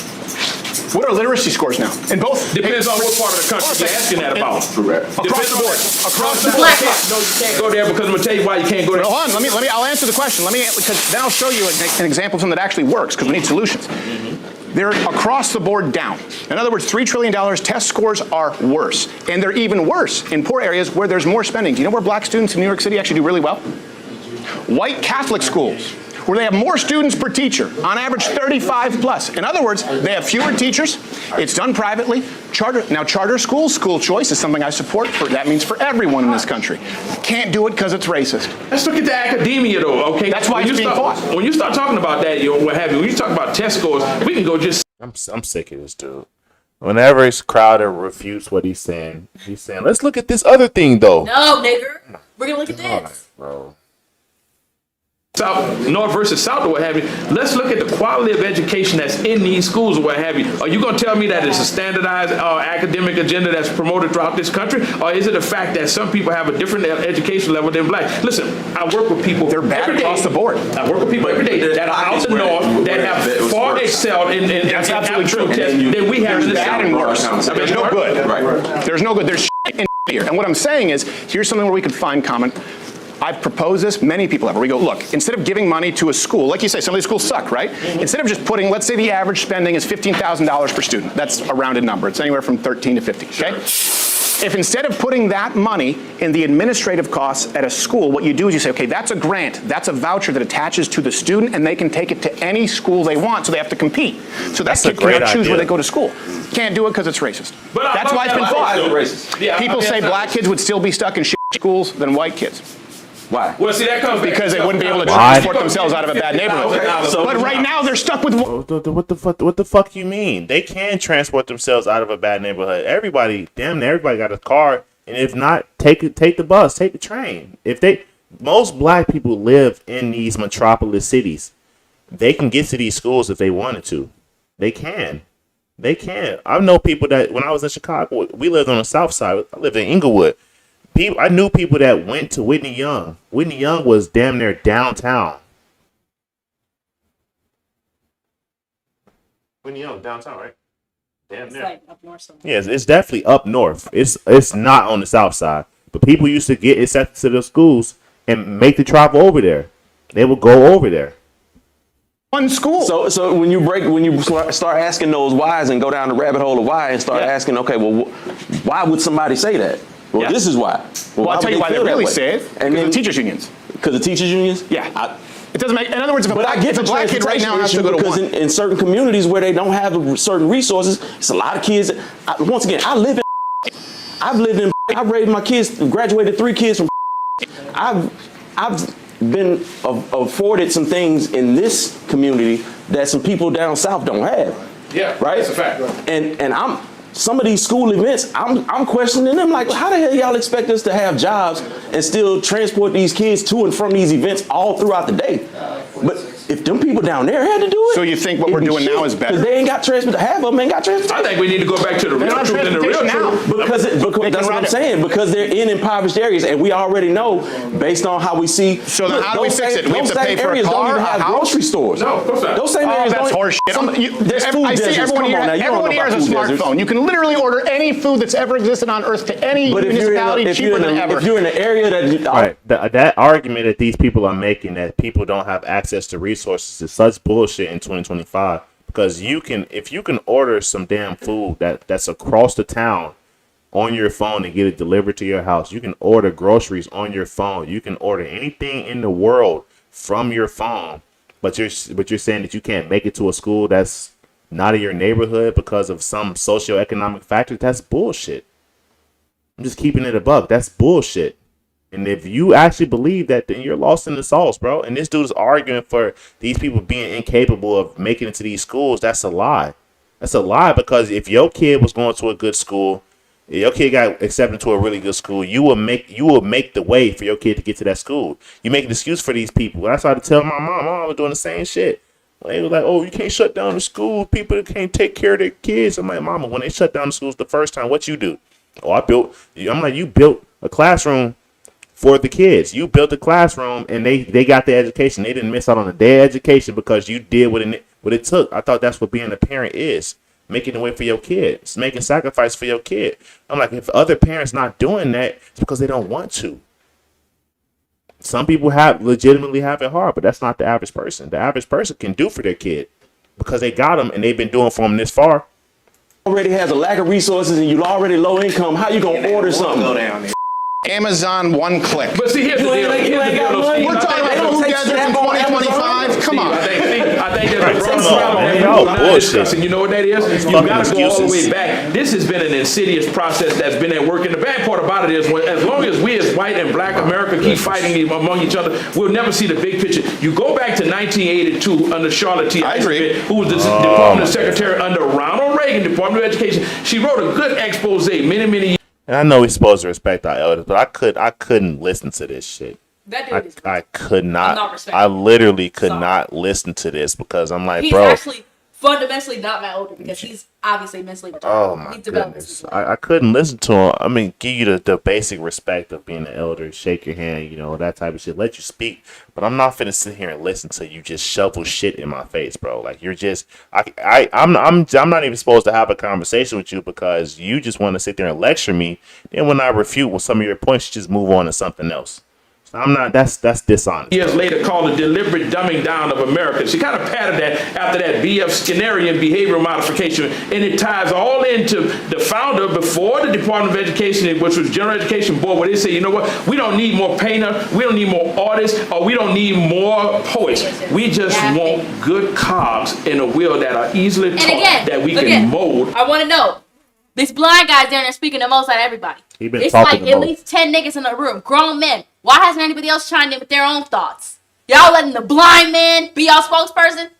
What are literacy scores now? In both depends on what part of the country you're asking that about. Correct. Across the board. Across the board. No, you can't go there because I'm gonna tell you why you can't go there. Hold on. Let me. I'll answer the question. Because then I'll show you an example of something that actually works. Because we need solutions. They're across the board down. In other words, $3 trillion, test scores are worse. And they're even worse in poor areas where there's more spending. Do you know where black students in New York City actually do really well? White Catholic schools, where they have more students per teacher, on average 35 plus. In other words, they have fewer teachers. It's done privately. Charter schools, school choice is something I support. That means for everyone in this country. Can't do it because it's racist. Let's look at the academia, though. Okay, that's why it's being fought. When you start talking about that, what have you? When you talk about test scores, we can go just. I'm sick of this dude. Whenever Crowder refutes what he's saying, let's look at this other thing, though. No, nigger. We're gonna look at this, bro. South, North versus South, or what have you. Let's look at the quality of education that's in these schools, or what have you. Are you going to tell me that it's a standardized academic agenda that's promoted throughout this country, or is it a fact that some people have a different education level than black? Listen, I work with people. They're bad across the board. I work with people every day that are out the north that have far excelled in that's absolutely true. Than we have in the bad and worse. There's no good. Right. There's no good. There's in here. And what I'm saying is, here's something where we could find common. I've proposed this, many people have, where we go, look, instead of giving money to a school, like you say, some of these schools suck, right? Instead of just putting, let's say the average spending is $15,000 per student. That's a rounded number. It's anywhere from 13 to 50, okay? If instead of putting that money in the administrative costs at a school, what you do is you say, okay, that's a grant, that's a voucher that attaches to the student, and they can take it to any school they want, so they have to compete. So that kid cannot choose where they go to school. Can't do it because it's racist. That's why it's been fought. People say black kids would still be stuck in shit schools than white kids. Why? Well, see, that comes because they wouldn't be able to transport themselves out of a bad neighborhood. But right now they're stuck with. What the fuck you mean? They can transport themselves out of a bad neighborhood. Damn near everybody got a car, and if not, take the bus, take the train. Most black people live in these metropolis cities. They can get to these schools if they wanted to. They can. I know people that when I was in Chicago, we lived on the south side. I lived in Inglewood. I knew people that went to Whitney Young. Whitney Young was damn near downtown. Whitney Young, downtown, right? Damn near. It's like up north somewhere. Yes, it's definitely up north. It's not on the south side. But people used to get accepted to the schools and make the travel over there. They would go over there. One school. So when you start asking those whys and go down the rabbit hole of why and start asking, okay, well, why would somebody say that? Well, this is why. Well, I'll tell you why they really say it. Because of the teachers unions. Because of teachers unions? Yeah. It doesn't make. In other words, if a black kid right now has to go to because one. in certain communities where they don't have certain resources, it's a lot of kids. Once again, I've raised my kids, graduated 3 kids from. I've been afforded some things in this community that some people down south don't have. Yeah, right. That's a fact. And some of these school events, I'm questioning them like, how the hell y'all expect us to have jobs and still transport these kids to and from these events all throughout the day? But if them people down there had to do it, so you think what we're doing now is better? Because they ain't got transport. Half of them ain't got transport. I think we need to go back to the real truth and the real truth. Because that's what I'm saying. Because they're in impoverished areas, and we already know based on how we see. So then how do we fix it? We have to pay for a car, don't even have grocery stores. No, of course not. Those same areas that's horse shit. I see everyone here has a smartphone. You can literally order any food that's ever existed on Earth to any municipality cheaper than ever. If you're in an area that that argument that these people are making that people don't have access to resources is such bullshit in 2025, because if you can order some damn food that's across the town on your phone and get it delivered to your house. You can order groceries on your phone. You can order anything in the world from your phone, but you're saying that you can't make it to a school that's not in your neighborhood because of some socioeconomic factor. That's bullshit. I'm just keeping it a buck. That's bullshit. And if you actually believe that, then you're lost in the sauce, bro. And this dude is arguing for these people being incapable of making it to these schools. That's a lie. That's a lie, because if your kid was going to a good school, if your kid got accepted to a really good school, you will make the way for your kid to get to that school. You make an excuse for these people. When I started telling my mom was doing the same shit. They was like, oh, you can't shut down the school. People that can't take care of their kids. I'm like, mama, when they shut down the schools the first time, what you do? Oh, I'm like, you built a classroom for the kids. You built a classroom and they got the education. They didn't miss out on a day education because you did what it took. I thought that's what being a parent is. Making the way for your kids, making sacrifice for your kid. I'm like, if other parents not doing that, it's because they don't want to. Some people legitimately have it hard, but that's not the average person. The average person can do for their kid. because they got them and they've been doing for them this far. Already has a lack of resources and you already low income. How you gonna order something? Go down. Amazon, one click. But see, here's the deal. We're talking about who gets it in 2025. Come on. I think there's a problem. Bullshit. And you know what that is? You got to go all the way back. This has been an insidious process that's been at work. And the bad part about it is, as long as we as white and black America keep fighting among each other, we'll never see the big picture. You go back to 1982 under Charlotte T. Iserman, who was the Department of Secretary under Ronald Reagan, Department of Education. She wrote a good expose many years. And I know we're supposed to respect our elders, but I couldn't listen to this shit. That dude is I could not. not respecting I literally could not listen to this because I'm like, he's bro. actually fundamentally not my older because he's obviously mentally retarded. Oh my goodness. I couldn't listen to him. I mean, give you the basic respect of being an elder, shake your hand, you know, that type of shit. Let you speak. But I'm not finna sit here and listen to you just shovel shit in my face, bro. Like you're just I'm not even supposed to have a conversation with you because you just want to sit there and lecture me. Then when I refute with some of your points, you just move on to something else. I'm not. That's dishonest. Years later, called the deliberate dumbing down of America. She kind of patterned that after that B.F. Skinnerian behavioral modification, and it ties all into the founder before the Department of Education, which was General Education Board, where they say, you know what, we don't need more painter, we don't need more artists, or we don't need more poets. We just want good cogs in a wheel that are easily taught, that we can mold. I want to know. This blind guy's down there speaking the most out of everybody. It's like at least 10 niggas in the room, grown men. Why hasn't anybody else chimed in with their own thoughts? Y'all letting the blind man be y'all spokesperson?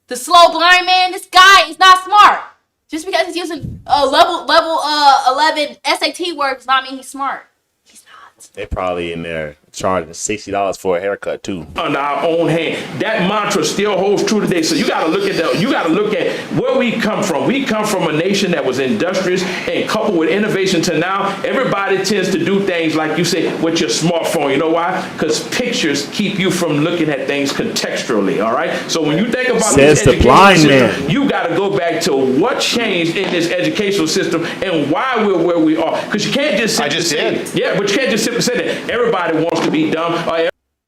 The slow blind man, this guy is not smart. Just because he's using level 11 SAT words does not mean he's smart. He's not. They probably in there charging $60 for a haircut too. Under our own hand. That mantra still holds true today. So you got to look at that. You got to look at where we come from. We come from a nation that was industrious and coupled with innovation to now everybody tends to do things like you say with your smartphone. You know why? Because pictures keep you from looking at things contextually. All right. So when you think about this the blind system, man, you got to go back to what changed in this educational system and why we're where we are. Because you can't just say, yeah, but you can't just simply say that everybody wants to be dumb.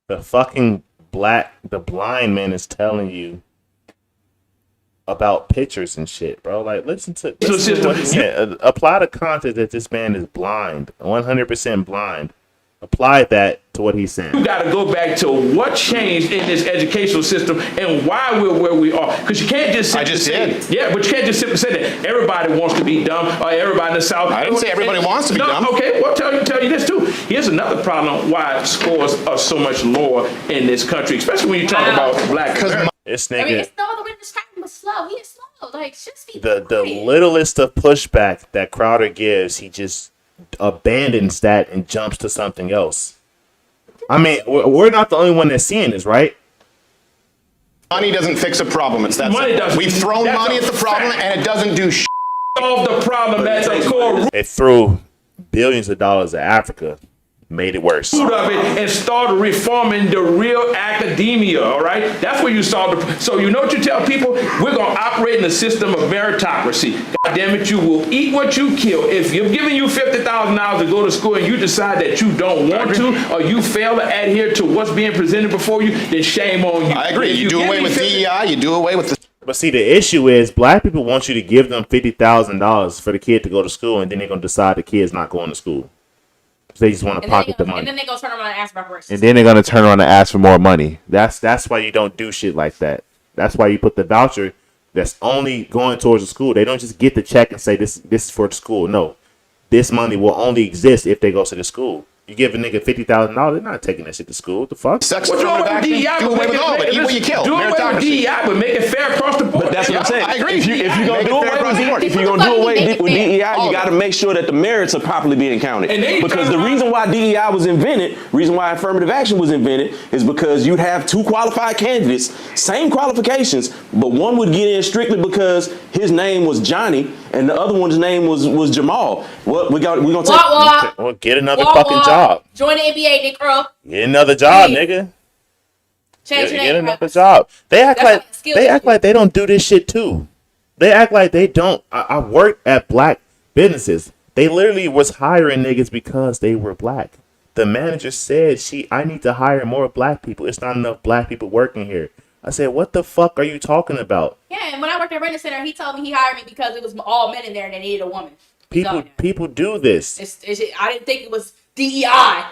The fucking the blind man is telling you about pictures and shit, bro. Like, listen to what he said. Apply the concept that this man is blind, 100% blind. Apply that to what he's saying. You got to go back to what changed in this educational system and why we're where we are. Because you can't just simply yeah, but you can't just simply say that everybody wants to be dumb or everybody in the South. I didn't say everybody wants to be dumb. Okay, well, tell you this too. Here's another problem why scores are so much lower in this country, especially when you talk about black America. This I mean, nigga, it's no other way to describe him but slow. He is slow. Like, just be the littlest of pushback that Crowder gives, he just abandons that and jumps to something else. I mean, we're not the only one that's seeing this, right? Money doesn't fix a problem. It's that Money doesn't. We've thrown That's money a at the problem, fact. and it doesn't do shit. Solve the problem at the core It threw billions of dollars at Africa, made it worse. root of it and start reforming the real academia, all right? That's where you solve the. So you know what you tell people? We're going to operate in a system of meritocracy. God damn it, you will eat what you kill. If you're giving you $50,000 to go to school and you decide that you don't want to, or you fail to adhere to what's being presented before you, then shame on you. I agree. If You do away with DEI. You do away with the. But see, the issue is black people want you to give them $50,000 for the kid to go to school, and then they're going to decide the kid's not going to school. They just want to pocket the money. And then they go turn around and ask about reparations. And then they're gonna turn around and ask for more money. That's why you don't do shit like that. That's why you put the voucher that's only going towards the school. They don't just get the check and say this is for the school. No, this money will only exist if they go to the school. You give a nigga $50,000, they're not taking that shit to school. What the fuck? Sex What's wrong with DEI? Do away with all of it. Eat what you kill. Do away with Meritocracy. DEI, but make it fair across the board. But that's what I'm saying. I agree. If you're gonna do away with DEI, you got to make sure that the merits are properly being counted. Because the reason why DEI was invented, reason why affirmative action was invented, is because you'd have two qualified candidates, same qualifications, but one would get in strictly because his name was Johnny and the other one's name was Jamal. What we're gonna take? Well, get another fucking job. Join the NBA, Nick Earl. Get another job, nigga. Change your Get name. another job. They act That's like a skill they act issue. like they don't do this shit too. They act like they don't. I worked at black businesses. They literally was hiring niggas because they were black. The manager said I need to hire more black people. It's not enough black people working here. I said, what the fuck are you talking about? Yeah, and when I worked at Renaissance Center, he told me he hired me because it was all men in there and they needed a woman. People do this. I didn't think it was DEI.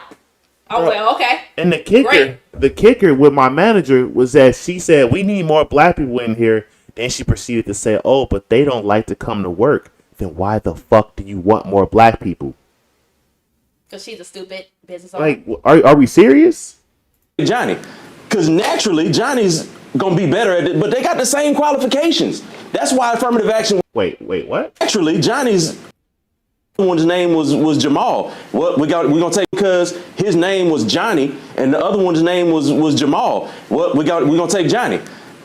Oh, well, okay. And the kicker with my manager was that she said, we need more black people in here. Then she proceeded to say, oh, but they don't like to come to work. Then why the fuck do you want more black people? Because she's a stupid business owner. Like, are we serious? Johnny. Because naturally, Johnny's going to be better at it, but they got the same qualifications. That's why affirmative action. Wait, what? Naturally, Johnny's one's name was Jamal. We're gonna take because his name was Johnny and the other one's name was Jamal. We're gonna take Johnny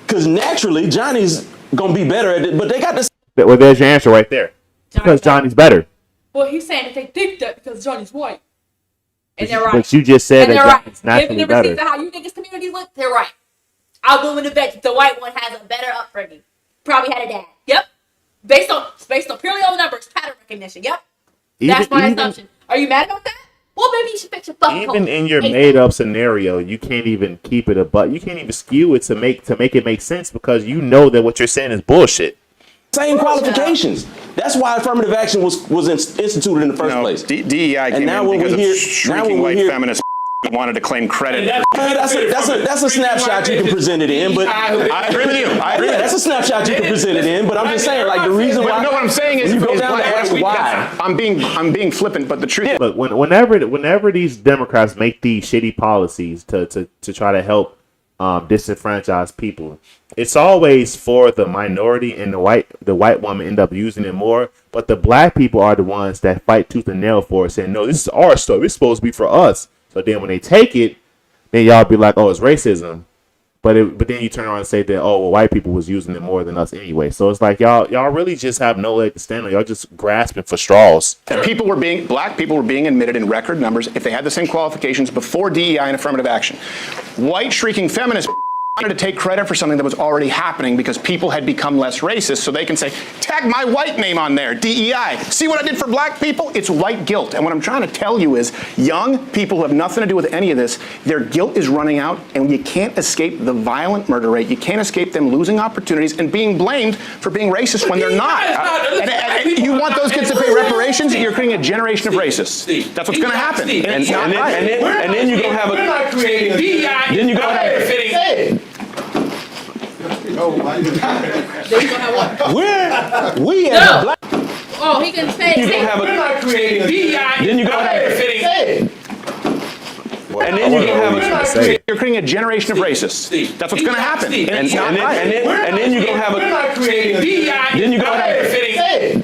because naturally Johnny's gonna be better at it, but they got this. Well, there's your answer right there. Because Johnny's better. Well, he's saying that they think that because Johnny's white, and they're right. But you just said and that Johnny's right. naturally Given the better. receipts of how you niggas community look, they're right. I'm willing to bet that the white one has a better upbringing. Probably had a dad. Yep. Based on purely on numbers, pattern recognition. Yep. That's my assumption. Are you mad about that? Well, maybe you should fix your fucking Even in your made up scenario, you can't even keep it you can't even skew it to make it make sense because you know that what you're saying is bullshit. Same qualifications. That's why affirmative action was instituted in the first place. DEI came in because of shrinking white feminists wanted to claim credit. That's a snapshot you can present it in, but I agree with you. I agree. That's a snapshot you can present it in, but I'm just saying, like the reason why. No, what I'm saying is, you go down to ask why. I'm being flippant, but the truth. Yeah. But whenever these Democrats make these shitty policies to try to help disenfranchise people, it's always for the minority, and the white woman end up using it more. But the black people are the ones that fight tooth and nail for it, saying, no, this is our stuff. It's supposed to be for us. So then when they take it, then y'all be like, oh, it's racism. But then you turn around and say that, oh, well, white people was using it more than us anyway. So it's like y'all really just have no leg to stand on. Y'all just grasping for straws. Black people were being admitted in record numbers if they had the same qualifications before DEI and affirmative action. White shrieking feminists wanted to take credit for something that was already happening because people had become less racist, so they can say, tag my white name on there, DEI. See what I did for black people? It's white guilt. And what I'm trying to tell you is young people who have nothing to do with any of this, their guilt is running out, and you can't escape the violent murder rate. You can't escape them losing opportunities and being blamed for being racist when they're not. And you want those kids to pay reparations? You're creating a generation of racists. That's what's going to happen. And it's not right. And then you're going to have a... We're not creating DEI. Then you're going to have... We as a black. Oh, he can say it. We're not creating DEI. Then you go ahead. And then you're gonna have you're creating a generation of racists. That's what's going to happen. And it's not right. And then you're going to have a... We're not creating DEI. Then you go ahead.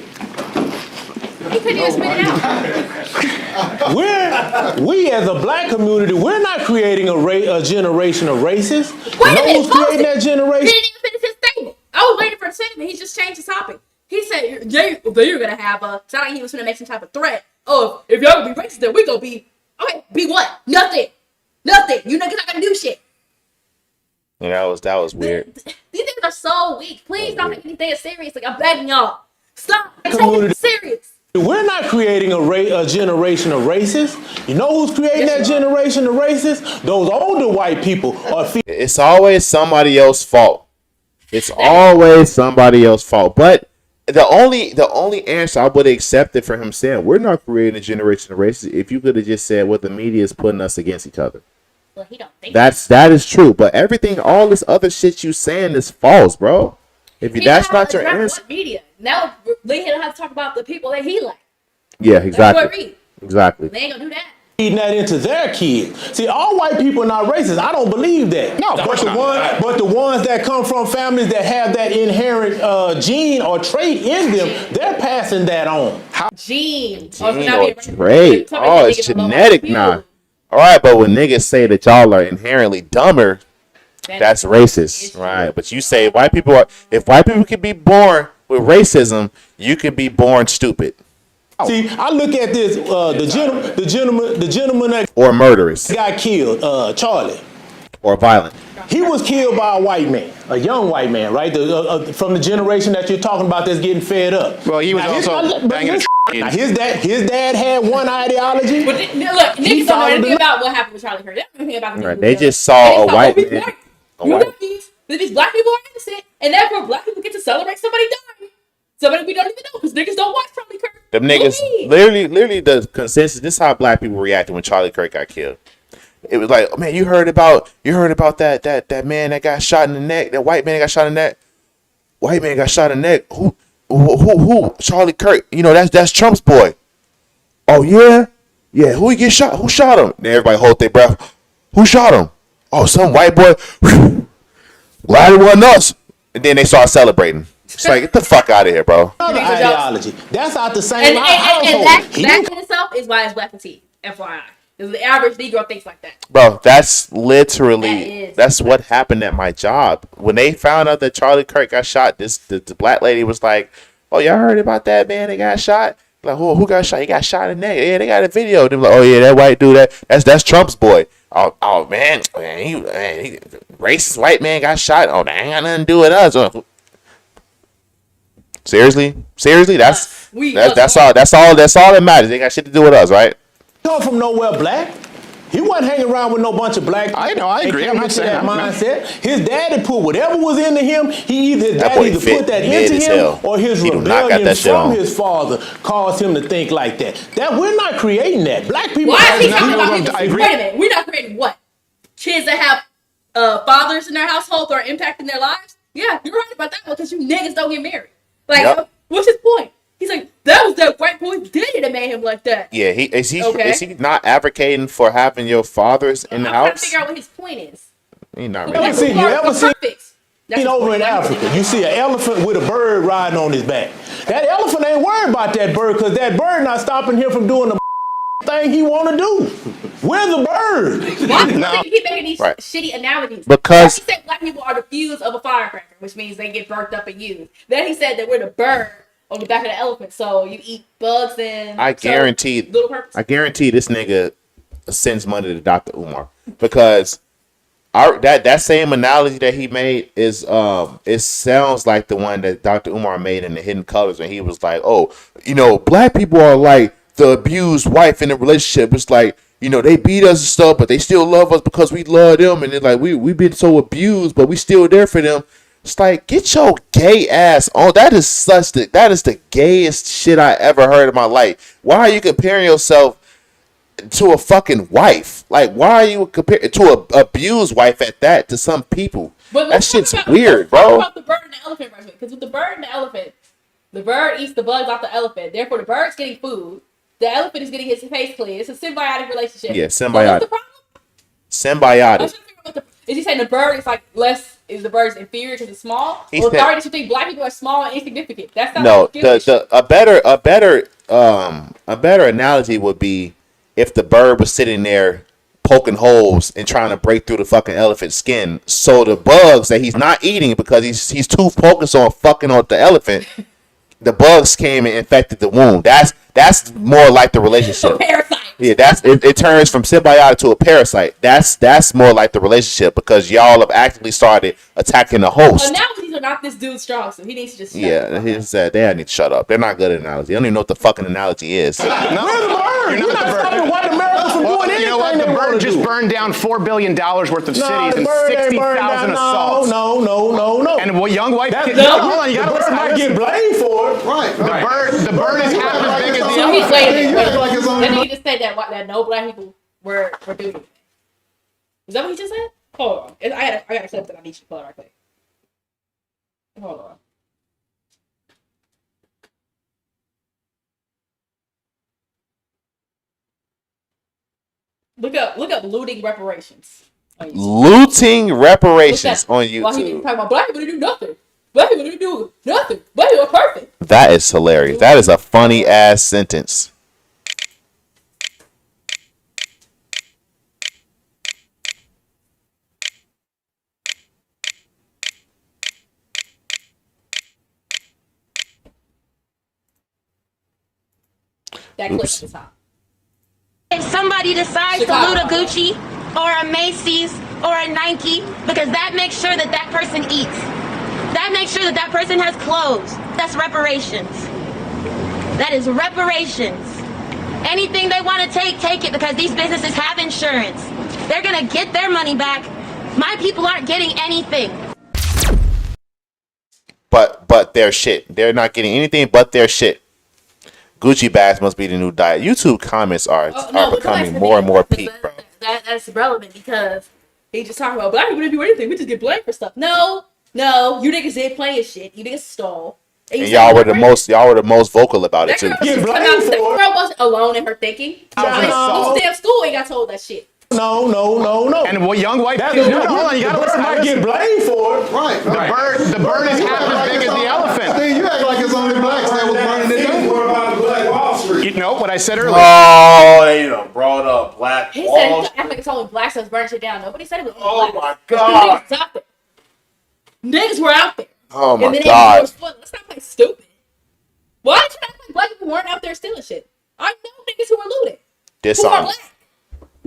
He couldn't even spit it out. We as a black community, we're not creating a generation of racists. Wait a minute, who's creating that He generation? didn't even finish his statement. I was waiting for the statement. He just changed the topic. He said, you're going to have a... Sound like he was going to make some type of threat. Oh, if y'all going to be racist, then we going to be... Okay, be what? Nothing. You niggas not going to do shit. Yeah, that was weird. These things are so weak. Please don't take anything seriously. I'm begging y'all. Stop taking it serious. We're not creating a generation of racists. You know who's creating that generation of racists? Those older white people are. It's always somebody else's fault. It's always somebody else's fault. But the only answer I would have accepted for him saying we're not creating a generation of racists if you could have just said what the media is putting us against each other. Well, he don't think that is true. But all this other shit you saying is false, bro. If that's not your answer. Media. Now Lee don't have to talk about the people that he like. Yeah, exactly. Exactly. They ain't gonna do that. Feeding that into their kids. See, all white people are not racist. I don't believe that. No, of course not. But the ones that come from families that have that inherent gene or trait in them, they're passing that on. Gene or trait. Oh, it's genetic now. All right, but when niggas say that y'all are inherently dumber, that's racist, right? But you say if white people can be born with racism, you can be born stupid. See, I look at this, the gentleman that or murderous got killed, Charlie, or violent. He was killed by a white man, a young white man, right? From the generation that you're talking about that's getting fed up. Well, he was also banging now, his dad had one ideology. But look, niggas don't know anything about what happened with Charlie Kirk. They don't know anything about the Right, they just saw a white man. But these black people are innocent, and therefore black people get to celebrate somebody dying. Somebody we don't even know, because niggas don't watch Charlie Kirk. Them niggas, literally the consensus, this is how black people reacted when Charlie Kirk got killed. It was like, oh, man, you heard about that man that got shot in the neck, that white man that got shot in the neck. White man got shot in the neck. Who? Charlie Kirk. You know, that's Trump's boy. Oh, yeah? Yeah, who he get shot? Who shot him? Then everybody hold their breath. Who shot him? Oh, some white boy. Glad it wasn't us. And then they start celebrating. It's like, get the fuck out of here, bro. Another ideology. That's out the same household. And that in itself is why it's black fatigue, FYI. Because the average Negro thinks like that. Bro, that's literally, that's what happened at my job. When they found out that Charlie Kirk got shot, the black lady was like, oh, y'all heard about that man that got shot? Like, who got shot? He got shot in the neck. Yeah, they got a video. They were like, oh, yeah, that white dude, that's Trump's boy. Oh man, he racist white man got shot. Oh, that ain't got nothing to do with us. Seriously, that's all that matters. They got shit to do with us, right? Come from nowhere black. He wasn't hanging around with no bunch of black people. I know, I agree. I'm not saying that mindset. His daddy put whatever was into him. His daddy either put that into him, or his rebellion from his father caused him to think like that. That we're not creating that. Black people. Why is he talking about his? Wait a minute. We're not creating what? Kids that have fathers in their household or impacting their lives? Yeah, you're right about that one, because you niggas don't get married. Like, what's his point? He's like, that was that white boy daddy that made him like that. Yeah, is he not advocating for having your fathers in the house? I'm trying to figure out what his point is. He's not You really. ever seen over in Africa, you see an elephant with a bird riding on his back. That elephant ain't worried about that bird, because that bird not stopping him from doing the thing he want to do. Where's the bird? Why do you keep making these shitty analogies? Because he said black people are the fuse of a firecracker, which means they get burnt up and used. Then he said that we're the bird on the back of the elephant, so you eat bugs and I guarantee this nigga sends money to Dr. Umar, because that same analogy that he made is it sounds like the one that Dr. Umar made in The Hidden Colors, when he was like, oh, you know, black people are like the abused wife in a relationship. It's like, you know, they beat us and stuff, but they still love us because we love them, and it's like we've been so abused, but we still there for them. It's like, get your gay ass on. That is the gayest shit I ever heard in my life. Why are you comparing yourself to a fucking wife? Like, why are you comparing to a abused wife at that, to some people? But that shit's weird, bro. Talk about the bird and the elephant right here. Because with the bird and the elephant, the bird eats the bugs off the elephant. Therefore, the bird's getting food. The elephant is getting his face clean. It's a symbiotic relationship. Yeah, symbiotic. So what's the problem? Symbiotic. Is he saying the bird is like less? Is the bird's inferior because it's small? Or sorry, that you think black people are small and insignificant? That's not no. A better analogy would be if the bird was sitting there poking holes and trying to break through the fucking elephant's skin. So the bugs that he's not eating because he's too focused on fucking on the elephant, the bugs came and infected the wound. That's more like the relationship. Parasite. Yeah, it turns from symbiotic to a parasite. That's more like the relationship, because y'all have actively started attacking the host. Analogies are not this dude's strong, so he needs to just shut up. He said they need to shut up. They're not good at analogy. They don't even know what the fucking analogy is. Where's the bird? You're not stopping white America from doing anything. You know what? The bird just burned down $4 billion worth of cities and 60,000 assaults. No. And what young white kids? Hold on, you gotta listen. Might get blamed for it. Right. The bird is half as big as the So he's waiting. Then he Like just said that no black people were doing it. Is that what he just said? Hold on. I got a clip that I need you to pull right quick. Hold on. Look up looting reparations. Looting reparations on YouTube. While he talking about black people didn't do nothing. Black people didn't do nothing. Black people are perfect. That is hilarious. That is a funny ass sentence. That clip is top. If somebody decides to loot a Gucci or a Macy's or a Nike, because that makes sure that that person eats. That makes sure that that person has clothes. That's reparations. That is reparations. Anything they want to take it, because these businesses have insurance. They're going to get their money back. My people aren't getting anything. but their shit. They're not getting anything but their shit. Gucci bags must be the new diet. YouTube comments are becoming more and more peak, bro. That's relevant because he just talking about black people didn't do anything. We just get blamed for stuff. No, you niggas did plenty of shit. You niggas stole. And y'all were the most vocal about it too. That girl wasn't alone in her thinking. Most damn school ain't got told that shit. No. And what young white kids do? Hold on, you gotta listen. Might get blamed for it. Right. The bird is half as big as the elephant. See, you act like it's only blacks that was burning it down. What about Black Wall Street? You know what I said earlier? Oh, they brought up Black He Wall said, I think it's only blacks that's burning shit down. Nobody said it was Oh black. my God. Niggas out there. Niggas were out there. Oh my and then God. Let's not play stupid. Why did you act like black people weren't out there stealing shit? I know niggas who were looting. Who are black.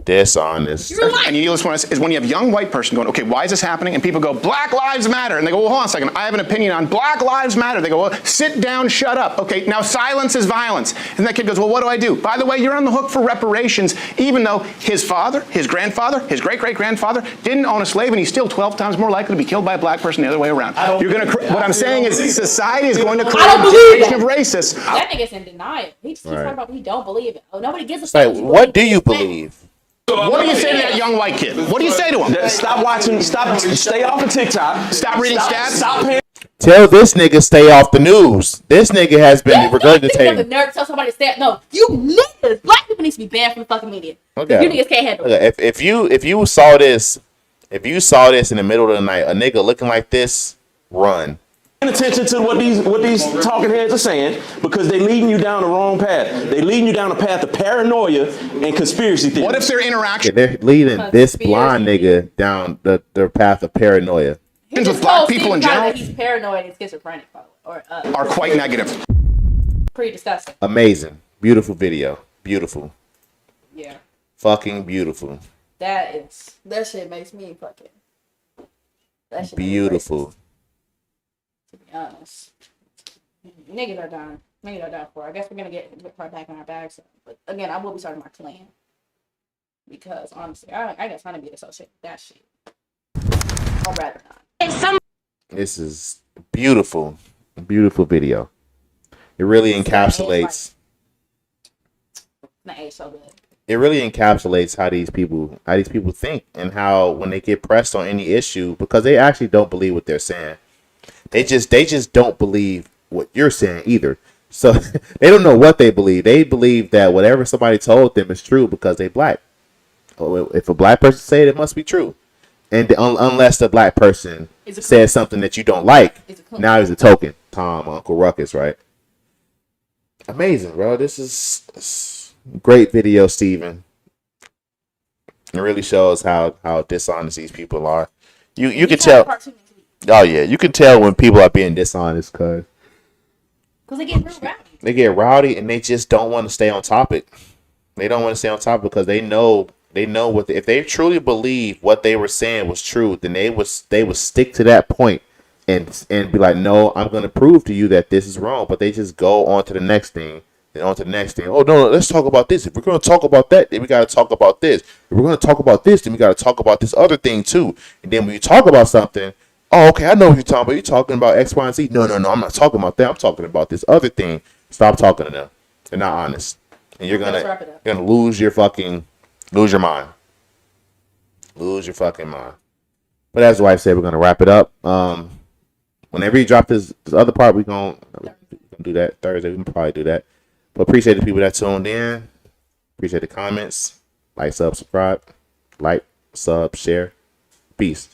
Dishonest. And you listen is when you have a young white person going, okay, why is this happening? And people go, Black Lives Matter. And they go, well, hold on a second. I have an opinion on Black Lives Matter. They go, well, sit down, shut up. Okay, now silence is violence. And that kid goes, well, what do I do? By the way, you're on the hook for reparations, even though his father, his grandfather, his great-great-grandfather didn't own a slave, and he's still 12 times more likely to be killed by a black person the other way around. What I'm saying is society is going to create a generation of racists. That nigga's in denial. He just keeps talking about he don't believe it. Oh, nobody gives a fuck. What do you believe? What do you say to that young white kid? What do you say to him? Stop watching. Stay off of TikTok. Stop reading stats. Stop paying. Tell this nigga stay off the news. This nigga has been You have the regurgitating. nerve to tell somebody to stay. No, you niggas. Black people need to be banned from the fucking media. Okay. You niggas can't handle it. Okay, if you saw this in the middle of the night, a nigga looking like this, run. Attention to what these talking heads are saying, because they're leading you down the wrong path. They're leading you down a path of paranoia and conspiracy theories. What if their interaction? They're leading this blind nigga down the path of paranoia. With black people in general he's paranoid and schizophrenic, by the way, are quite negative. Pretty disgusting. Amazing, beautiful video, beautiful. Yeah. Fucking beautiful. That shit makes me fucking. That shit Beautiful. To be honest, niggas are done. Niggas are done for. I guess we're gonna get right back in our bags. But again, I will be starting my clan because honestly, I guess I'm gonna be associated with that shit. I'd rather not. This is beautiful, beautiful video. It really encapsulates. That age so good. It really encapsulates how these people think, and how when they get pressed on any issue, because they actually don't believe what they're saying. They just don't believe what you're saying either. So they don't know what they believe. They believe that whatever somebody told them is true because they black. If a black person say it, it must be true. And unless the black person says something that you don't like, now he's a token. Tom, Uncle Ruckus, right? Amazing, bro. This is great video, Steven. It really shows how dishonest these people are. You can tell. Oh yeah, you can tell when people are being dishonest because they get real rowdy. They get rowdy and they just don't want to stay on topic. They don't want to stay on topic because they know what if they truly believe what they were saying was true, then they would stick to that point and be like, no, I'm going to prove to you that this is wrong. But they just go on to the next thing. Then on to the next thing. Oh no, let's talk about this. If we're going to talk about that, then we got to talk about this. If we're going to talk about this, then we got to talk about this other thing too. And then when you talk about something, oh, okay, I know what you're talking about. You're talking about X, Y, and Z. No, I'm not talking about that. I'm talking about this other thing. Stop talking to them. They're not honest. And you're gonna lose your mind. Lose your fucking mind. But as the wife said, we're gonna wrap it up. Whenever you drop this other part, we're gonna do that Thursday. We can probably do that. But appreciate the people that tuned in. Appreciate the comments. Like, subscribe. Like, sub, share. Peace.